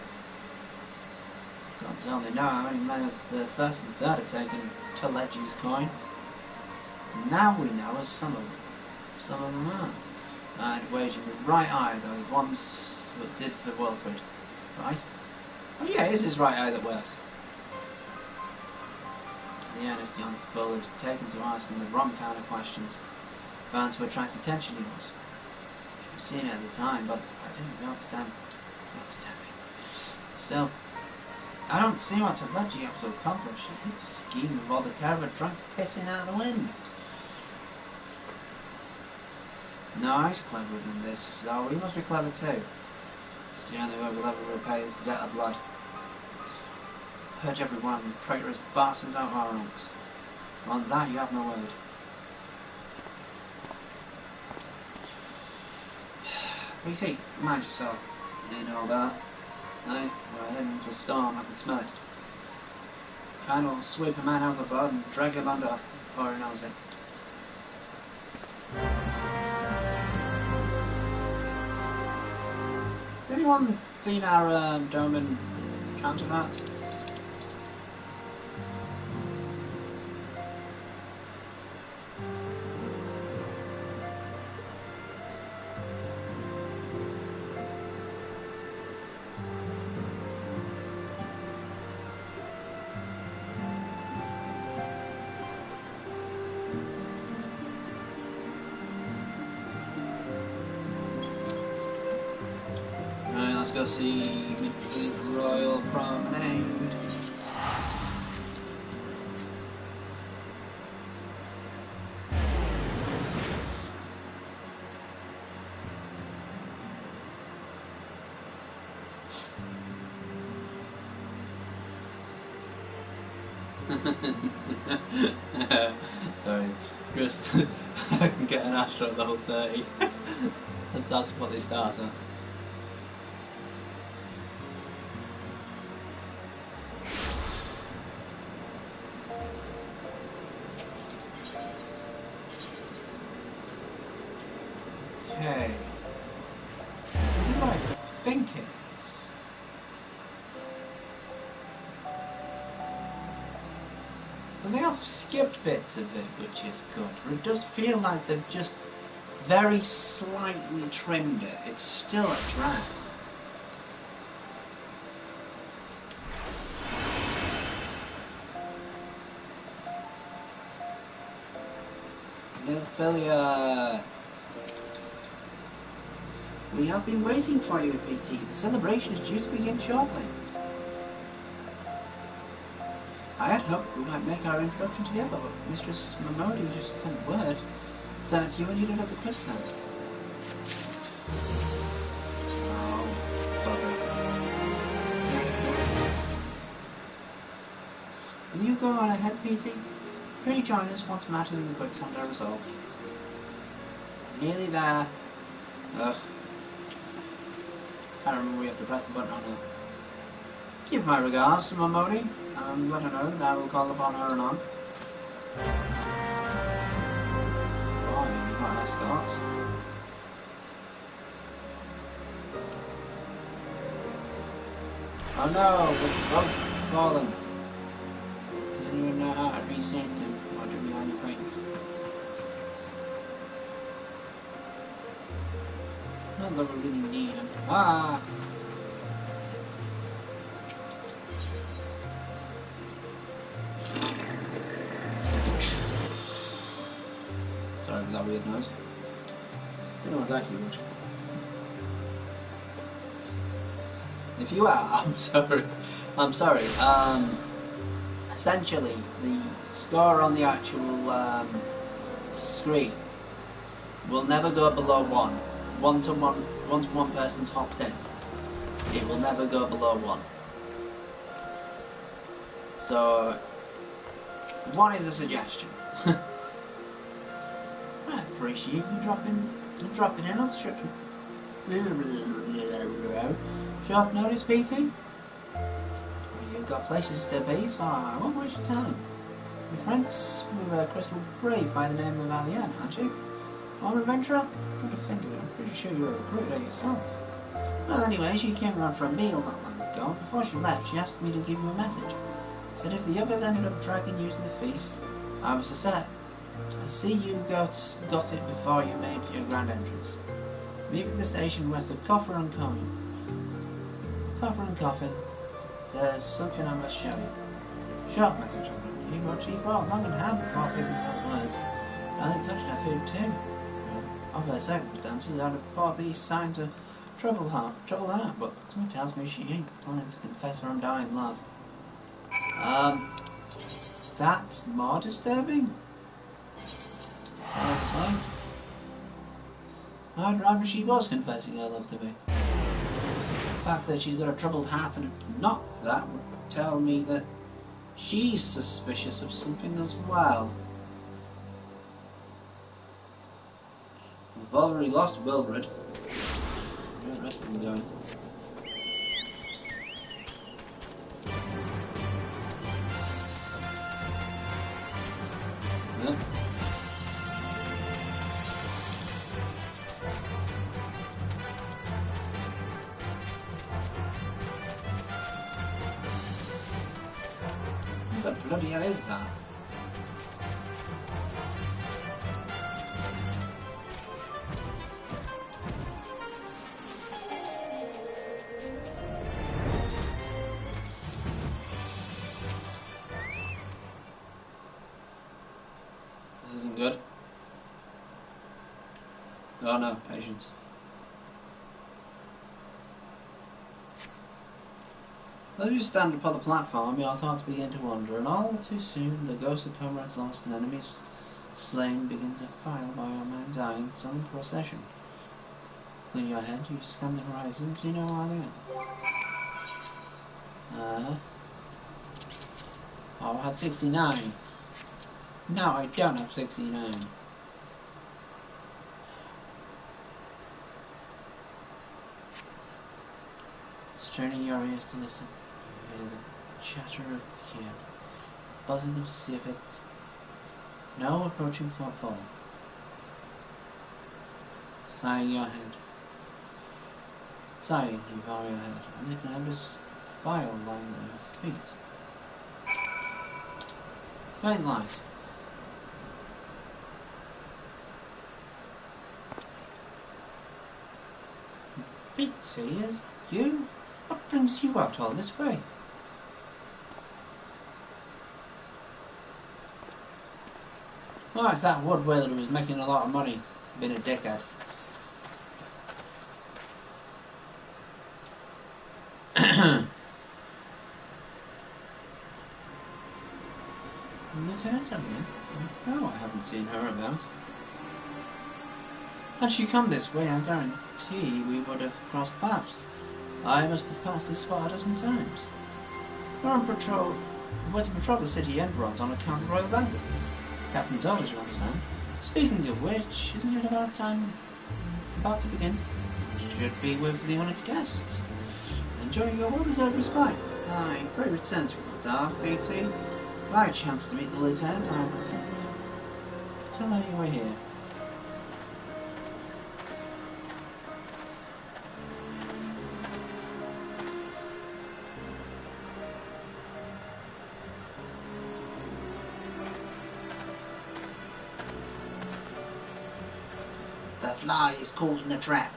God only know how many men the first and third have taken Telegi's coin. Now we know as some of them are. I'd wager with right eye those ones that did for Wilfred. Right? Oh yeah, it is his right eye that works. The earnest young fool had taken to asking the wrong kind of questions, bound to attract attention he was. Should have seen it at the time, but I didn't understand me. Still, I don't see what Telechi has to accomplish. He'd scheme with all the caravan drunk pissing out of the wind. No, he's cleverer than this, so he must be clever too. It's the only way we'll ever repay this debt of blood. Purge every one of them traitorous bastards out of our ranks. On that you have no word. PT, mind yourself. Ain't all that. Aye, we're heading into a storm, I can smell it. Kind of sweep a man overboard and drag him under before he knows it. Has anyone seen our Doman counterparts? Let's go see Midfleet Royal Promenade. Sorry, just I can get an Astro at level 30. If that's what they start at. Okay. This is what I think it is. And they have skipped bits of it, which is good. But it does feel like they've just very slightly trimmed it. It's still a drag. Philia, we have been waiting for you, BT. The celebration is due to begin shortly. I had hoped we might make our introduction together, but Mistress Momodi just sent word that you were needed at the quicksand. Oh, bugger. Will you go on ahead, PT? Pray join us once matters in the quicksand are resolved. Nearly there. Ugh. Can't remember we have to press the button on it. Give my regards to Momodi, and let her know that I will call upon her anon. Oh, you've got nice start. Oh no, the boat fallen. Does anyone know how to reset him or do me any points? Not that we really need him. Ah! Sorry for that weird noise. You know what's actually watching. If you are, I'm sorry. I'm sorry. Essentially, the score on the actual screen will never go below 1. Once one person's hopped in, it will never go below 1. So, 1 is a suggestion. I appreciate you dropping in on such short notice, BT. You've got places to be, so I won't waste your time. Your friends with a crystal brave by the name of Alianne, aren't you? Or an adventurer? I'm pretty sure you're a recruiter yourself. Well, anyway, she came around for a meal not long ago. Before she left, she asked me to give you a message. Said if the others ended up dragging you to the feast, I was to see you got it before you made your grand entrance. Meet at the station west of Coffer and Coffin. There's something I must show you. Short message on it. He wrote she brought long in hand before picking up words. I think touched her food too. Of her circumstances, I'd have thought these signs of trouble her, but something tells me she ain't planning to confess her undying love. That's more disturbing. I'd rather she was confessing her love to me. The fact that she's got a troubled heart and not that would tell me that she's suspicious of something as well. We've already lost Wilbred. Where are the rest of them going? Yep. What the bloody hell is that? This isn't good. Oh no, patience. As you stand upon the platform, your thoughts begin to wander, and all too soon the ghosts of comrades lost and enemies slain begin to file by your mind's eye in solemn procession. Clear your head, you scan the horizon, see no alien. Oh, I had 69. No, I don't have 69. Straining your ears to listen. You hear the chatter of the cube, buzzing of civets. No approaching footfall. Sighing your head. Sighing, you bow your head, and it notices file lying at your feet. Faint light. Bitsy, is you? What brings you out all this way? Oh, it's that woodwiller who was making a lot of money. Been a dickhead. Lieutenant Elliot? No, I haven't seen her about. Had she come this way, I guarantee we would have crossed paths. I must have passed this spot a dozen times. We're on patrol. We're to patrol the city Emerald on account of Royal Bandit. Captain's orders, you understand. Speaking of which, isn't it about to begin? Should be with the honoured guests. Enjoying your well-deserved respite. Aye, pray return to the dark, BT. If I chance to meet the lieutenant, I will tell her you were here. The fly is caught in the trap.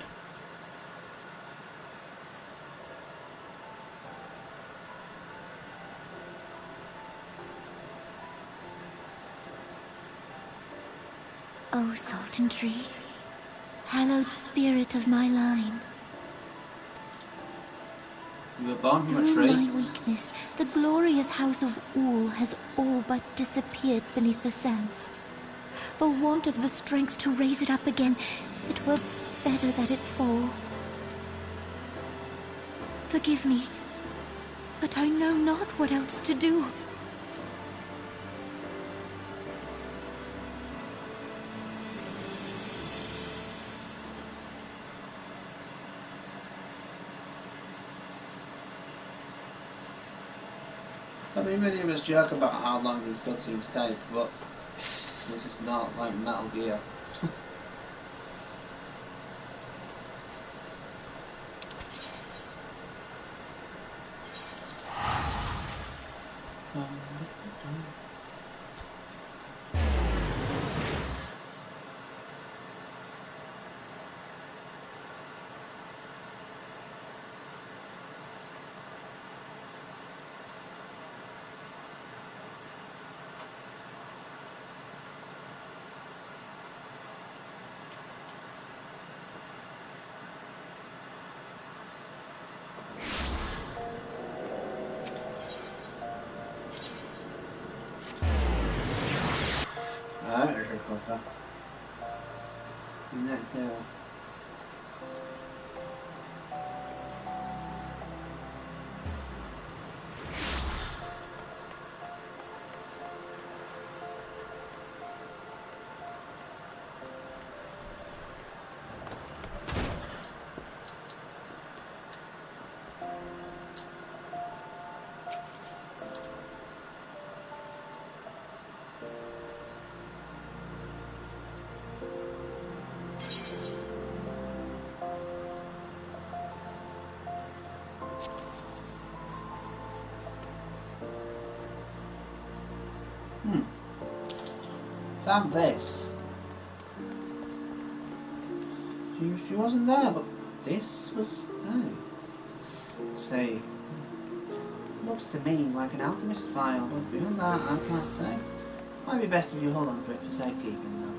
O Sultan Tree, hallowed spirit of my line. You were born from a Through tree. my weakness, the glorious house of Ul has all but disappeared beneath the sands. For want of the strength to raise it up again, it were better that it fall. Forgive me, but I know not what else to do. I mean, many of us joke about how long these cutscenes take, but it's just not like Metal Gear. Damn this. She wasn't there, but this was there. Say, looks to me like an alchemist's file, but beyond that, I can't say. Might be best if you hold on to it for safekeeping,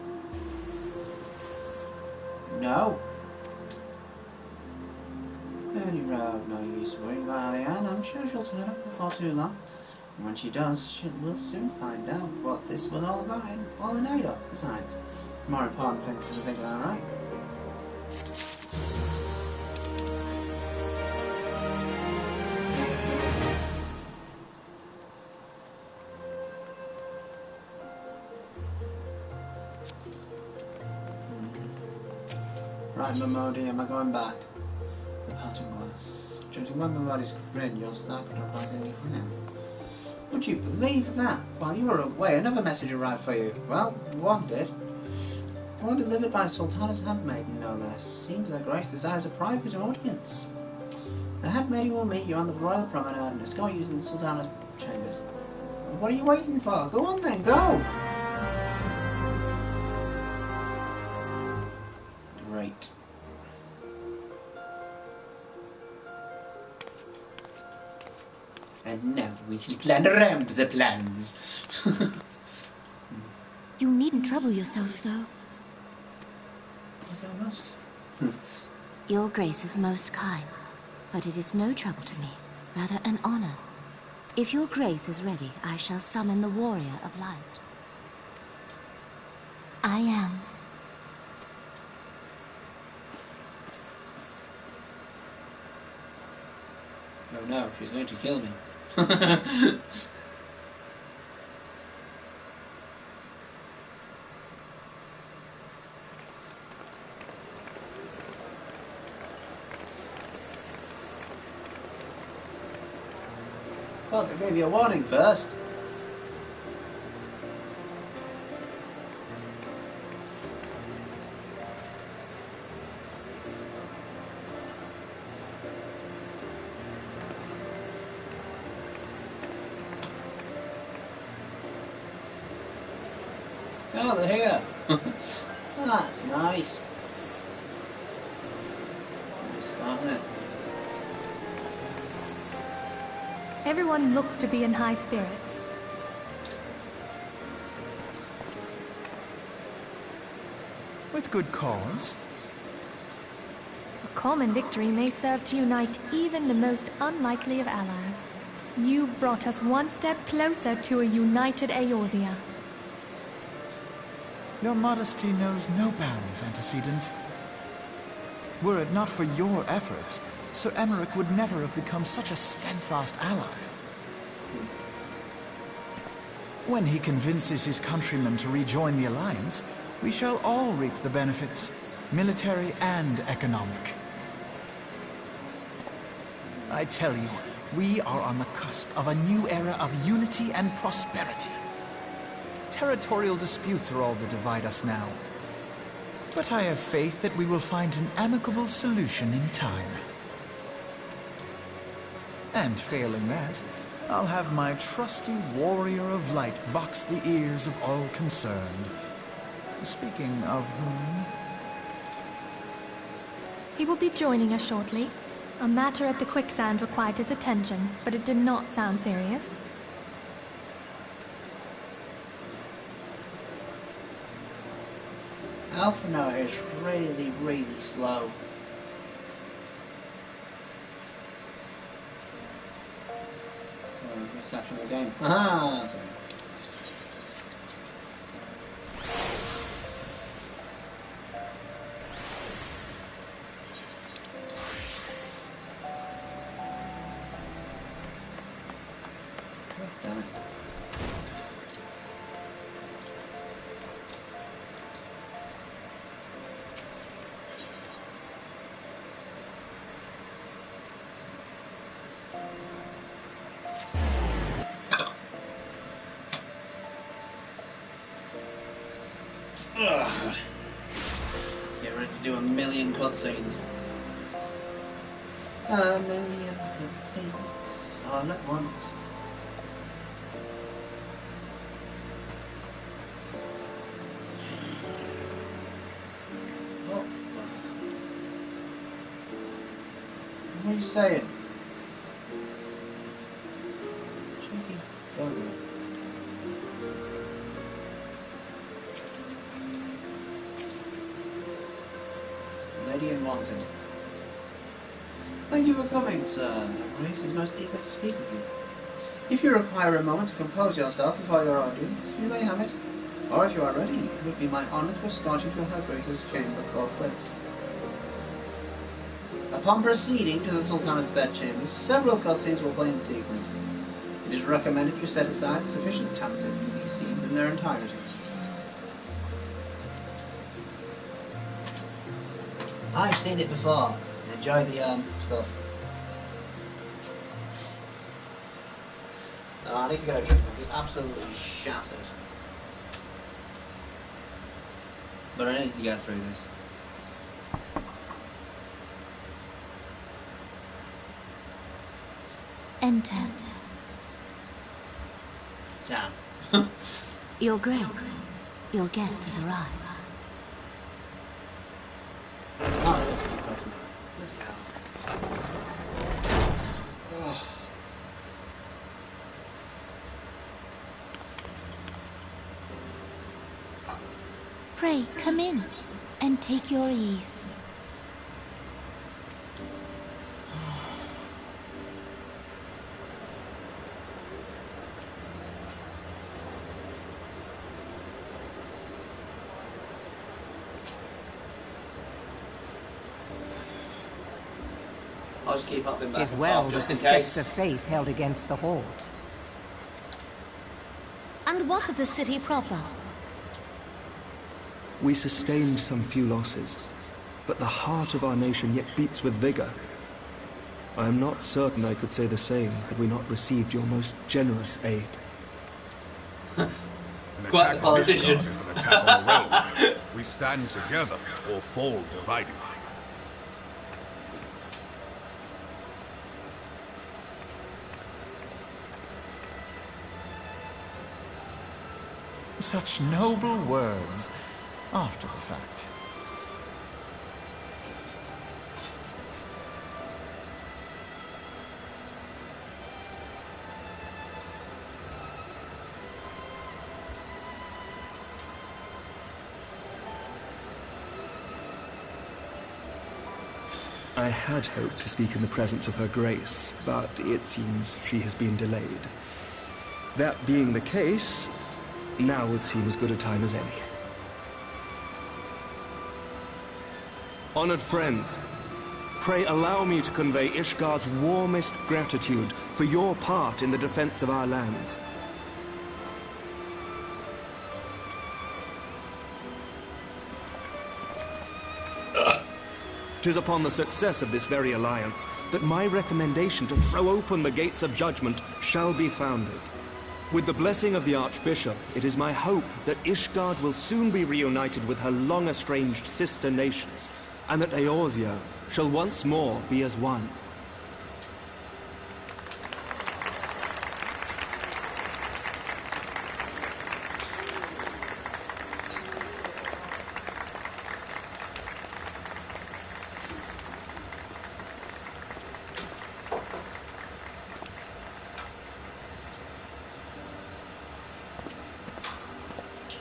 though. No. Any road, no use worrying about Leanne. I'm sure she'll turn up before too long. And when she does, we'll soon find out what this was all about and all in aid of. Besides, more important things to think about, right? Right, Momodi, am I going back? The parting glass. Judging by my body's grin, you're starting to quite any now. Would you believe that? While you were away, another message arrived for you. Well, one did. One delivered by Sultana's handmaiden, no less. Seems her grace desires a private audience. The handmaiden will meet you on the royal promenade and escort you to the Sultana's chambers. What are you waiting for? Go on then, go! Great. And now we shall plan around the plans. You needn't trouble yourself so. As I must. Your grace is most kind, but it is no trouble to me, rather an honor. If your grace is ready, I shall summon the warrior of light. I am. Oh no, she's going to kill me. Well, they gave you a warning first. Oh, they're here. That's nice. Nice start, isn't it? Everyone looks to be in high spirits. With good cause. A common victory may serve to unite even the most unlikely of allies. You've brought us one step closer to a united Eorzea. Your modesty knows no bounds, Antecedent. Were it not for your efforts, Sir Emmerich would never have become such a steadfast ally. When he convinces his countrymen to rejoin the Alliance, we shall all reap the benefits, military and economic. I tell you, we are on the cusp of a new era of unity and prosperity. Territorial disputes are all that divide us now. But I have faith that we will find an amicable solution in time. And failing that, I'll have my trusty warrior of light box the ears of all concerned. Speaking of whom... He will be joining us shortly. A matter at the quicksand required his attention, but it did not sound serious. Alphinaud is really, really slow. This section of the game. Aha! Sorry. Oh, damn it. Ugh. Get ready to do a million cutscenes. A million cutscenes all at once. Oh. What are you saying? Cheeky bugger. Lady in Wanton. Thank you for coming, sir. Grace is most eager to speak with you. If you require a moment to compose yourself before your audience, you may have it. Or if you are ready, it would be my honor to escort you to Her Grace's chamber forthwith. Upon proceeding to the Sultana's bedchambers, several cutscenes will play in sequence. It is recommended you set aside sufficient time to view these scenes in their entirety. I've seen it before. Enjoy the stuff. And I need to get a drink. I'm just absolutely shattered. But I need to get through this. Enter. Damn. Your Grace, your guest has arrived. Oh, that's a good person. Bloody hell. Ugh. Pray, come in and take your ease. I'll just keep up in back Tis and well forth that just the in steps case. of faith held against the Horde. And what of the city proper? We sustained some few losses, but the heart of our nation yet beats with vigor. I am not certain I could say the same had we not received your most generous aid. An Quite the attack on politician. Ishgard is an attack on the realm. We stand together or fall divided. Such noble words after the fact. I had hoped to speak in the presence of her grace, but it seems she has been delayed. That being the case, now would seem as good a time as any. Honored friends, pray allow me to convey Ishgard's warmest gratitude for your part in the defense of our lands. 'Tis upon the success of this very alliance that my recommendation to throw open the gates of judgment shall be founded. With the blessing of the Archbishop, it is my hope that Ishgard will soon be reunited with her long-estranged sister nations, and that Eorzea shall once more be as one.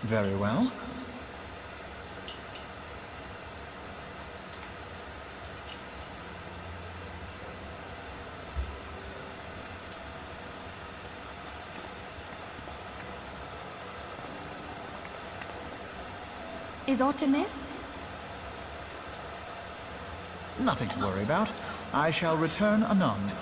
Very well. Is aught to miss? Nothing to worry about. I shall return anon.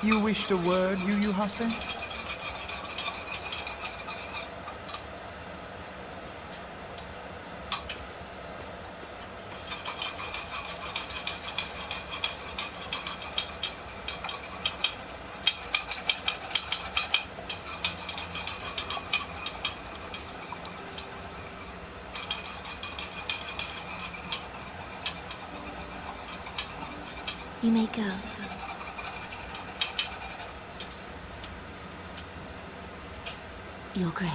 You wished a word, Yu Hase? You may go. Your Grace.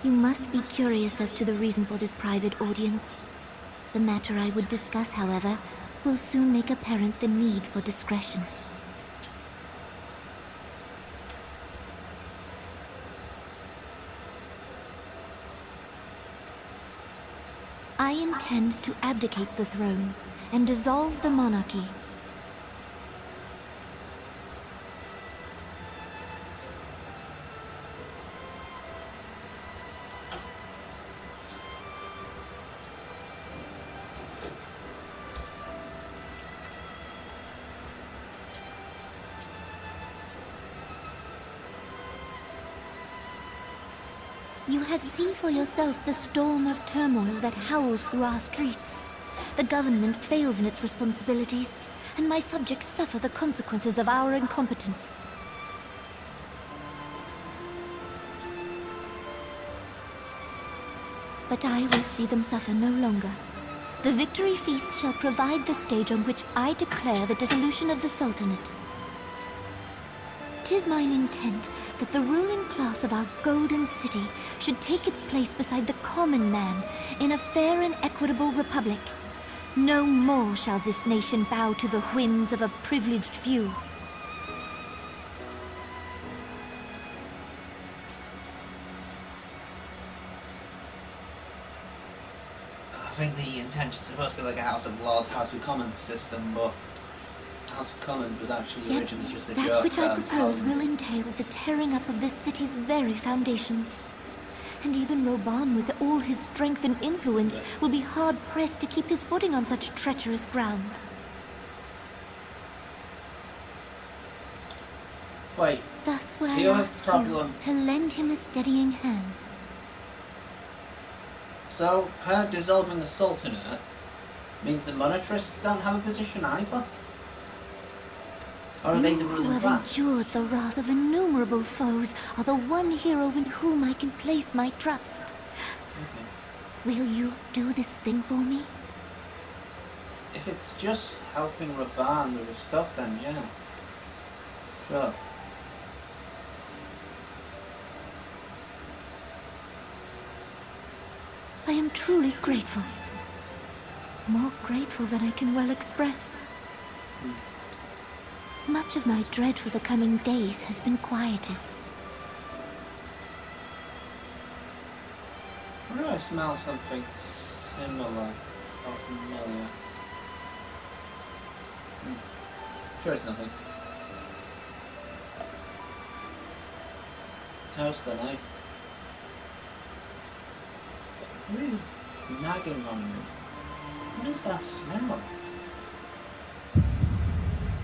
You must be curious as to the reason for this private audience. The matter I would discuss, however, will soon make apparent the need for discretion. intend to abdicate the throne and dissolve the monarchy. You have seen for yourself the storm of turmoil that howls through our streets. The government fails in its responsibilities, and my subjects suffer the consequences of our incompetence. But I will see them suffer no longer. The victory feast shall provide the stage on which I declare the dissolution of the Sultanate. 'Tis mine intent that the ruling class of our golden city should take its place beside the common man in a fair and equitable republic. No more shall this nation bow to the whims of a privileged few. I think the intention's supposed to be like a House of Lords, House of Commons system, but House of Commons was actually Yet originally just a that joke. which I propose will entail the tearing up of this city's very foundations. And even Roban, with all his strength and influence, will be hard-pressed to keep his footing on such treacherous ground. Wait, Thus would I the only ask problem... you to lend him a steadying hand. So, her dissolving the Sultanate means the monarchists don't have a position either? Or are they the You who ruling have class? endured the wrath of innumerable foes are the one hero in whom I can place my trust. Will you do this thing for me? If it's just helping Raban with his stuff, then yeah. Sure. I am truly grateful. More grateful than I can well express. Much of my dread for the coming days has been quieted. Where do I smell something similar or familiar? Sure it's nothing. Toast the knife. Really nagging on me. What is that smell?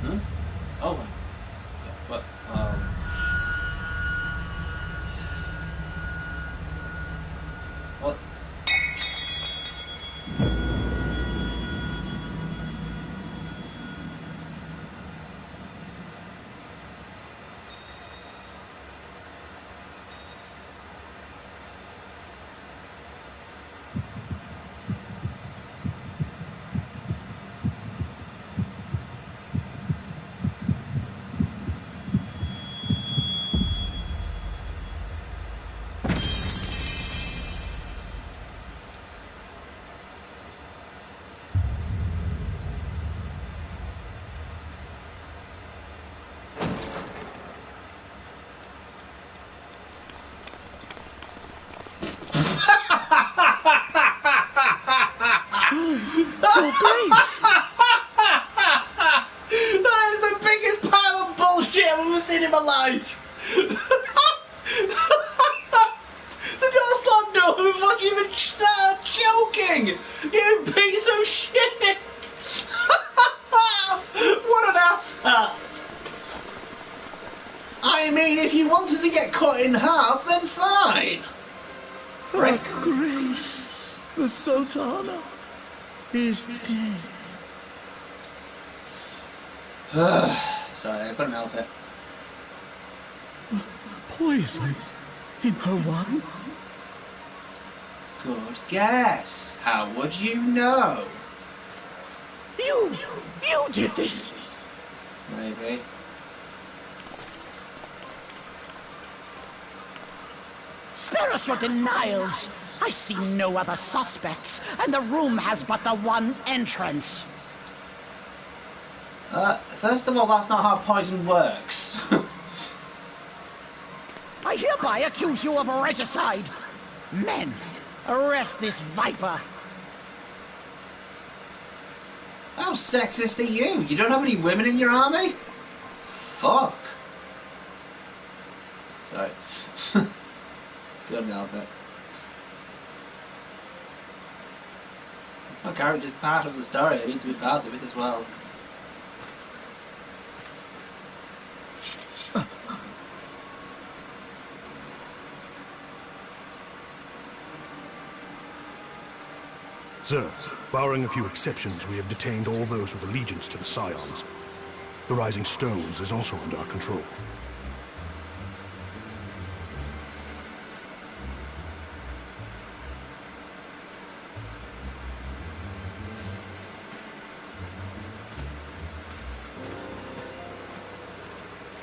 Hmm? Oh my. What? What? Your Grace! That is the biggest pile of bullshit I've ever seen in my life! The door slammed open before she even started choking! You piece of shit! What an asshat! I mean, if you wanted to get cut in half, then fine! Her Grace, the Sultana, is dead. Sorry, I couldn't help it. Poison in her wine? Good guess. How would you know? You did this! Maybe. Spare us your denials! I see no other suspects, and the room has but the one entrance. First of all, that's not how poison works. I hereby accuse you of regicide. Men, arrest this viper. How sexist are you? You don't have any women in your army? Fuck. Sorry. Couldn't help it. My character's part of the story. I need to be part of it as well. Sir, barring a few exceptions, we have detained all those with allegiance to the Scions. The Rising Stones is also under our control.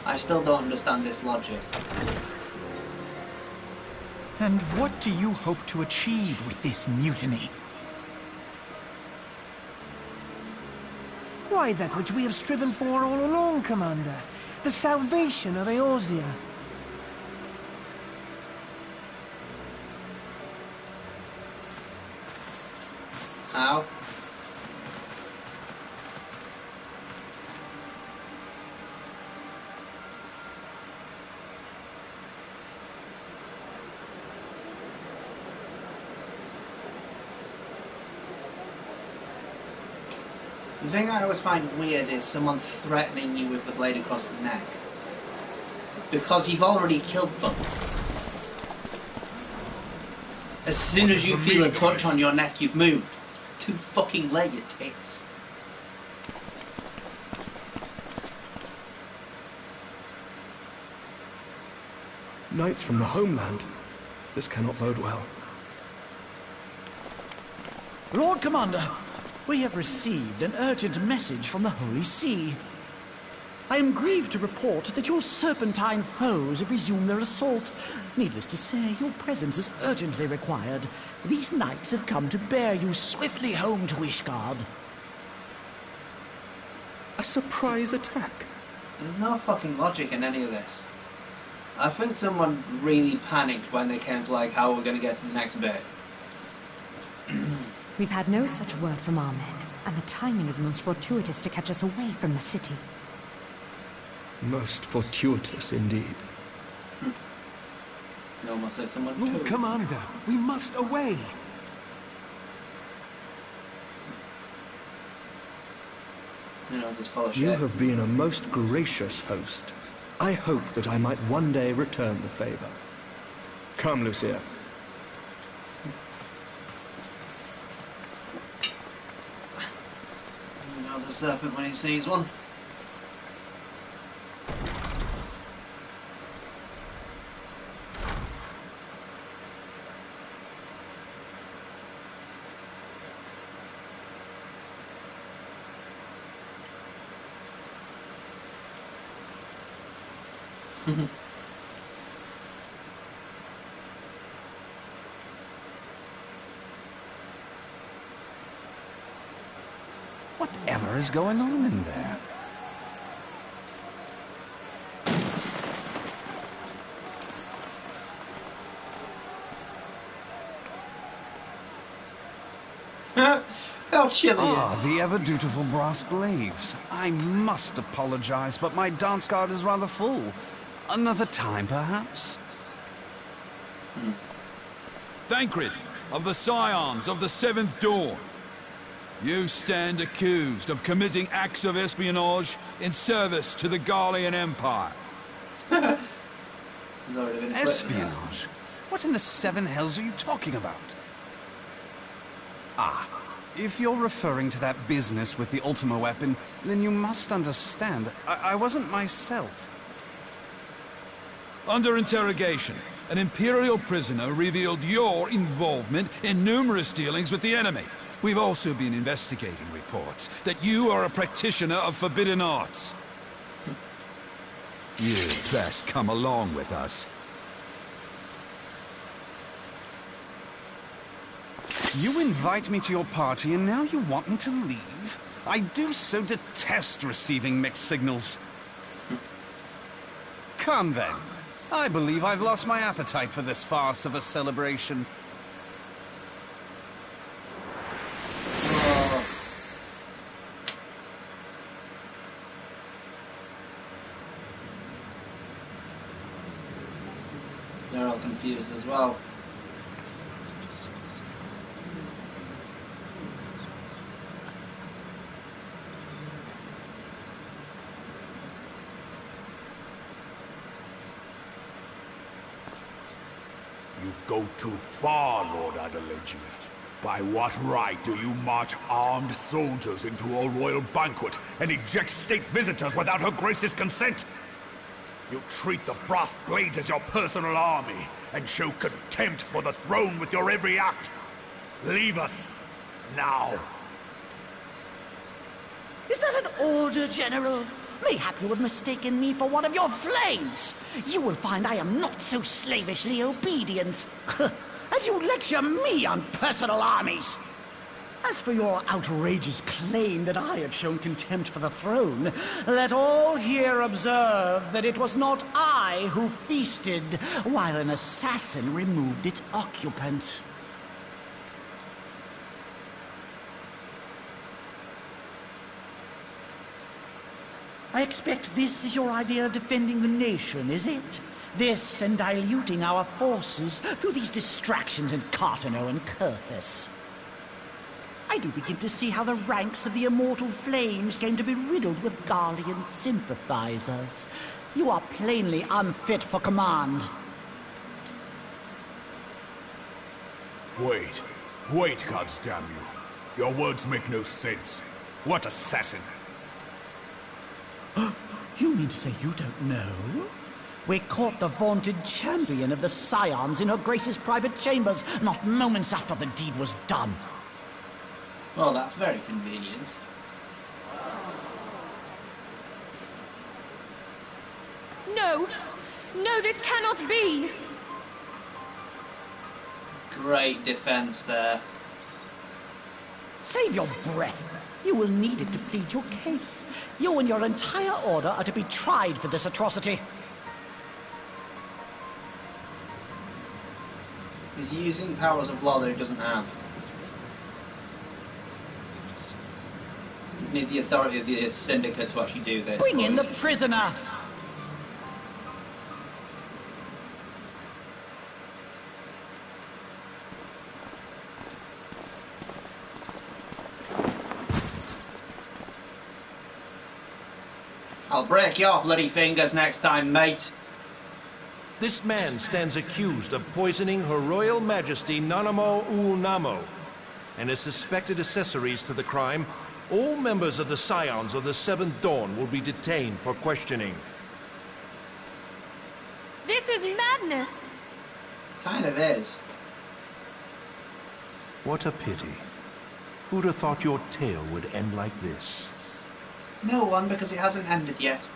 I still don't understand this logic. And what do you hope to achieve with this mutiny? Why, that which we have striven for all along, Commander. The salvation of Eorzea. How? The thing I always find weird is someone threatening you with the blade across the neck. Because you've already killed them. As soon as you feel a touch on your neck, you've moved. It's too fucking late, you tits. Knights from the homeland. This cannot bode well. Lord Commander, we have received an urgent message from the Holy See. I am grieved to report that your serpentine foes have resumed their assault. Needless to say, your presence is urgently required. These knights have come to bear you swiftly home to Ishgard. A surprise attack? There's no fucking logic in any of this. I think someone really panicked when they came to like how we're gonna get to the next bit. We've had no such word from our men, and the timing is most fortuitous to catch us away from the city. Most fortuitous indeed. You almost say someone Lord Commander, we must away. You have been a most gracious host. I hope that I might one day return the favor. Come, Lucia. He knows a serpent when he sees one. Whatever is going on in there? How chilly. Ah, the ever-dutiful brass blades. I must apologize, but my dance card is rather full. Another time, perhaps? Thancred, of the Scions of the Seventh Dawn. You stand accused of committing acts of espionage in service to the Garlean Empire. Espionage? What in the seven hells are you talking about? Ah, if you're referring to that business with the Ultima weapon, then you must understand, I wasn't myself. Under interrogation, an Imperial prisoner revealed your involvement in numerous dealings with the enemy. We've also been investigating reports that you are a practitioner of forbidden arts. You'd best come along with us. You invite me to your party and now you want me to leave? I do so detest receiving mixed signals. Come then. I believe I've lost my appetite for this farce of a celebration. confused as well. You go too far, Lord Adeleji. By what right do you march armed soldiers into a royal banquet and eject state visitors without Her Grace's consent? You treat the brass blades as your personal army and show contempt for the throne with your every act. Leave us now. Is that an order, General? Mayhap you have mistaken me for one of your flames. You will find I am not so slavishly obedient. And you lecture me on personal armies. As for your outrageous claim that I had shown contempt for the throne, let all here observe that it was not I who feasted while an assassin removed its occupant. I expect this is your idea of defending the nation, is it? This and diluting our forces through these distractions in Cartano and Kurthus. I do begin to see how the ranks of the Immortal Flames came to be riddled with Garlean sympathizers. You are plainly unfit for command. Wait, goddamn you. Your words make no sense. What assassin? You mean to say you don't know? We caught the vaunted champion of the Scions in Her Grace's private chambers, not moments after the deed was done. Well, that's very convenient. No! No, this cannot be! Great defense there. Save your breath. You will need it to plead your case. You and your entire order are to be tried for this atrocity. He's using powers of law that he doesn't have. You need the authority of the Syndicate to actually do this. Bring in the prisoner! I'll break your bloody fingers next time, mate. This man stands accused of poisoning Her Royal Majesty Nanamo Ul Namo, and as suspected accessories to the crime, all members of the Scions of the Seventh Dawn will be detained for questioning. This is madness! Kind of is. What a pity. Who'd have thought your tale would end like this? No one, because it hasn't ended yet.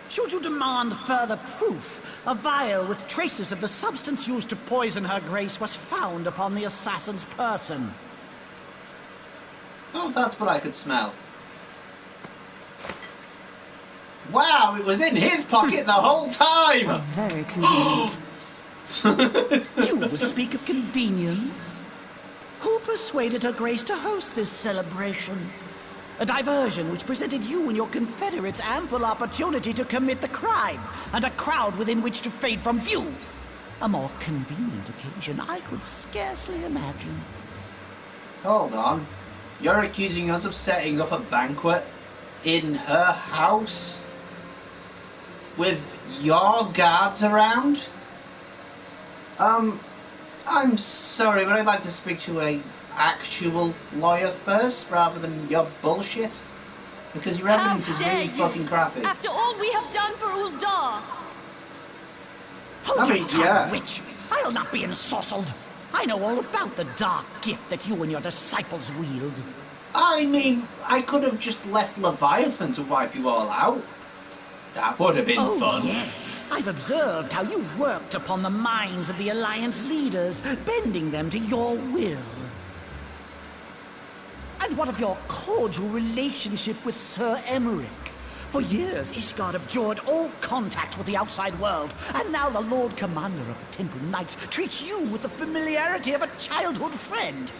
Should you demand further proof, a vial with traces of the substance used to poison Her Grace was found upon the assassin's person. Oh, that's what I could smell. Wow, it was in his pocket the whole time! Very convenient. You would speak of convenience? Who persuaded Her Grace to host this celebration? A diversion which presented you and your confederates ample opportunity to commit the crime, and a crowd within which to fade from view. A more convenient occasion I could scarcely imagine. Hold on. You're accusing us of setting up a banquet in her house? With your guards around? I'm sorry, but I'd like to speak to a actual lawyer first, rather than your bullshit. Because your evidence is really fucking crappy. After all we have done for Uldar! Hold your tongue, witch! I'll not be ensorcelled. I know all about the dark gift that you and your disciples wield. I mean, I could have just left Leviathan to wipe you all out. That would have been fun. Oh, yes. I've observed how you worked upon the minds of the Alliance leaders, bending them to your will. And what of your cordial relationship with Sir Emmerich? For years, Ishgard abjured all contact with the outside world, and now the Lord Commander of the Temple Knights treats you with the familiarity of a childhood friend.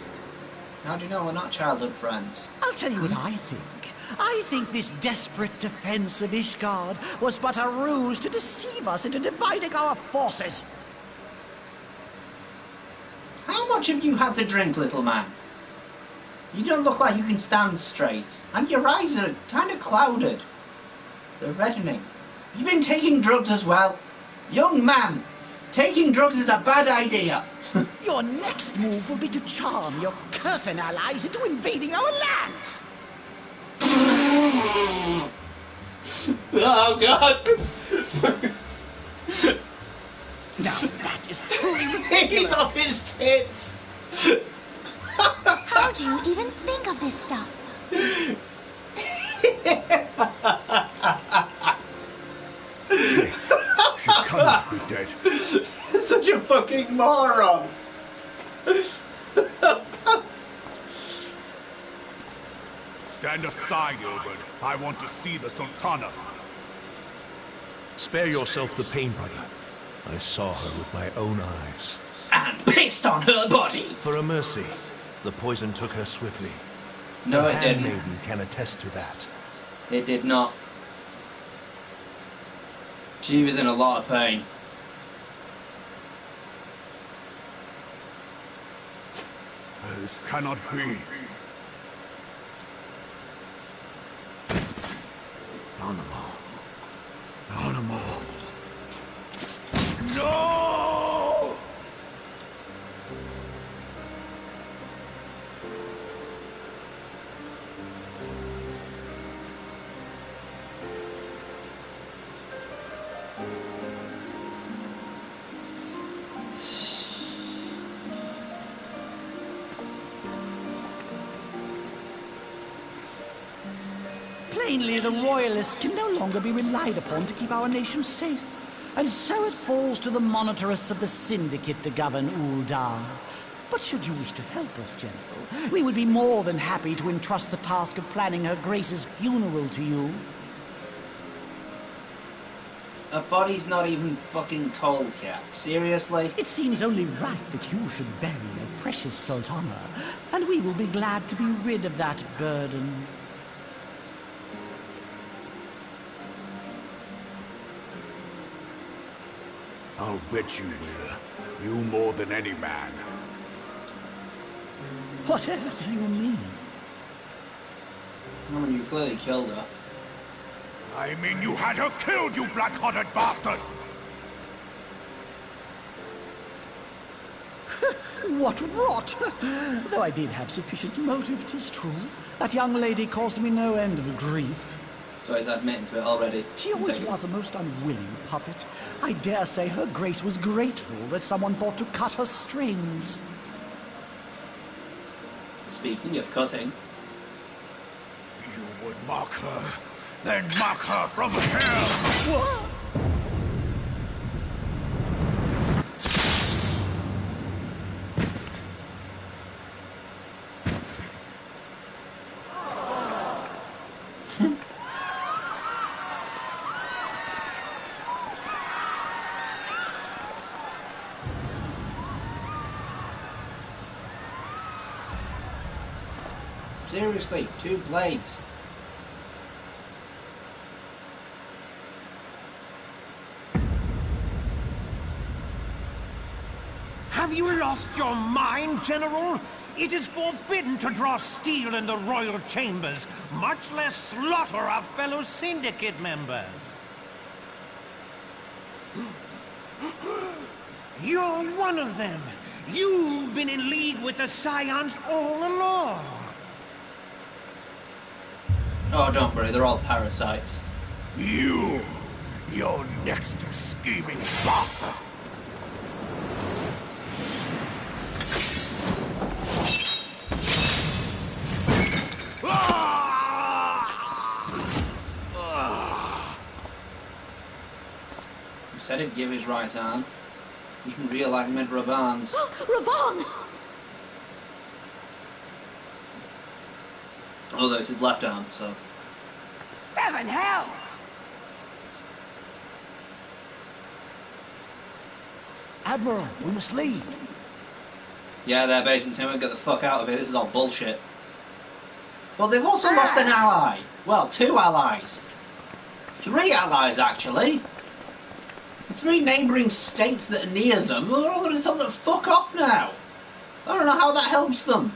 How do you know we're not childhood friends? I'll tell you what I think. I think this desperate defense of Ishgard was but a ruse to deceive us into dividing our forces. How much have you had to drink, little man? You don't look like you can stand straight, and your eyes are kind of clouded. They're reddening. You've been taking drugs as well? Young man, taking drugs is a bad idea. Your next move will be to charm your Kurthan allies into invading our lands. Oh, God. Now, that is truly ridiculous. He's off his tits. How do you even think of this stuff? She cannot be dead. Such a fucking moron. Stand aside, Ilbert. I want to see the Sultana. Spare yourself the pain, buddy. I saw her with my own eyes. And pissed on her body. For a mercy, the poison took her swiftly. No, the it didn't. handmaiden can attest to that. It did not. She was in a lot of pain. This cannot be. Animo. Animo. No! Plainly, the Royalists can no longer be relied upon to keep our nation safe. And so it falls to the monitorists of the Syndicate to govern Uldar. But should you wish to help us, General, we would be more than happy to entrust the task of planning Her Grace's funeral to you. Her body's not even fucking cold yet. Seriously? It seems only right that you should bury your precious Sultana, and we will be glad to be rid of that burden. I'll bet you will. You more than any man. Whatever do you mean? I mean, you clearly killed her. I mean you had her killed, you black-hearted bastard! What rot! Though I did have sufficient motive, 'tis true. That young lady caused me no end of grief. So he's admitting to it already. She always was a most unwilling puppet. I dare say Her Grace was grateful that someone thought to cut her strings. Speaking of cutting. You would mock her, then mock her from hell! What? Seriously, 2 blades. Have you lost your mind, General? It is forbidden to draw steel in the royal chambers, much less slaughter our fellow Syndicate members. You're one of them. You've been in league with the Scions all along. Oh, don't worry, they're all parasites. You're next, you scheming bastard! He said he'd give his right arm. He didn't realise he meant Raban's. Raban! Although it's his left arm, so... 7 hells! Admiral, we must leave. Yeah, they're basically saying, get the fuck out of here, this is all bullshit. But they've also lost an ally. Well, 2 allies. 3 allies, actually. The 3 neighbouring states that are near them, they're all going to tell them to fuck off now. I don't know how that helps them.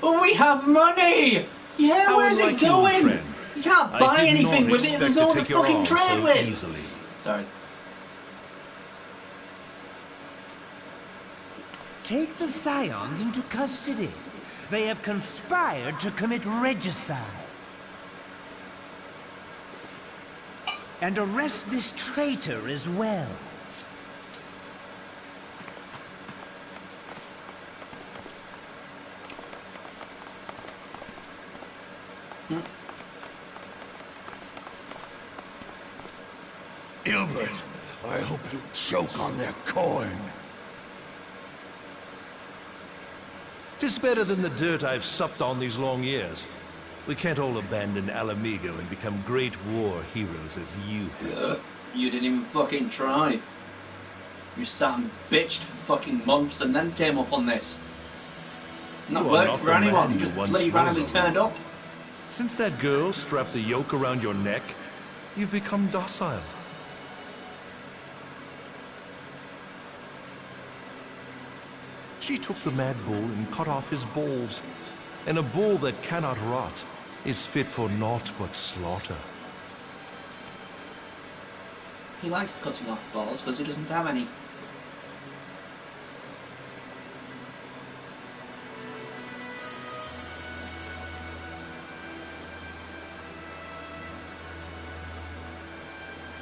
But we have money! Yeah, How where's it unlike you, going? friend. You can't I buy did anything not with it, there's expect no to one to take your fucking arm trade so with! easily. Sorry. Take the Scions into custody. They have conspired to commit regicide. And arrest this traitor as well. Ilbert, I hope you choke on their coin. 'Tis better than the dirt I've supped on these long years. We can't all abandon Alamigo and become great war heroes as you have. You didn't even fucking try. You sat and bitched for fucking months and then came up on this. Not You are worked not for the anyone, man you you just once bloody were, randomly Lobo. turned up. Since that girl strapped the yoke around your neck, you've become docile. She took the mad bull and cut off his balls. And a bull that cannot rot is fit for naught but slaughter. He likes cutting off balls because he doesn't have any.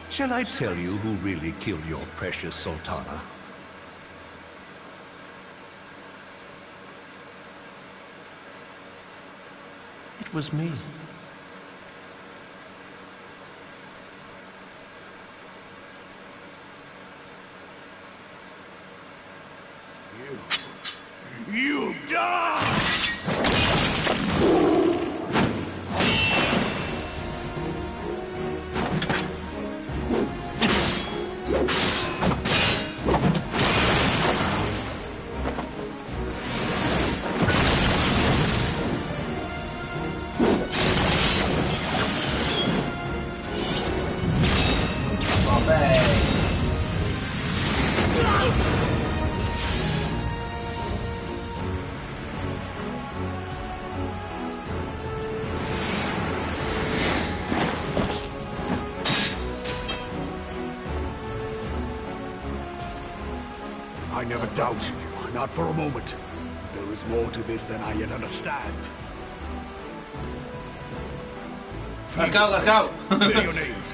Shall I tell you who really killed your precious Sultana? It was me. You die! I never doubted you, not for a moment. But there is more to this than I yet understand. Let's go, let's go! Clear your names.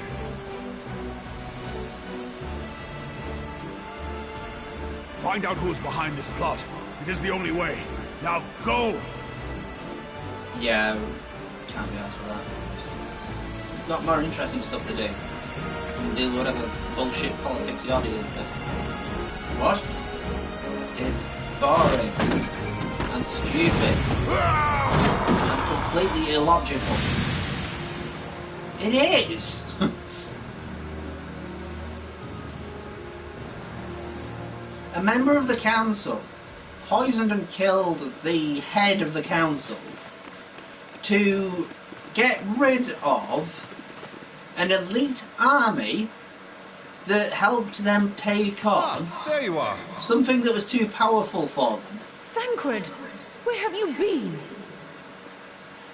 Find out who is behind this plot. It is the only way. Now go! Yeah, can't be asked for that. We've got more interesting stuff to do. And deal with whatever bullshit politics you're dealing with. What? It's boring and stupid and completely illogical. It is! A member of the council poisoned and killed the head of the council to get rid of an elite army that helped them take on There you are. something that was too powerful for them, Thancred, where have you been?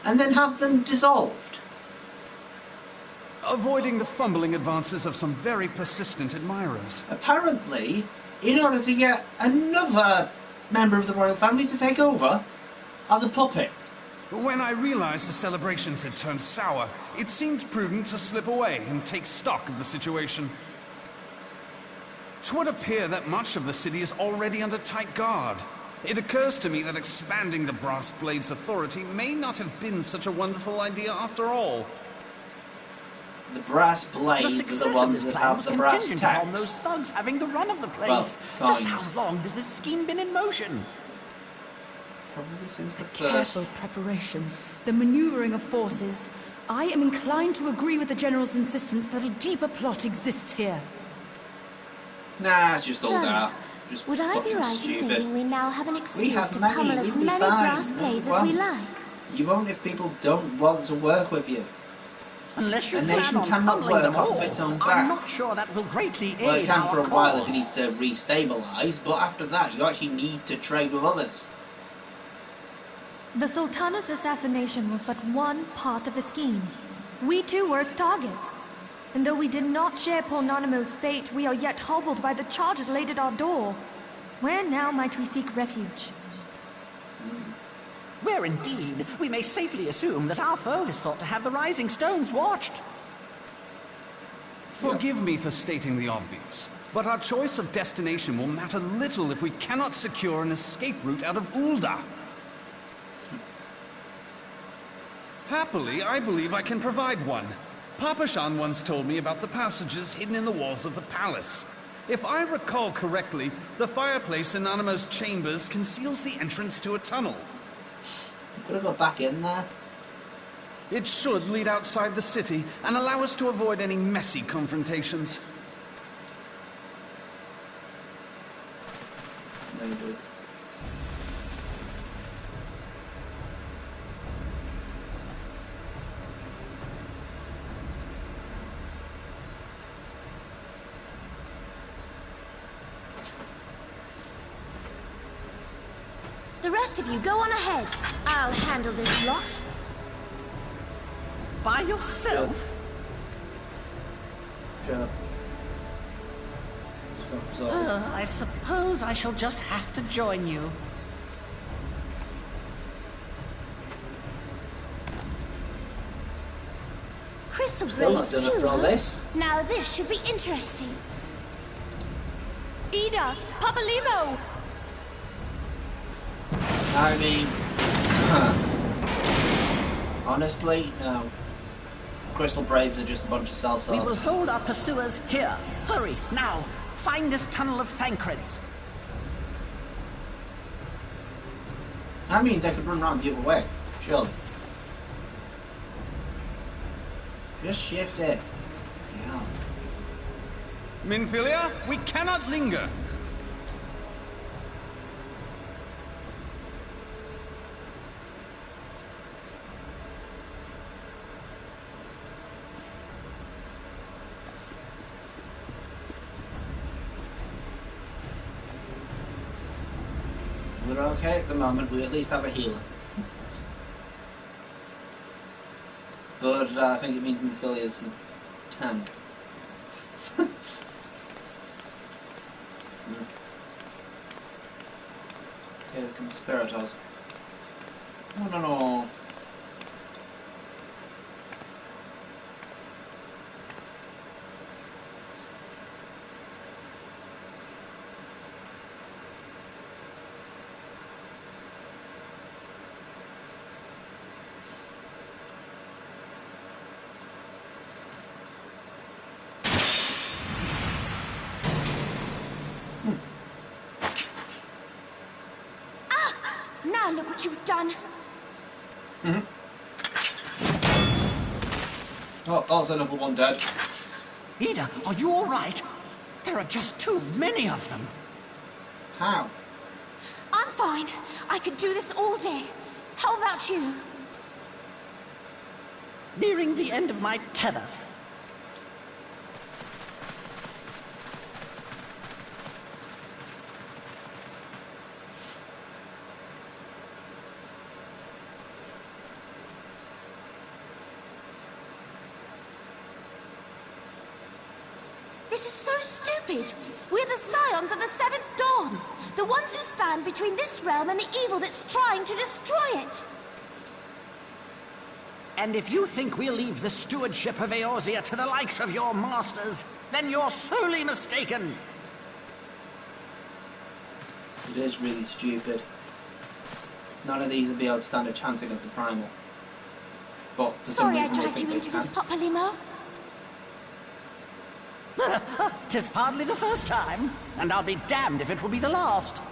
and then have them dissolved. Avoiding the fumbling advances of some very persistent admirers. Apparently, in order to get another member of the royal family to take over as a puppet. When I realized the celebrations had turned sour, it seemed prudent to slip away and take stock of the situation. 'Twould appear that much of the city is already under tight guard. It occurs to me that expanding the Brass Blade's authority may not have been such a wonderful idea after all. The Brass Blades The are success the of ones this that plan have was the brass contingent upon tacks. those thugs having the run of the place. Well, Just kind. how long has this scheme been in motion? Probably since the first. Careful preparations, the maneuvering of forces. I am inclined to agree with the General's insistence that a deeper plot exists here. Nah, it's just all So, that. Just Would I be fucking right stupid. in thinking we now have an excuse have to many, pummel as we'd be many fine. brass blades as we Well, like? You won't if people don't want to work with you. Unless you A plan nation on cannot pummeling work them off all, of its own back. I'm not sure that will greatly Well, it aid can our for a while if it cause. needs to restabilise, but after that, you actually need to trade with others. The Sultana's assassination was but one part of the scheme. We too were its targets. And though we did not share poor Nanamo's fate, we are yet hobbled by the charges laid at our door. Where now might we seek refuge? Where indeed, we may safely assume that our foe is thought to have the Rising Stones watched. Forgive me for stating the obvious, but our choice of destination will matter little if we cannot secure an escape route out of Ul'dah. Happily, I believe I can provide one. Papa Shan once told me about the passages hidden in the walls of the palace. If I recall correctly, the fireplace in Nanamo's chambers conceals the entrance to a tunnel. You could have got back in there. It should lead outside the city and allow us to avoid any messy confrontations. Maybe. The rest of you, go on ahead. I'll handle this lot. By yourself? Sure. I suppose I shall just have to join you. Crystal Still not Graves done too, after all huh? this. Now this should be interesting. Ida! Papa Limo! I mean, honestly, no. Crystal Braves are just a bunch of cell We will salts. hold our pursuers here. Hurry, now. Find this tunnel of Thancreds. I mean, they could run around the other way, surely. Just shift it. Yeah. Minfilia, we cannot linger. We're okay at the moment, we at least have a healer. But I think it means Minfilia's the tank. Okay, the conspirators. Oh no. Now look what you've done. Oh, also number one dead. Ida, are you all right? There are just too many of them. How? I'm fine. I could do this all day. How about you? Nearing the end of my tether. This is so stupid. We're the scions of the Seventh Dawn. The ones who stand between this realm and the evil that's trying to destroy it. And if you think we'll leave the stewardship of Eorzea to the likes of your masters, then you're sorely mistaken. It is really stupid. None of these will be able to stand a chance against the Primal. But for some Sorry I reason they dragged think you they into this, can. Papa Limo. 'Tis hardly the first time, and I'll be damned if it will be the last.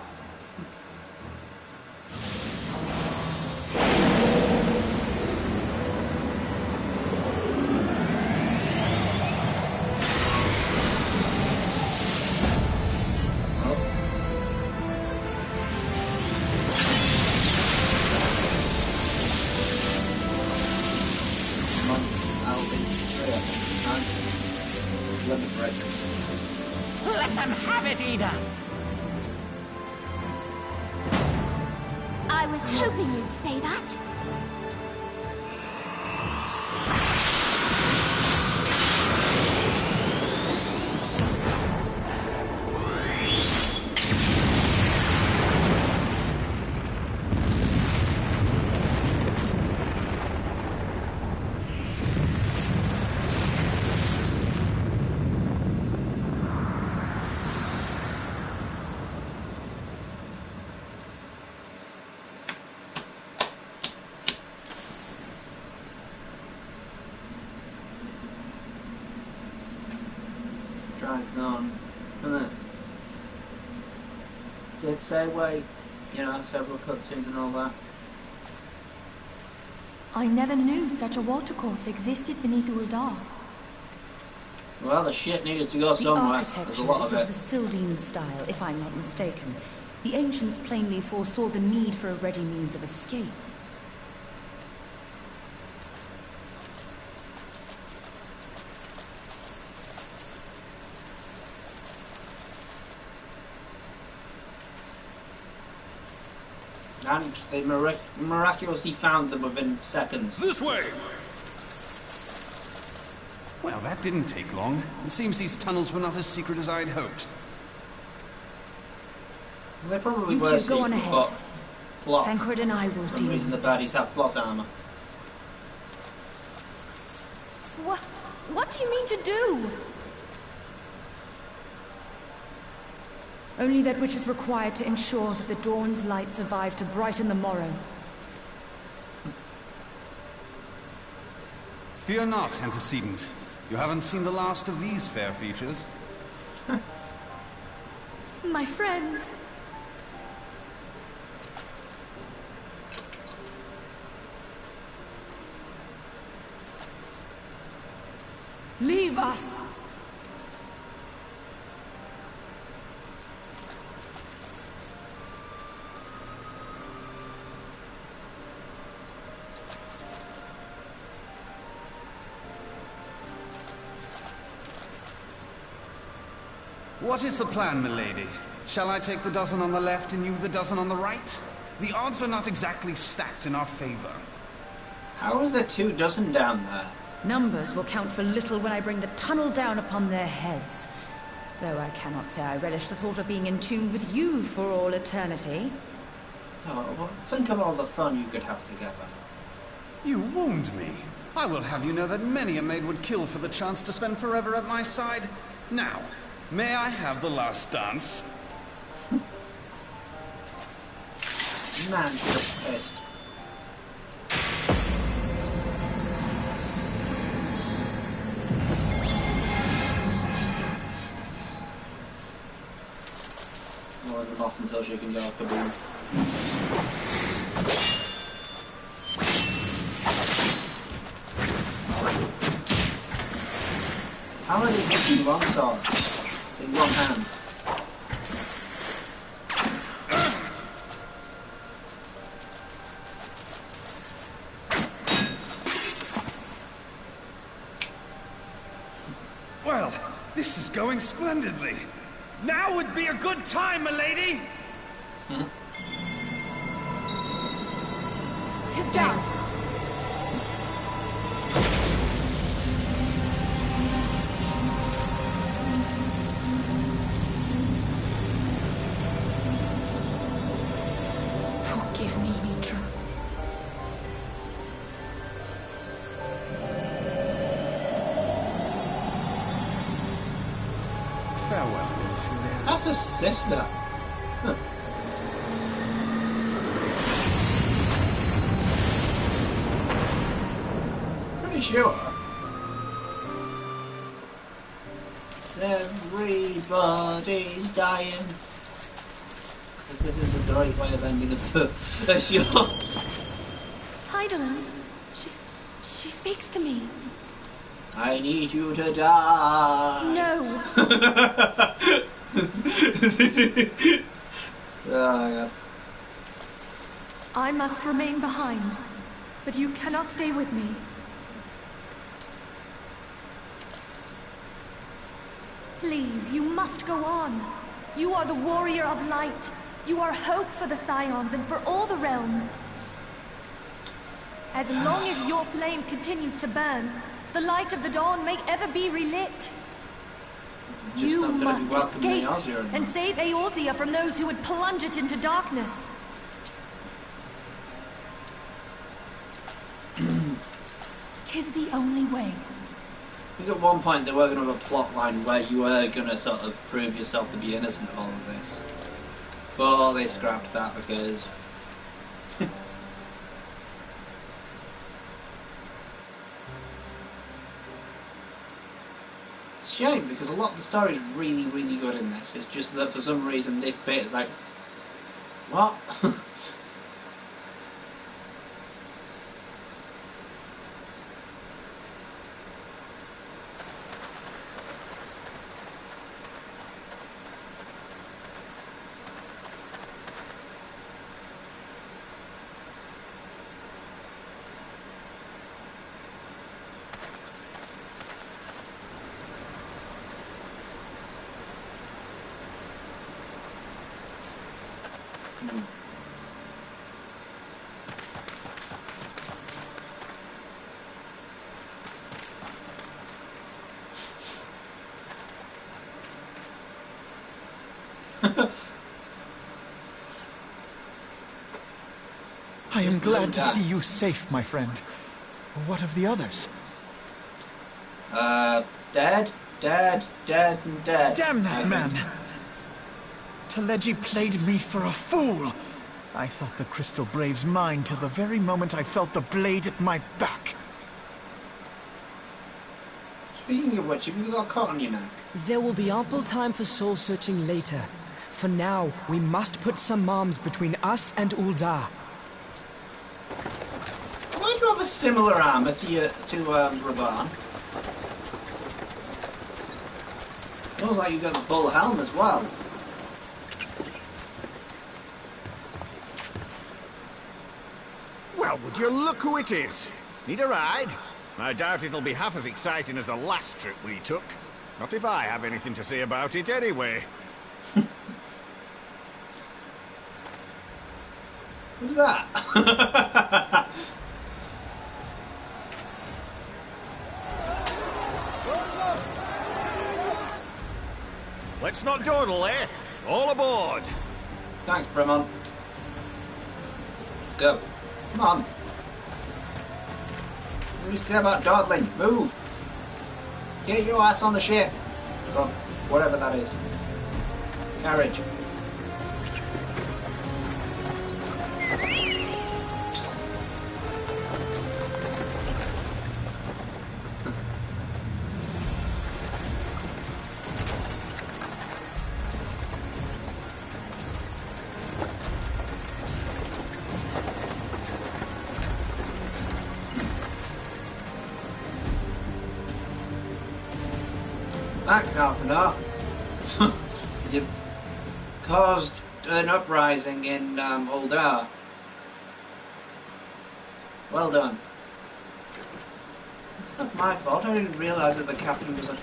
Come on, Alvin. Let them have it, Ida! I was hoping you'd say that. Drags on, doesn't it? Did say wait, you know, several cutscenes and all that. I never knew such a watercourse existed beneath Uldar. Well, the shit needed to go somewhere. There's a lot of The it. architecture is of the Sildine style, if I'm not mistaken. The ancients plainly foresaw the need for a ready means of escape. And they miraculously found them within seconds. This way! Well, that didn't take long. It seems these tunnels were not as secret as I'd hoped. They probably You were two go secret, on ahead. but plot. Thancred and I will For some deal reason the with baddies this. have plot armor. What do you mean to do? Only that which is required to ensure that the dawn's light survive to brighten the morrow. Fear not, antecedent. You haven't seen the last of these fair features. My friends. Leave us! What is the plan, milady? Shall I take the dozen on the left and you the dozen on the right? The odds are not exactly stacked in our favor. How is there 2 dozen down there? Numbers will count for little when I bring the tunnel down upon their heads. Though I cannot say I relish the thought of being in tune with you for all eternity. Oh, well, think of all the fun you could have together. You wound me. I will have you know that many a maid would kill for the chance to spend forever at my side. Now, may I have the last dance? Man, just pissed. More than off until she can go kaboom. How are they using long swords in one hand? Well, this is going splendidly. Now would be a good time, milady! Tis down. Forgive me, Mitra. Farewell. That's a sister. Huh. Pretty sure. Everybody's dying. This is the right way of ending a show. Heidelin, she speaks to me. I need you to die. No. Oh, God. I must remain behind, but you cannot stay with me. Please, you must go on. You are the warrior of light. You are hope for the Scions and for all the realm. As long as your flame continues to burn, the light of the dawn may ever be relit. You must escape and save Eorzea from those who would plunge it into darkness. Tis the only way. I think at one point they were going to have a plot line where you were going to sort of prove yourself to be innocent of all of this. But they scrapped that because... It's a shame because a lot of the story is really, really good in this. It's just that for some reason this bit is like... What? I am glad to see you safe, my friend. What of the others? Dead, and dead. Damn that man! Teleji played me for a fool! I thought the Crystal Brave's mine till the very moment I felt the blade at my back. Speaking of which, have you got caught on your neck? There will be ample time for soul-searching later. For now, we must put some arms between us and Ul'dah. Why do you have a similar armor to Raban? Feels like you got the bull helm as well. Well, would you look who it is? Need a ride? I doubt it'll be half as exciting as the last trip we took. Not if I have anything to say about it anyway. Who's that? Let's not dawdle, eh? All aboard! Thanks, Bremon. Let's go. Come on. What do you say about dawdling? Move! Get your ass on the ship! Or whatever that is. Carriage. That Carpenter. You've caused an uprising in Ul'dah. Well done. It's not my fault. I didn't realise that the captain was a...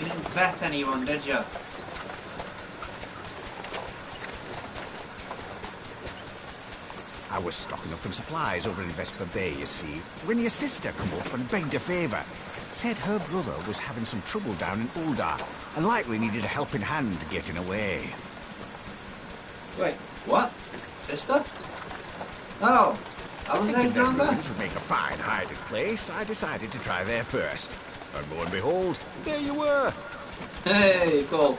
You didn't vet anyone, did you? I was stocking up on supplies over in Vesper Bay, you see, when your sister come up and begged a favour. Said her brother was having some trouble down in Ul'dah and likely needed a helping hand getting away. Wait, what? Sister? Oh, I was Thinking there that there. ruins would make a fine hiding place, I decided to try there first. And lo and behold, there you were. Hey, cool.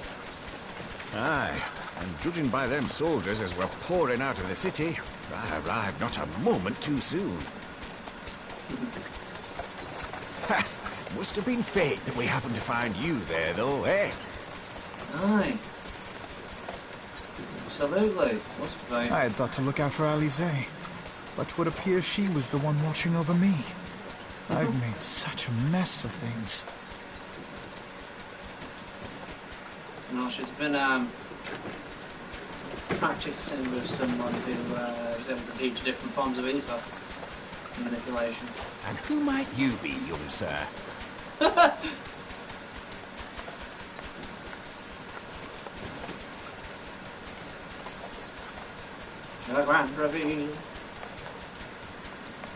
Aye, and judging by them soldiers as were pouring out of the city, I arrived not a moment too soon. Ha! Must have been fate that we happened to find you there, though, eh? Aye. Absolutely. Must be. I had thought to look out for Alize, but would appear she was the one watching over me. I've made such a mess of things. No, she's been practicing with someone who was able to teach different forms of ether manipulation. And who might you be, young sir? the grand reveal.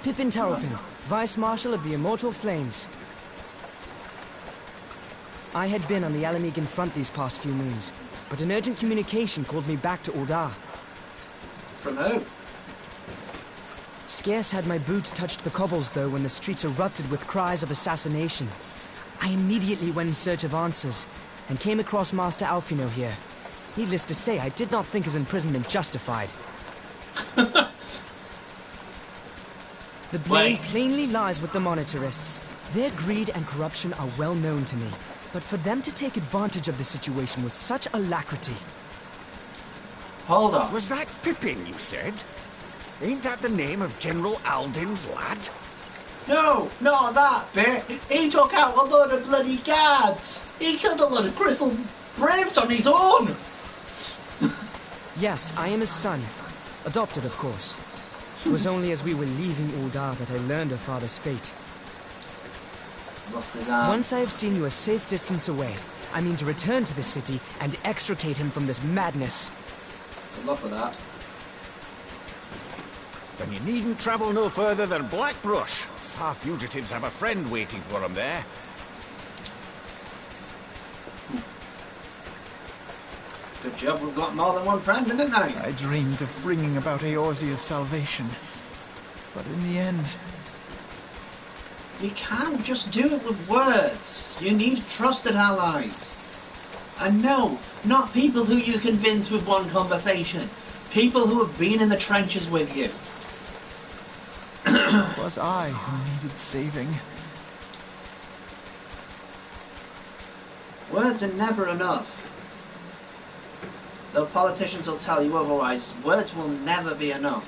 Pippin Terrapin, Vice Marshal of the Immortal Flames. I had been on the Alamegan front these past few moons, but an urgent communication called me back to Uldar. From who? Scarce had my boots touched the cobbles, though, when the streets erupted with cries of assassination. I immediately went in search of answers, and came across Master Alfino here. Needless to say, I did not think his imprisonment justified. The blame plainly lies with the Monetarists. Their greed and corruption are well known to me. But for them to take advantage of the situation with such alacrity... Hold on. Was that Pippin, you said? Ain't that the name of General Alden's lad? No, not that bit. He took out a load of bloody guards. He killed a load of crystal braves on his own. Yes, I am his son. Adopted, of course. It was only as we were leaving Uldar that I learned of father's fate. Once I have seen you a safe distance away, I mean to return to the city and extricate him from this madness. Good luck with that. Then you needn't travel no further than Blackbrush. Our fugitives have a friend waiting for them there. Good job we've got more than one friend, didn't I? I dreamed of bringing about Eorzea's salvation. But in the end... You can't just do it with words. You need trusted allies. And no, not people who you convince with one conversation. People who have been in the trenches with you. It was I who needed saving. Words are never enough. Though politicians will tell you otherwise, words will never be enough.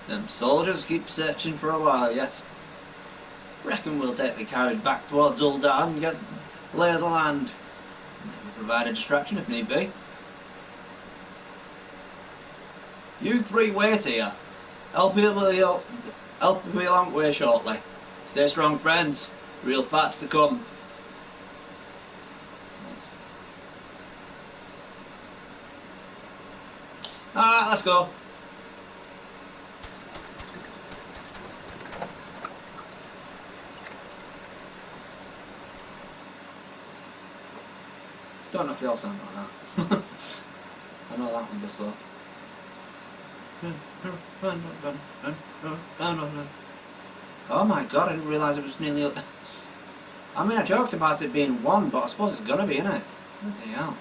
Them soldiers keep searching for a while yet. Reckon we'll take the carriage back towards Uldar and get lay of the land. Maybe provide a distraction if need be. You three wait here. Help me along way shortly. Stay strong, friends. Real facts to come. Alright, let's go. Don't know if they all sound like that. I know that one does though. Oh my god, I didn't realise it was nearly... I mean, I joked about it being one, but I suppose it's gonna be, innit? Bloody hell.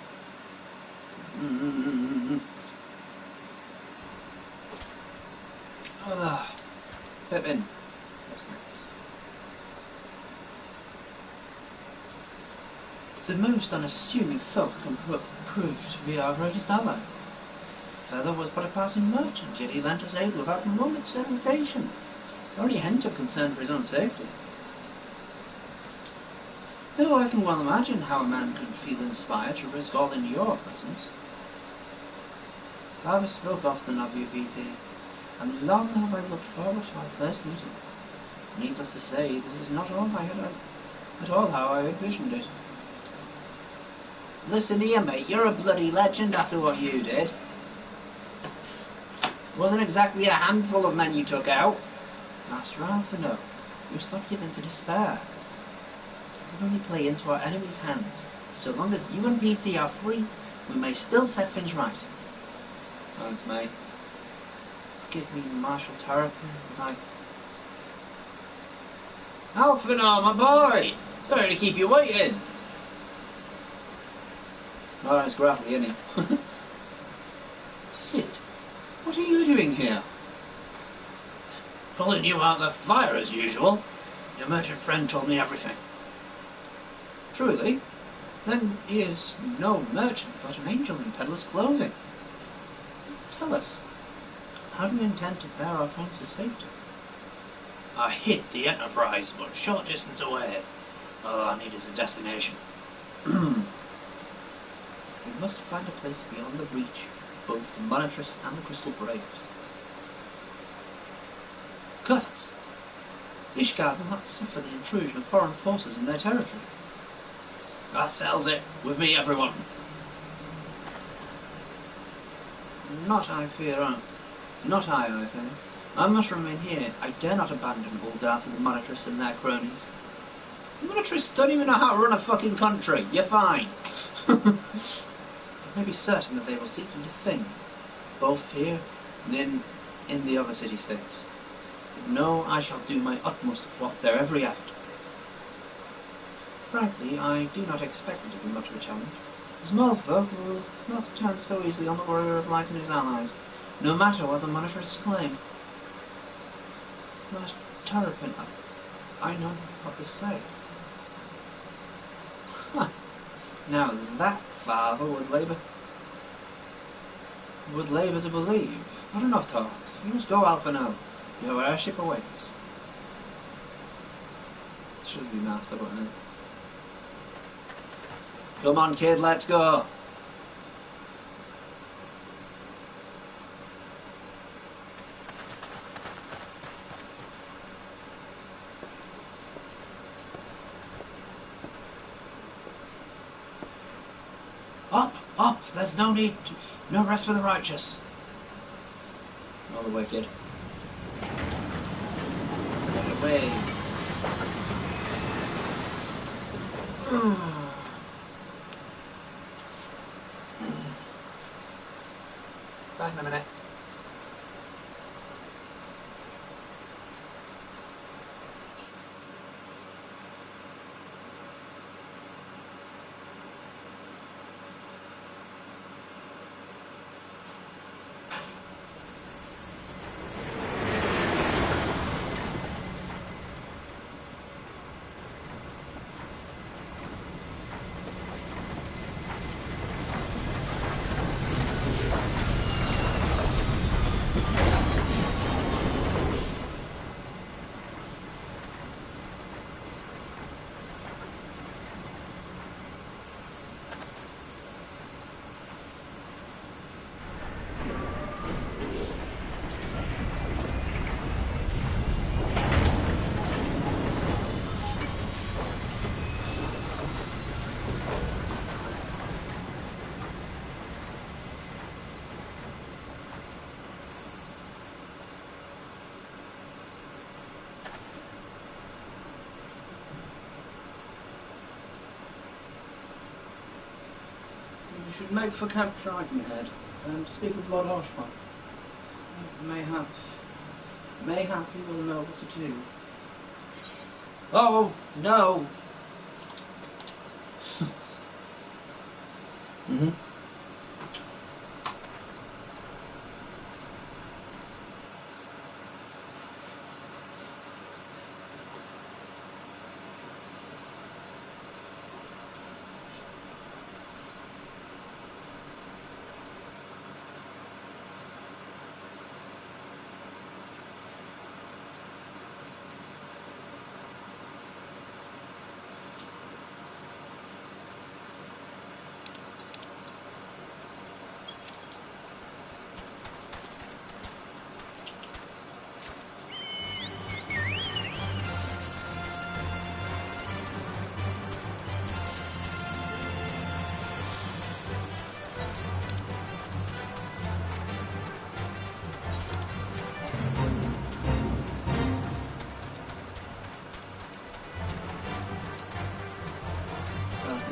Pippin. What's next? The most unassuming folk can prove to be our greatest ally. Feather was but a passing merchant, yet he lent us aid without a moment's hesitation, or any hint of concern for his own safety. Though I can well imagine how a man could feel inspired to risk all in your presence. Father spoke often of you, VT, and long have I looked forward to our first meeting. Needless to say, this is not all at all how I envisioned it. Listen here, mate, you're a bloody legend after what you did. It wasn't exactly a handful of men you took out. Master Alfino, you must not give in to despair. We can only play into our enemy's hands. So long as you and PT are free, we may still set things right. Thanks, mate. Give me Marshal Terrapin, my... Alfino, my boy! Sorry to keep you waiting. Oh, it's gravelly, isn't he? Sid, what are you doing here? Pulling you out of the fire as usual. Your merchant friend told me everything. Truly? Then he is no merchant, but an angel in peddler's clothing. Tell us, how do you intend to bear our friends to safety? I hit the Enterprise, but a short distance away. All I need is a destination. We must find a place beyond the reach of both the Monetarists and the Crystal Braves. Curtis, Ishgard will not suffer the intrusion of foreign forces in their territory. That settles it. With me, everyone. Not I, fear. Not I fear. I must remain here. I dare not abandon Uldar to the monarchists and their cronies. The monarchists don't even know how to run a fucking country. You're fine. You may be certain that they will seek to defend, both here and in the other city-states. No, I shall do my utmost to thwart their every effort. Frankly, I do not expect it to be much of a challenge. Small folk will not turn so easily on the warrior of light and his allies, no matter what the monarchists claim. Master Terrapin, I know what to say. Huh. Now that father would labour to believe. Not enough talk. You must go, Alpha, now. Your airship awaits. Should be master, wouldn't it? Come on, kid, let's go. Up! There's no need, no rest for the righteous. Nor the wicked. Get away. Back in a minute. You should make for Camp Tritonhead and speak with Lord Oshman. Mayhap he will know what to do. Oh, no!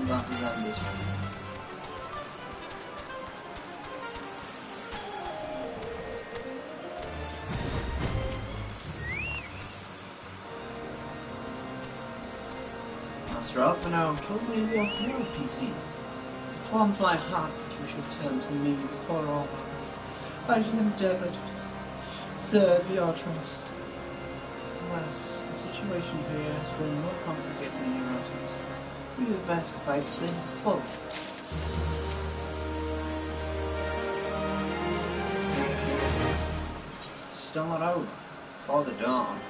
That is ended. Master Alphino told me you ought to know, PT. It warms my heart that you should turn to me before all others. I shall endeavour to serve your trust. Alas, the situation here has grown more complicated than your absence. We would best if I explain full. Start over. For the dawn.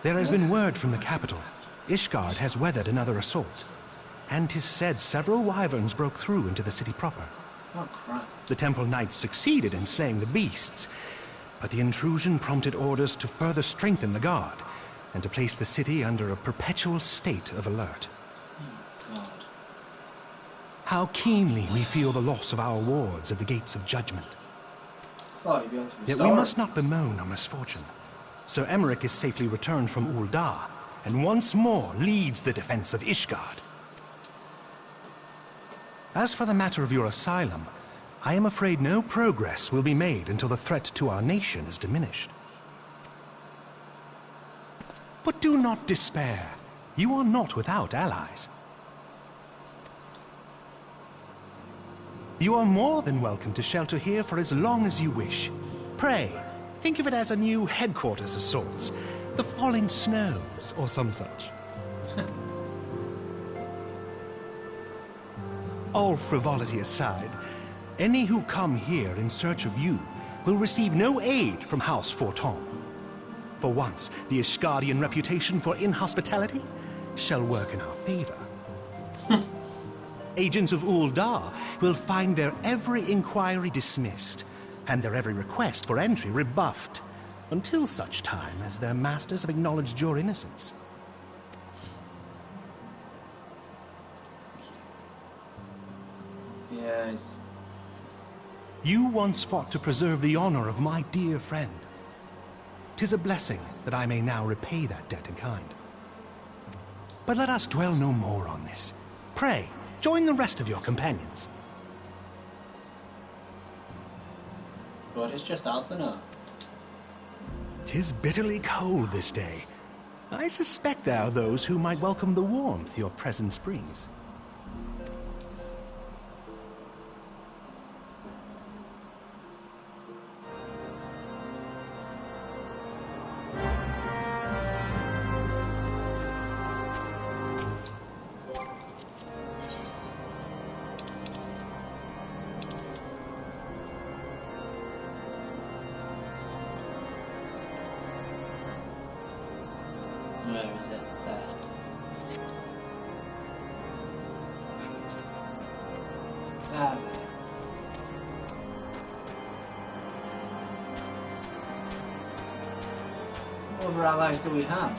There has been word from the capital. Ishgard has weathered another assault. and 'tis said several wyverns broke through into the city proper. Oh, crap. The temple knights succeeded in slaying the beasts, but the intrusion prompted orders to further strengthen the guard and to place the city under a perpetual state of alert. Oh, God. How keenly we feel the loss of our wards at the gates of judgment. Oh, you'd be able to Yet we must not bemoan our misfortune. Sir Emmerich is safely returned from Ul'dah, and once more leads the defense of Ishgard. As for the matter of your asylum, I am afraid no progress will be made until the threat to our nation is diminished. But do not despair. You are not without allies. You are more than welcome to shelter here for as long as you wish. Pray, think of it as a new headquarters of sorts. The Falling Snows, or some such. All frivolity aside, any who come here in search of you will receive no aid from House Forton. For once, the Ishgardian reputation for inhospitality shall work in our favor. Agents of Ul'dah will find their every inquiry dismissed, and their every request for entry rebuffed, until such time as their masters have acknowledged your innocence. Yes. You once fought to preserve the honor of my dear friend. 'Tis a blessing that I may now repay that debt in kind. But let us dwell no more on this. Pray, join the rest of your companions. But it's just Alphinaud. 'Tis bitterly cold this day. I suspect there are those who might welcome the warmth your presence brings. Where is it? There. Ah. What other allies do we have?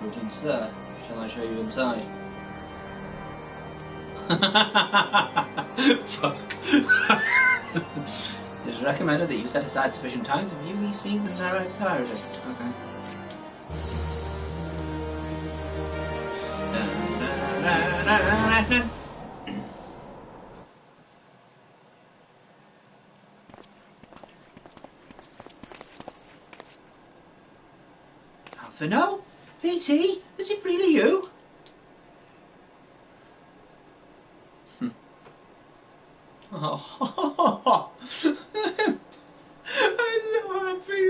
Greetings, sir. Shall I show you inside? Fuck. It is recommended that you set aside sufficient time to view these scenes in their entirety. Okay. Alphinaud? E.T.? Is it really you? Oh. I'm so happy.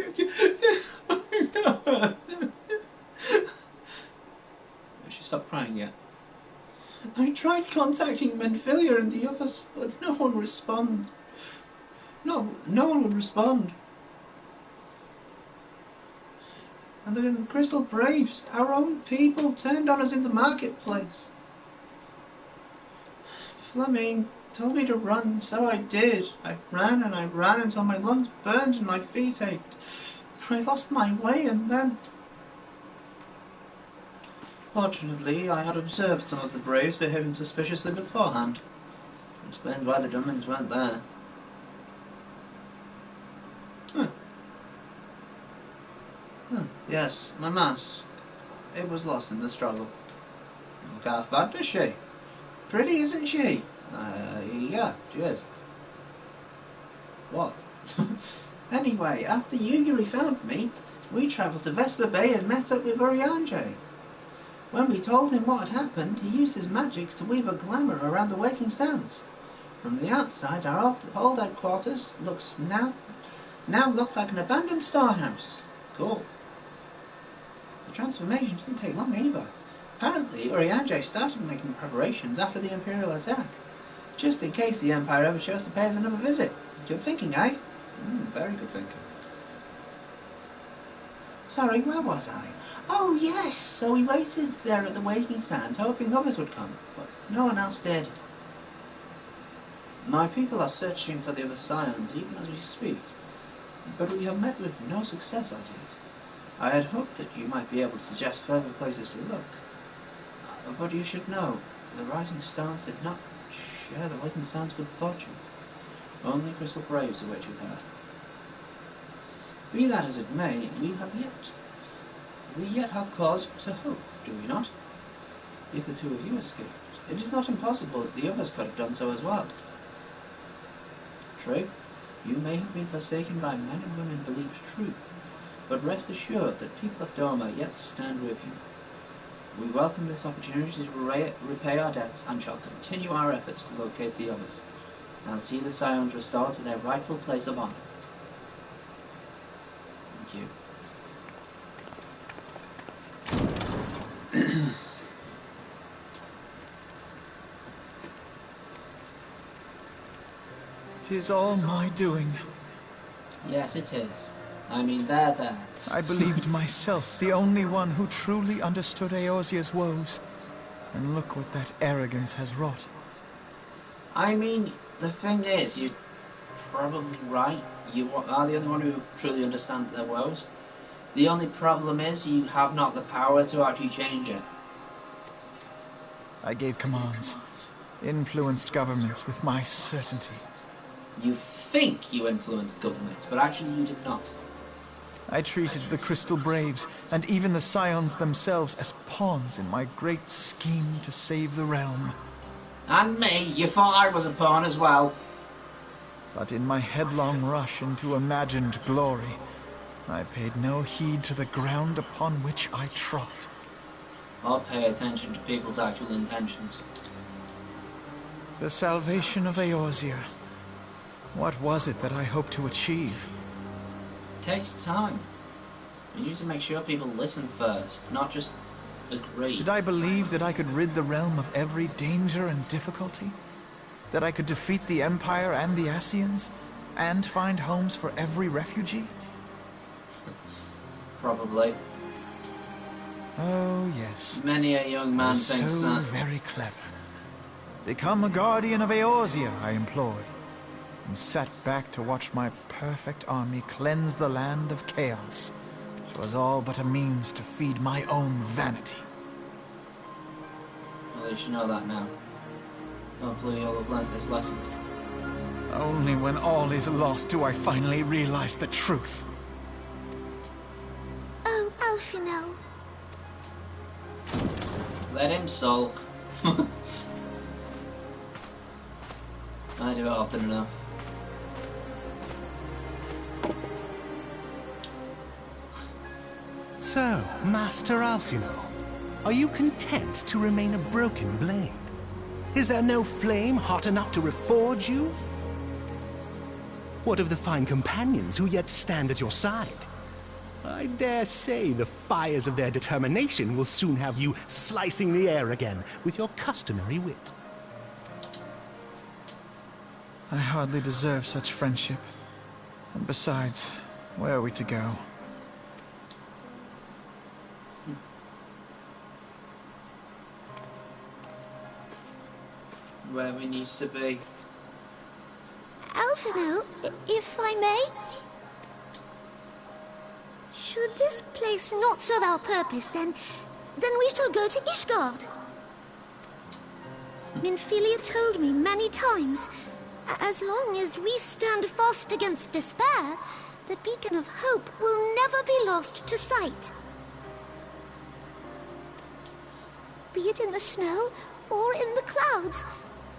She stopped crying yet. I tried contacting Menfilia and the others, but no one responded. No one would respond. And the Crystal Braves, our own people, turned on us in the marketplace. Fleming told me to run, so I did. I ran and I ran until my lungs burned and my feet ached. I lost my way and then... Fortunately, I had observed some of the Braves behaving suspiciously beforehand. It explains why the Dunmans weren't there. Yes, my mask. It was lost in the struggle. Look half bad, does she? Pretty, isn't she? Yeah, she is. What? Anyway, after Yugiri found me, we travelled to Vesper Bay and met up with Urianger. When we told him what had happened, he used his magics to weave a glamour around the waking sands. From the outside, our old headquarters now looks like an abandoned storehouse. Cool. The transformation didn't take long either. Apparently, Urianger started making preparations after the Imperial attack, just in case the Empire ever chose to pay us another visit. Good thinking, eh? Very good thinking. Sorry, where was I? Oh, yes, so we waited there at the waiting stand, hoping others would come, but no one else did. My people are searching for the other scions, even as we speak, but we have met with no success as yet. I had hoped that you might be able to suggest further places to look. But you should know, the Rising Stars did not share the Waiting Stand's good fortune. Only Crystal Braves await with her. Be that as it may, we yet have cause to hope, do we not? If the two of you escaped, it is not impossible that the others could have done so as well. True, you may have been forsaken by men and women believed true, but rest assured that people of Doma yet stand with you. We welcome this opportunity to repay our debts and shall continue our efforts to locate the others, and see the Scions restored to their rightful place of honor. Thank you. 'Tis all my doing. Yes, it is. I mean, there. I believed myself the only one who truly understood Eorzea's woes. And look what that arrogance has wrought. I mean, the thing is, you're probably right. You are the only one who truly understands their woes. The only problem is you have not the power to actually change it. I gave commands, influenced governments with my certainty. You think you influenced governments, but actually you did not. I treated the Crystal Braves, and even the Scions themselves, as pawns in my great scheme to save the realm. And me, you thought I was a pawn as well. But in my headlong rush into imagined glory, I paid no heed to the ground upon which I trod. Or pay attention to people's actual intentions. The salvation of Eorzea. What was it that I hoped to achieve? It takes time. You need to make sure people listen first, not just agree. Did I believe that I could rid the realm of every danger and difficulty? That I could defeat the Empire and the Ascians, and find homes for every refugee? Probably. Oh, yes. Many a young man thinks so that. Very clever. Become a guardian of Eorzea, I implored, and sat back to watch my perfect army cleanse the land of chaos. It was all but a means to feed my own vanity. Well, you should know that now. Hopefully you'll have learnt this lesson. Only when all is lost do I finally realize the truth. Oh, Alphino. Let him sulk. I do it often enough. So, Master Alphino, are you content to remain a broken blade? Is there no flame hot enough to reforge you? What of the fine companions who yet stand at your side? I dare say the fires of their determination will soon have you slicing the air again with your customary wit. I hardly deserve such friendship. And besides, where are we to go? Where we need to be. Alphino, if I may? Should this place not serve our purpose, then we shall go to Ishgard. Minfilia told me many times, as long as we stand fast against despair, the beacon of hope will never be lost to sight. Be it in the snow or in the clouds,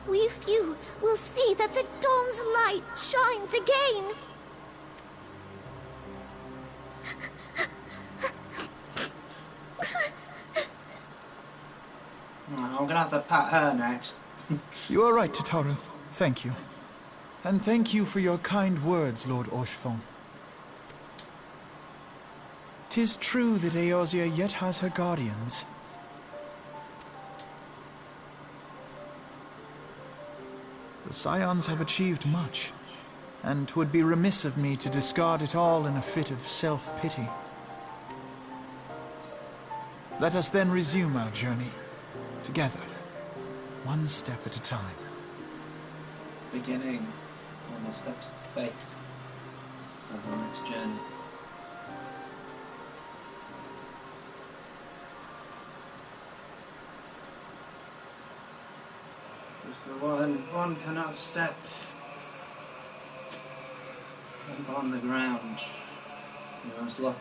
we few will see that the dawn's light shines again. I'm gonna have to pat her next. You are right, Tataru. Thank you. And thank you for your kind words, Lord Orshfon. 'Tis true that Eorzea yet has her guardians. The Scions have achieved much, and 'twould be remiss of me to discard it all in a fit of self-pity. Let us then resume our journey, together, one step at a time. Beginning on the steps of faith as our next journey. If one cannot step upon the ground, you must look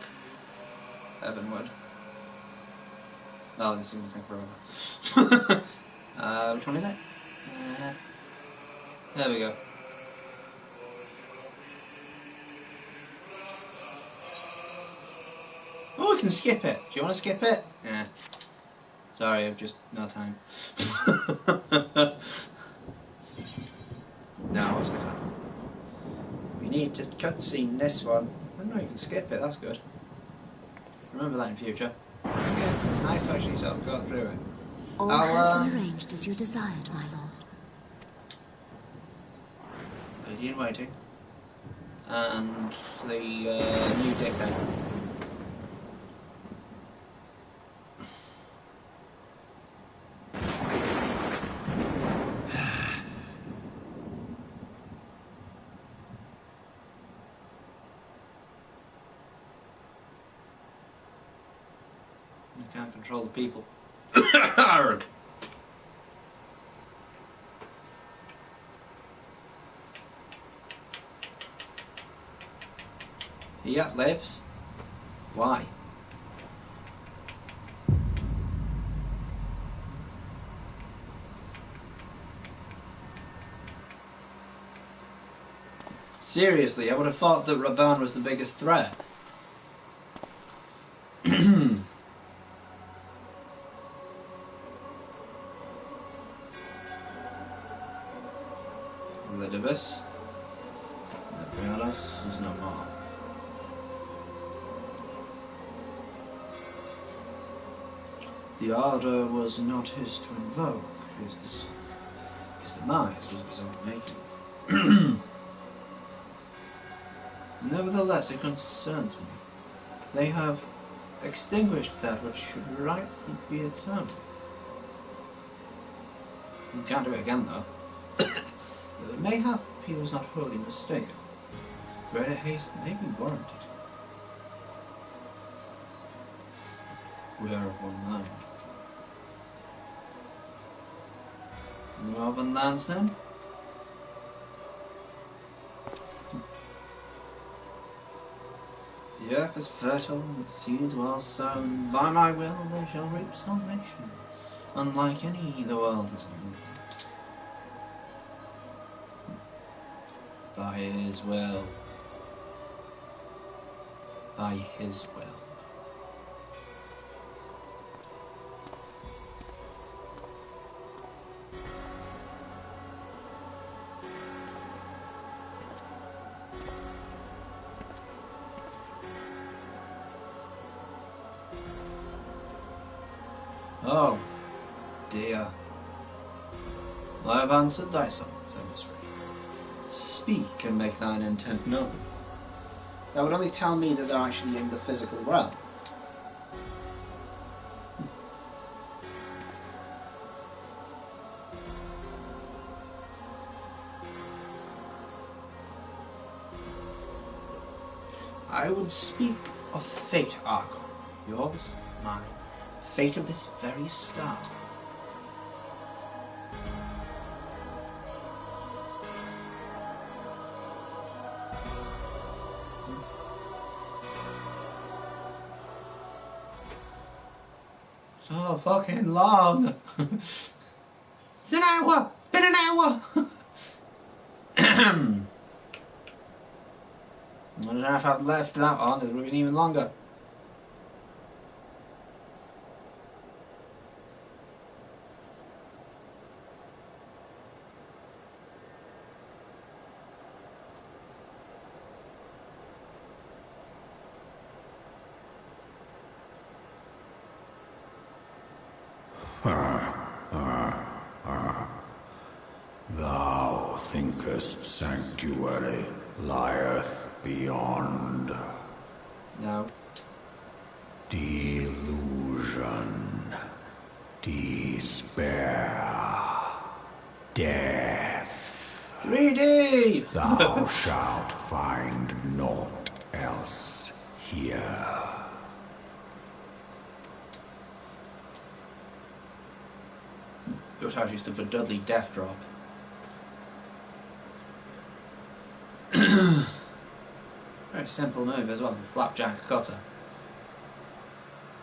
heavenward. Oh, this is going to take forever. Which one is it? There we go. Oh, we can skip it. Do you want to skip it? Yeah. Sorry, I've just no time. No, what's the time? We need to cutscene this one. I know you can skip it, that's good. Remember that in future. Yeah, it's nice to actually sort of go through it. All has been arranged as you desired, my lord. Lady in waiting. And the new dictator. You can't control the people. Arrgh. He yet lives? Why? Seriously, I would have thought that Raban was the biggest threat. Lidibus. Nebrialis is no more. The order was not his to invoke. His demise was of his own making. Nevertheless, it concerns me. They have extinguished that which should rightly be eternal. You can't do it again, though. Mayhap he was not wholly mistaken. Greater haste may be warranted. We are of one mind. Northern lands, then? The earth is fertile, with seeds well sown. By my will they shall reap salvation, unlike any the world has known. By his will. By his will. Oh, dear. I have answered thy summons, emissary. Speak and make thine intent known. That would only tell me that they're actually in the physical realm. I would speak of fate, Argon. Yours, mine. Fate of this very star. So fucking long. It's an hour. It's been an hour. I don't know if I've left that on. It would have been even longer. Thou thinkest sanctuary lieth beyond. No. Delusion. Confusion, despair, death. 3D! Thou shalt find naught else here. Good how she stood for Dudley Death Drop. Very simple move as well. Flapjack cutter.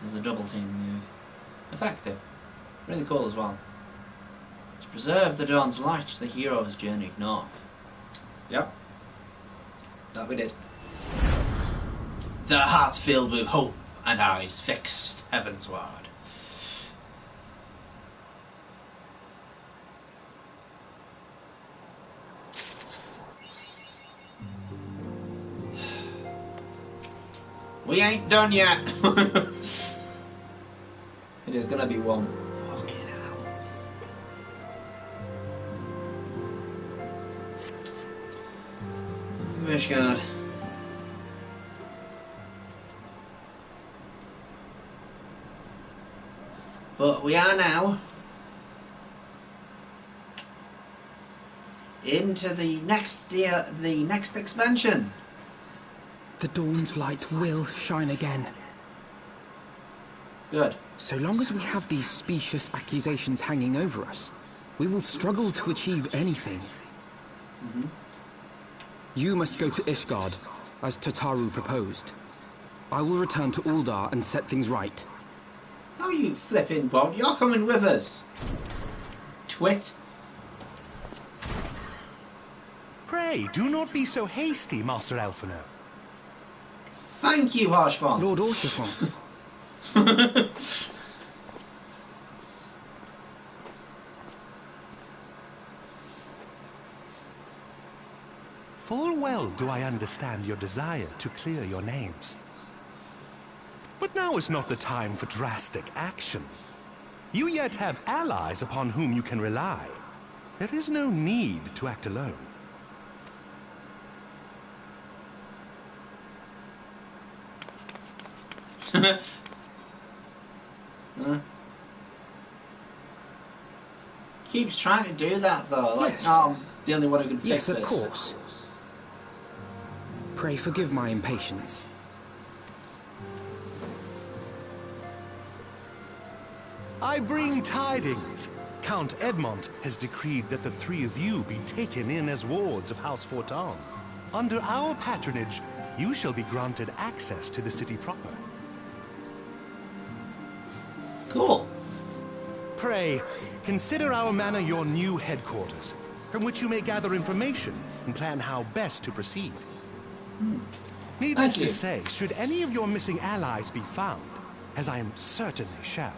There's a double team move. Effective. Really cool as well. To preserve the dawn's light, the heroes journeyed north. Yep. That we did. Their hearts filled with hope and eyes fixed heavensward. We ain't done yet. It is gonna be one. Fucking hell. Ishgard. But we are now into the next expansion. The dawn's light will shine again. Good. So long as we have these specious accusations hanging over us, we will struggle to achieve anything. Mm-hmm. You must go to Ishgard, as Tataru proposed. I will return to Uldar and set things right. Oh, you flipping bod, you're coming with us. Twit. Pray, do not be so hasty, Master Alphino. Thank you, Harshfont. Lord Orchifont. Full well do I understand your desire to clear your names. But now is not the time for drastic action. You yet have allies upon whom you can rely. There is no need to act alone. Keeps trying to do that though. Like, Yes. no, I'm the only one who can fix Yes, this. of course. Pray forgive my impatience. I bring tidings. Count Edmont has decreed that the three of you be taken in as wards of House Fortan. Under our patronage, you shall be granted access to the city proper. Cool. Pray, consider our manor your new headquarters, from which you may gather information and plan how best to proceed. Needless to say, should any of your missing allies be found, as I am certain they shall,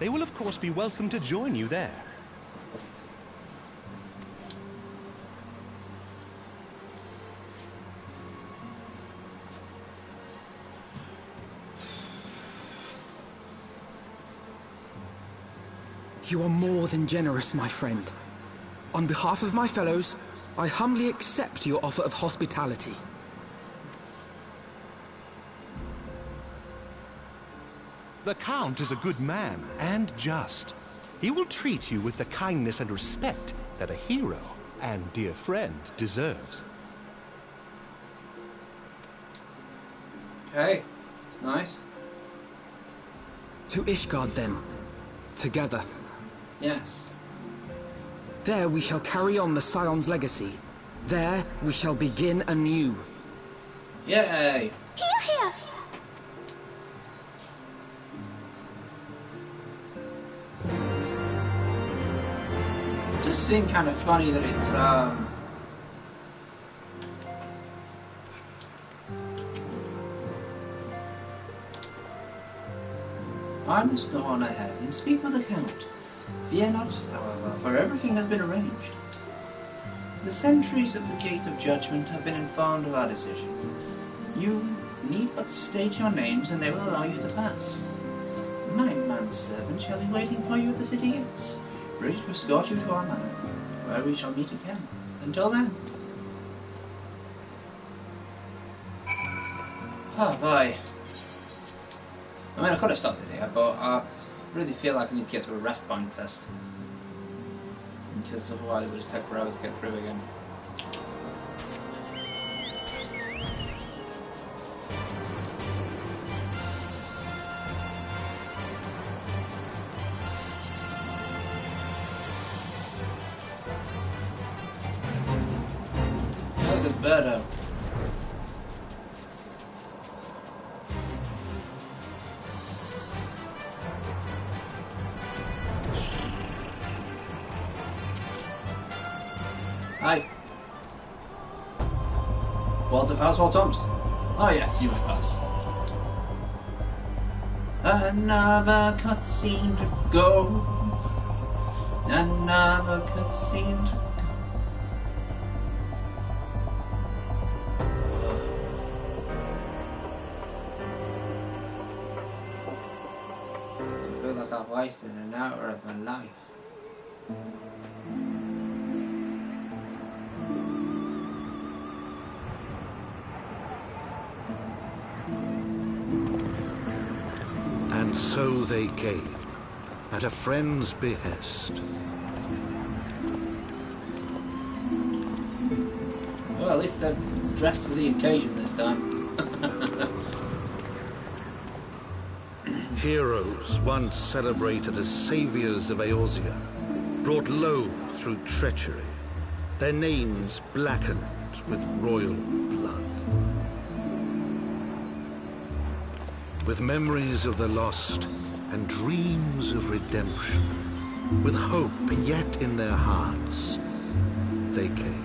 they will of course be welcome to join you there. You are more than generous, my friend. On behalf of my fellows, I humbly accept your offer of hospitality. The Count is a good man and just. He will treat you with the kindness and respect that a hero and dear friend deserves. Okay, it's nice. To Ishgard, then. Together. Yes. There we shall carry on the Scion's legacy. There we shall begin anew. Yay! Here, here! It does seem kind of funny that it's I must go on ahead and speak with the Count. Fear not, however, for everything has been arranged. The sentries at the Gate of Judgment have been informed of our decision. You need but state your names and they will allow you to pass. My manservant shall be waiting for you at the city gates, ready to escort you to our manor, where we shall meet again. Until then. Oh boy. I mean, I could have stopped it here, but I really feel like I need to get to a rest point first. Because otherwise it would just take forever to get through again. Yeah, look at Birdo. Hi. Walter Passwell Toms. Oh yes, you may pass. Another cutscene to go. Another cutscene to go. I feel like I've wasted an hour of my life. And so they came, at a friend's behest. Well, at least they're dressed for the occasion this time. Heroes once celebrated as saviors of Eorzea, brought low through treachery, their names blackened with royal blood. With memories of the lost and dreams of redemption, with hope yet in their hearts, they came.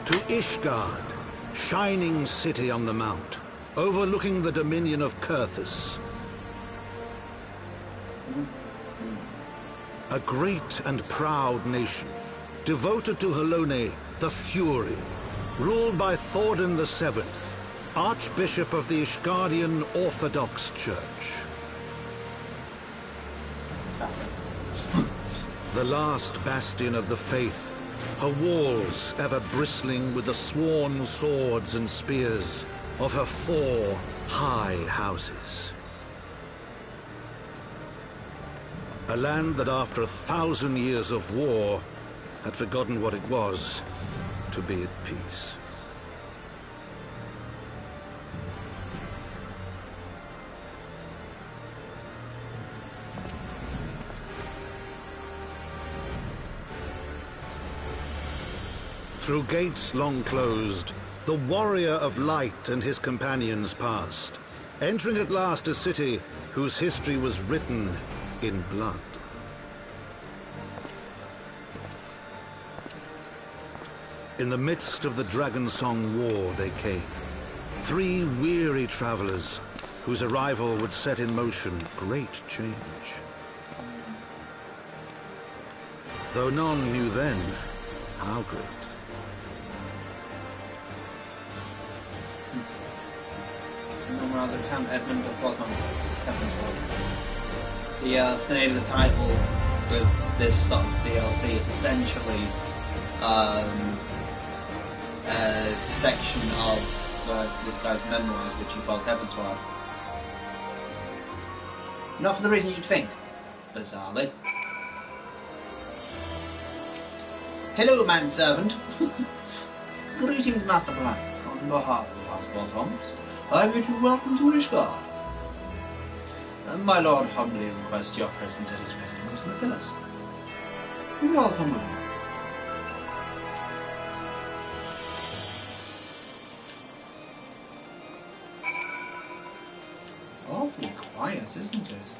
To Ishgard, shining city on the mount, overlooking the dominion of Kurthus. A great and proud nation, devoted to Halone, the Fury, ruled by Thordan VII, Archbishop of the Ishgardian Orthodox Church. The last bastion of the faith, her walls ever bristling with the sworn swords and spears of her 4 high houses. A land that after 1,000 years of war had forgotten what it was to be at peace. Through gates long closed, the warrior of light and his companions passed, entering at last a city whose history was written in blood. In the midst of the Dragonsong War they came, 3 weary travelers whose arrival would set in motion great change. Though none knew then how great. Memorize of Count Edmund of Bottom. Yeah, that's the name of the title with this sort of DLC. It's essentially a section of this guy's memoirs which he called Heavensward. Not for the reason you'd think, bizarrely. Hello, manservant. Greetings, Master Black. On behalf of House Bottoms, I bid you welcome to Ishgard. My lord humbly requests your presence at his residence in the palace. Welcome home. It's awfully quiet, isn't it?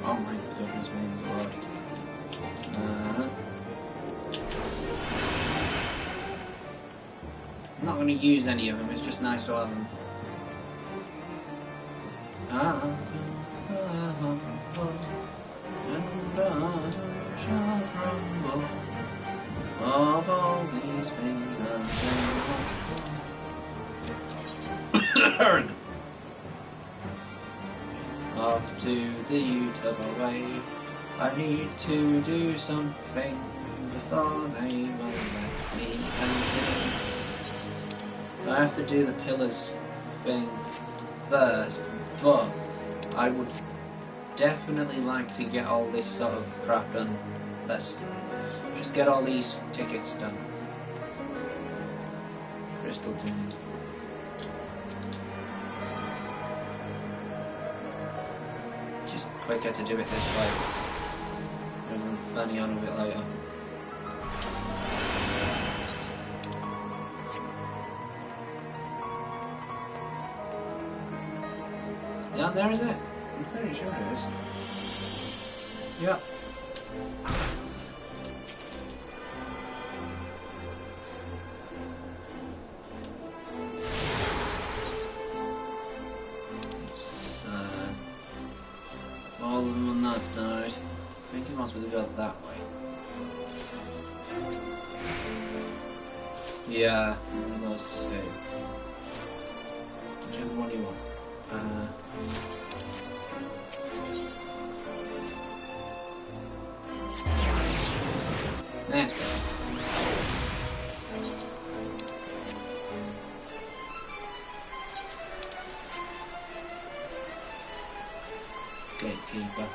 Oh my goodness, me right. not going to use any of them, it's just nice to have them. Of all these things off to the Utah way. I need to do something before they will let me continue. So I have to do the pillars thing first, but I would definitely like to get all this sort of crap done first. Just get all these tickets done. Crystal Tomb. Just quicker to do it this way. And fanny on a bit later. Down there, is it? I'm pretty sure it is. Yep. All of them on that side. I think it must be go that way. Yeah, let's see. Whichever one you want. That's better. Gatekeeper.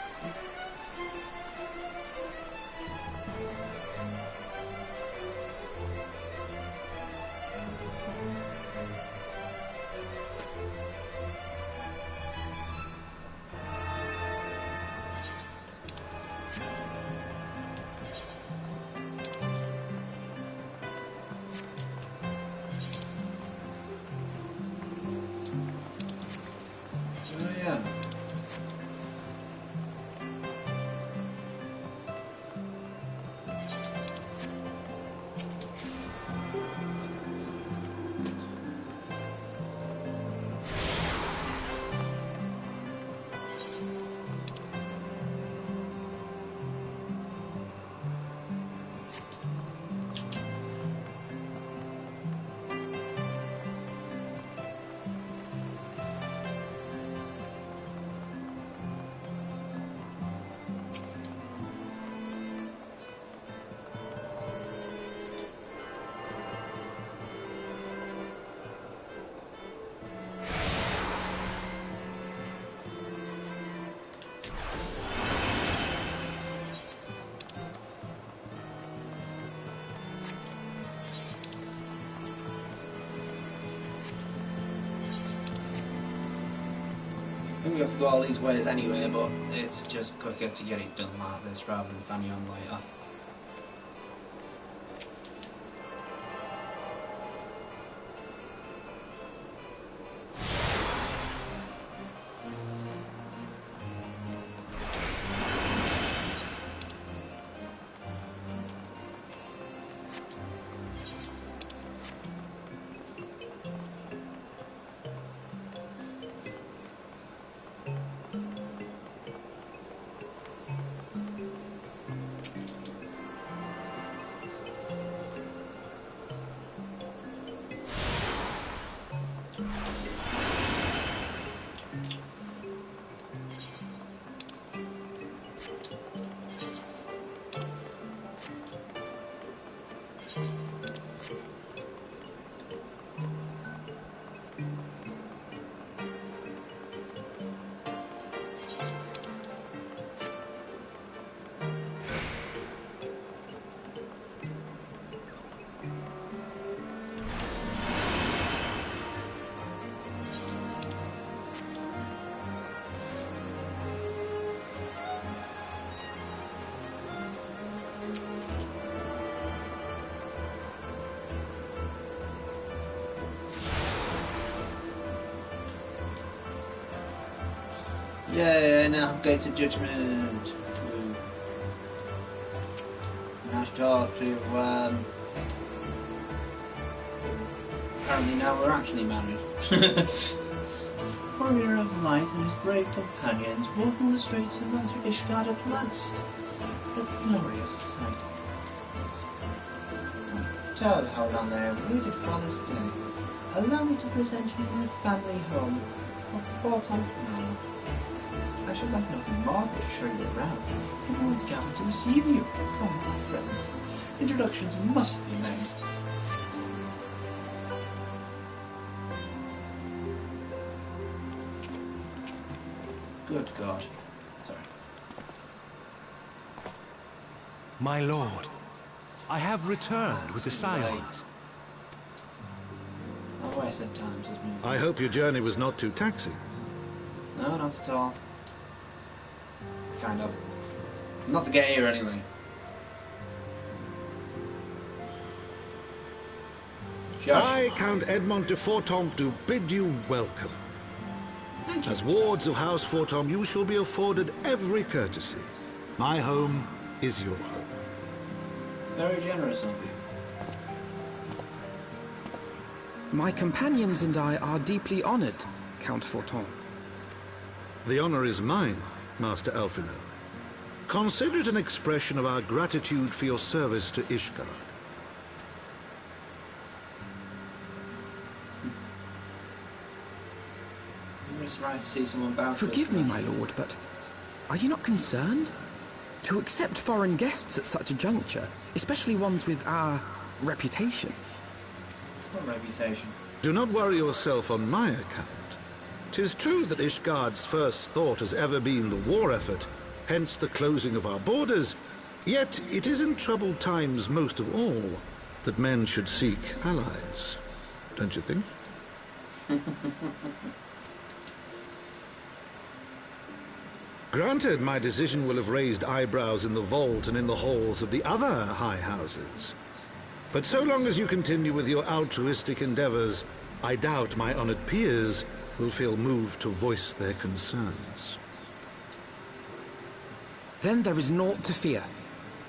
Oh yeah. I think we have to go all these ways anyway, but it's just quicker to get it done like this rather than fanny on later. Yeah, now Gates of Judgment. Now to talk to Apparently now we're actually married. Warrior of Light and his brave companions walking the streets of Ishgard at last. A glorious sight. Tell how long I have waited for this day. Allow me to present you my family home of Porton Manor. I should like nothing more but to show you around. Everyone's gathered to receive you. Come, my friends. Introductions must be made. Good God. Sorry. My lord, I have returned with the Scions. Oh, I said times has moved. I hope your journey was not too taxing. No, not at all. Kind of. Not to get here anyway. Josh. I, Count Edmond de Fortemps, do bid you welcome. Thank you. As wards of House Fortemps, you shall be afforded every courtesy. My home is your home. Very generous of you. My companions and I are deeply honored, Count Fortemps. The honor is mine, Master Alphino. Consider it an expression of our gratitude for your service to Ishgard. I'm surprised to see someone bow. Forgive me, my lord, but are you not concerned? To accept foreign guests at such a juncture, especially ones with our reputation. What reputation? Do not worry yourself on my account. 'Tis true that Ishgard's first thought has ever been the war effort, hence the closing of our borders, yet it is in troubled times most of all that men should seek allies. Don't you think? Granted, my decision will have raised eyebrows in the vault and in the halls of the other high houses. But so long as you continue with your altruistic endeavors, I doubt my honored peers will feel moved to voice their concerns. Then there is naught to fear.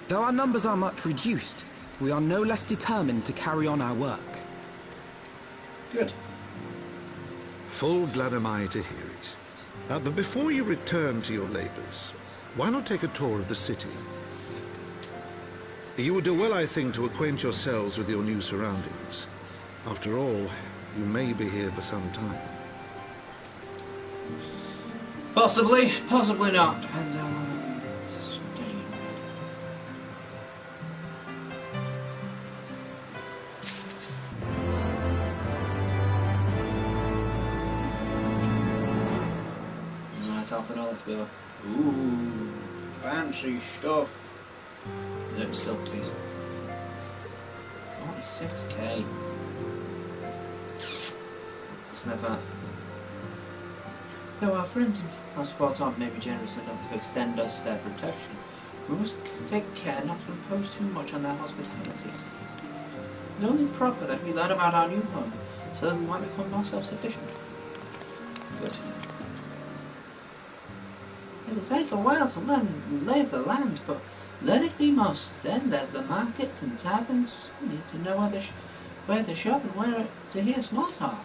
Though our numbers are much reduced, we are no less determined to carry on our work. Good. Full glad am I to hear it. But before you return to your labors, why not take a tour of the city? You would do well, I think, to acquaint yourselves with your new surroundings. After all, you may be here for some time. Possibly, possibly not. Depends how long I'm staying. Alright, Alphino, let's go. Ooh, fancy stuff. No silk, please. 46k. Sniff at. Though our friends in House Fortemps may be generous enough to extend us their protection, we must take care not to impose too much on their hospitality. It is only proper that we learn about our new home, so that we might become more self-sufficient. Good. It will take a while to learn the lay of the land, but learn it we must. Then there's the markets and taverns. We need to know where to shop and where to hear small talk.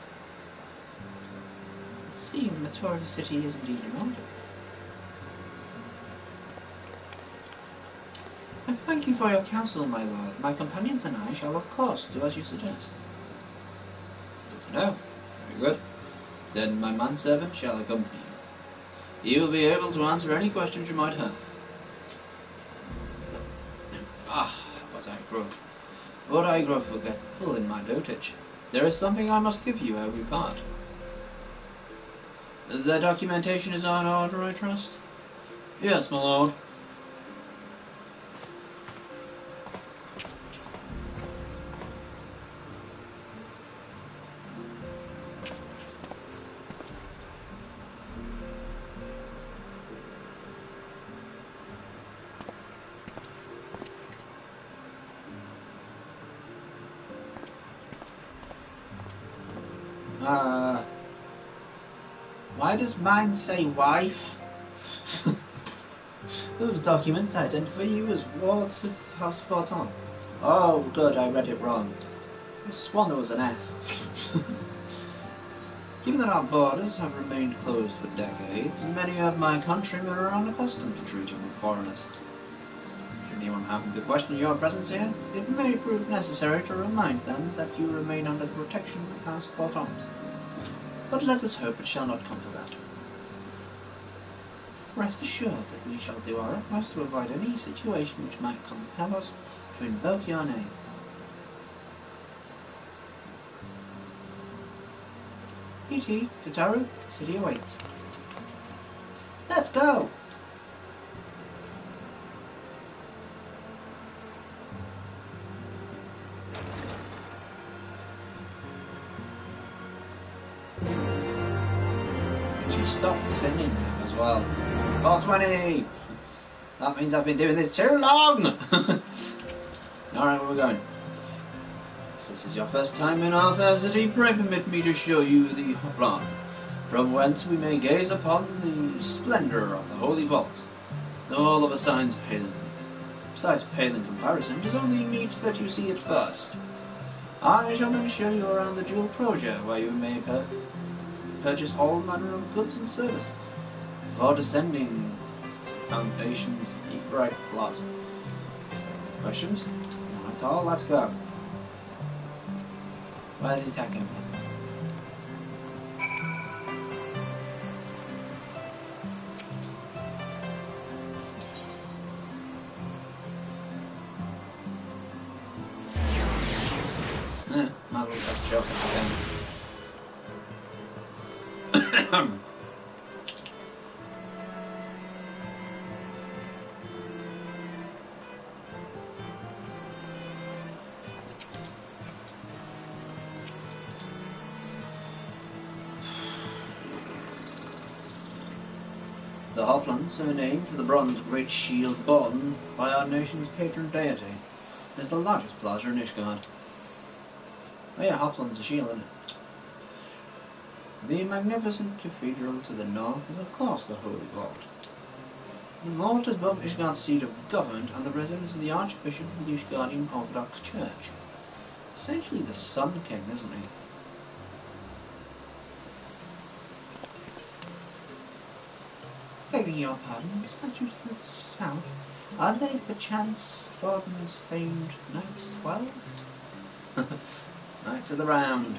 Seeing the tourist city is indeed in order. I thank you for your counsel, my lord. My companions and I shall, of course, do as you suggest. Good to know. Very good. Then my manservant shall accompany you. He will be able to answer any questions you might have. But I grow forgetful in my dotage. There is something I must give you ere we part. The documentation is on order, I trust? Yes, my lord. Why does mine say wife? Those documents identify you as wards of House Fortemps. Oh, good, I read it wrong. I swan there was an F. Given that our borders have remained closed for decades, many of my countrymen are unaccustomed to treating with foreigners. Should anyone happen to question your presence here, it may prove necessary to remind them that you remain under the protection of House Portons. But let us hope it shall not come to that. Rest assured that we shall do our utmost to avoid any situation which might compel us to invoke your name. E.T. Tataru, the city awaits. Let's go! She stopped singing as well. 420! That means I've been doing this too long! Alright, where are we going? So this is your first time in our fair city. Pray permit me to show you the Hoplan, from whence we may gaze upon the splendour of the Holy Vault. All of a signs pale. Besides pale in comparison, it is only meet that you see it first. I shall then show you around the Jewel Proja, where you may purchase all manner of goods and services, before descending foundations deep right plaza. Questions? Not at all, let's go. Where's he taking me? Might as well have a joke again. The Hoplands are named for the bronze great shield borne by our nation's patron deity. It is the largest plaza in Ishgard. Oh yeah, Hopland's a shield, isn't it? The magnificent cathedral to the north is of course the Holy Vault. The vault is above Ishgard's seat of government and the residence of the Archbishop of the Ishgardian Orthodox Church. Essentially the Sun King, isn't he? Begging your pardon, the statues to the south, are they perchance Thornton's famed Knights 12? Knights of the Round.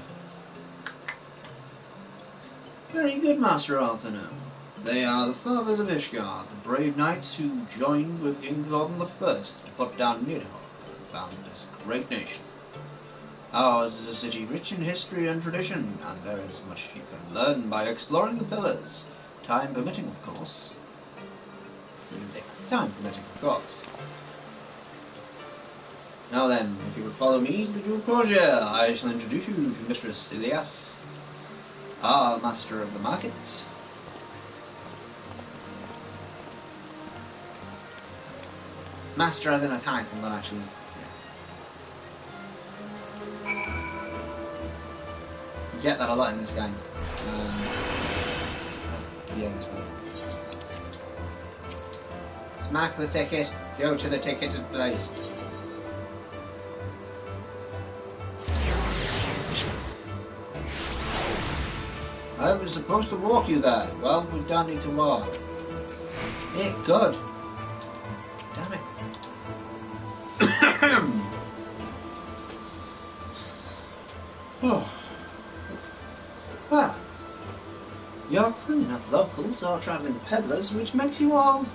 Very good, Master Althano. They are the fathers of Ishgard, the brave knights who joined with King Thornton I to put down Nidhogg and found this great nation. Ours is a city rich in history and tradition, and there is much you can learn by exploring the pillars. Time permitting, of course. Time permitting, of course. Now then, if you would follow me to the Jewel Proja, I shall introduce you to Mistress Ilias, our master of the markets. Master as in a title, not actually. Yeah. You get that a lot in this game. Yeah, this way. Mark the ticket, go to the ticketed place. I was supposed to walk you there. Well, we don't need to walk. Yeah, good. Damn it. Oh. Well, you're clearly not locals or travelling peddlers, which makes you all...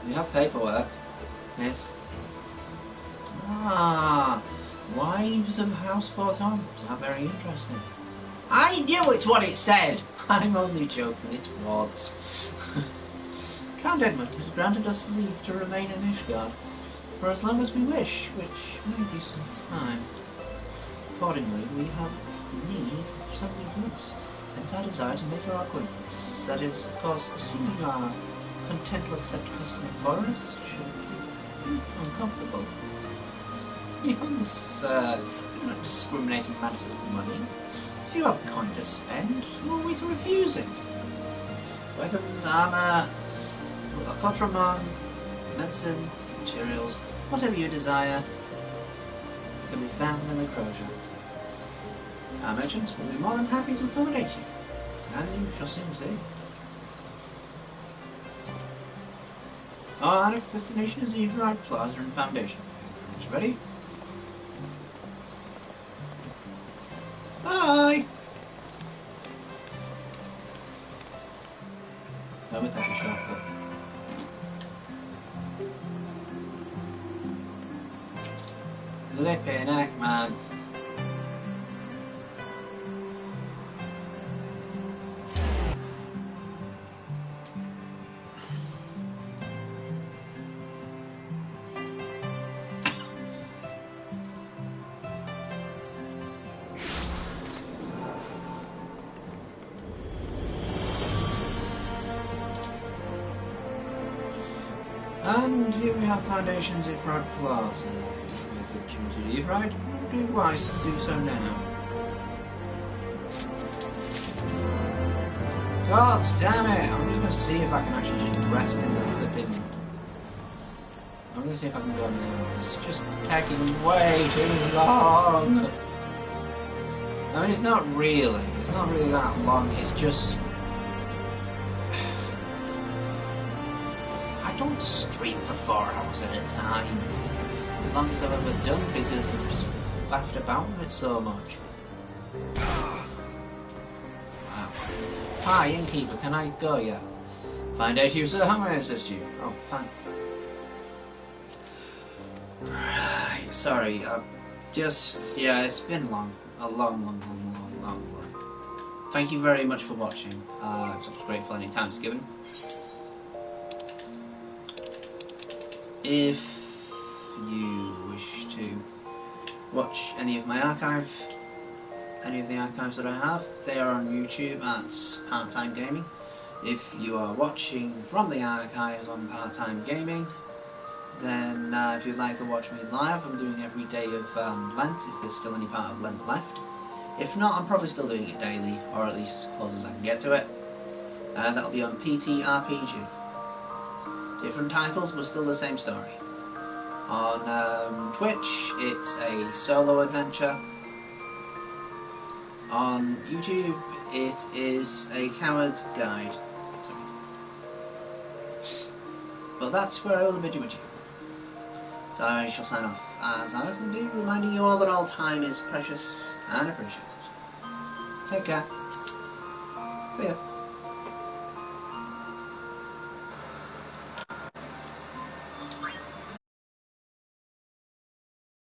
You have paperwork. Yes. Ah, wives of House Portons. How very interesting. I knew it's what it said! I'm only joking, it's words. Count Edmund has granted us leave to remain in Ishgard for as long as we wish, which may be some time. Accordingly, we have need of something goods, hence I desire to make your acquaintance. That is, of course, assuming you are content to accept custom foreigners, should be uncomfortable. You're not discriminating matters of money. If you have a coin to spend, who are we to refuse it? Weapons, armour, accoutrement, medicine, materials, whatever you desire. can be found in the Crow Shop. Our merchants will be more than happy to accommodate you, as you shall soon see. Our next destination is the Everide Plaza and Foundation. Is ready? Bye! No, we take a shortcut. Flippin' heck, man. And here we have Foundation's Everide Plaza. If you choose to Everide, do wise to do so now. God damn it! I'm just gonna see if I can actually just rest in the flipping. I'm gonna see if I can go now. It's just taking way too long. I mean, it's not really that long. It's just. I don't stream for 4 hours at a time. As long as I've ever done, because I've just faffed about with it so much. Wow. Hi, innkeeper, can I go yet? Fine day to you, sir. How may I assist you? Oh, fine. Right, sorry, yeah, it's been long. A long one. Thank you very much for watching. It was grateful any time's given. If you wish to watch any of my archive, any of the archives that I have, they are on YouTube at Part-Time Gaming. If you are watching from the archives on Part-Time Gaming, then if you'd like to watch me live, I'm doing every day of Lent, if there's still any part of Lent left. If not, I'm probably still doing it daily, or at least as close as I can get to it. That'll be on PTRPG. Different titles, but still the same story. On Twitch, it's a solo adventure. On YouTube, it is a coward's guide. But that's where I will bid you adieu. So I shall sign off, as I often do, reminding you all that all time is precious and appreciated. Take care. See ya.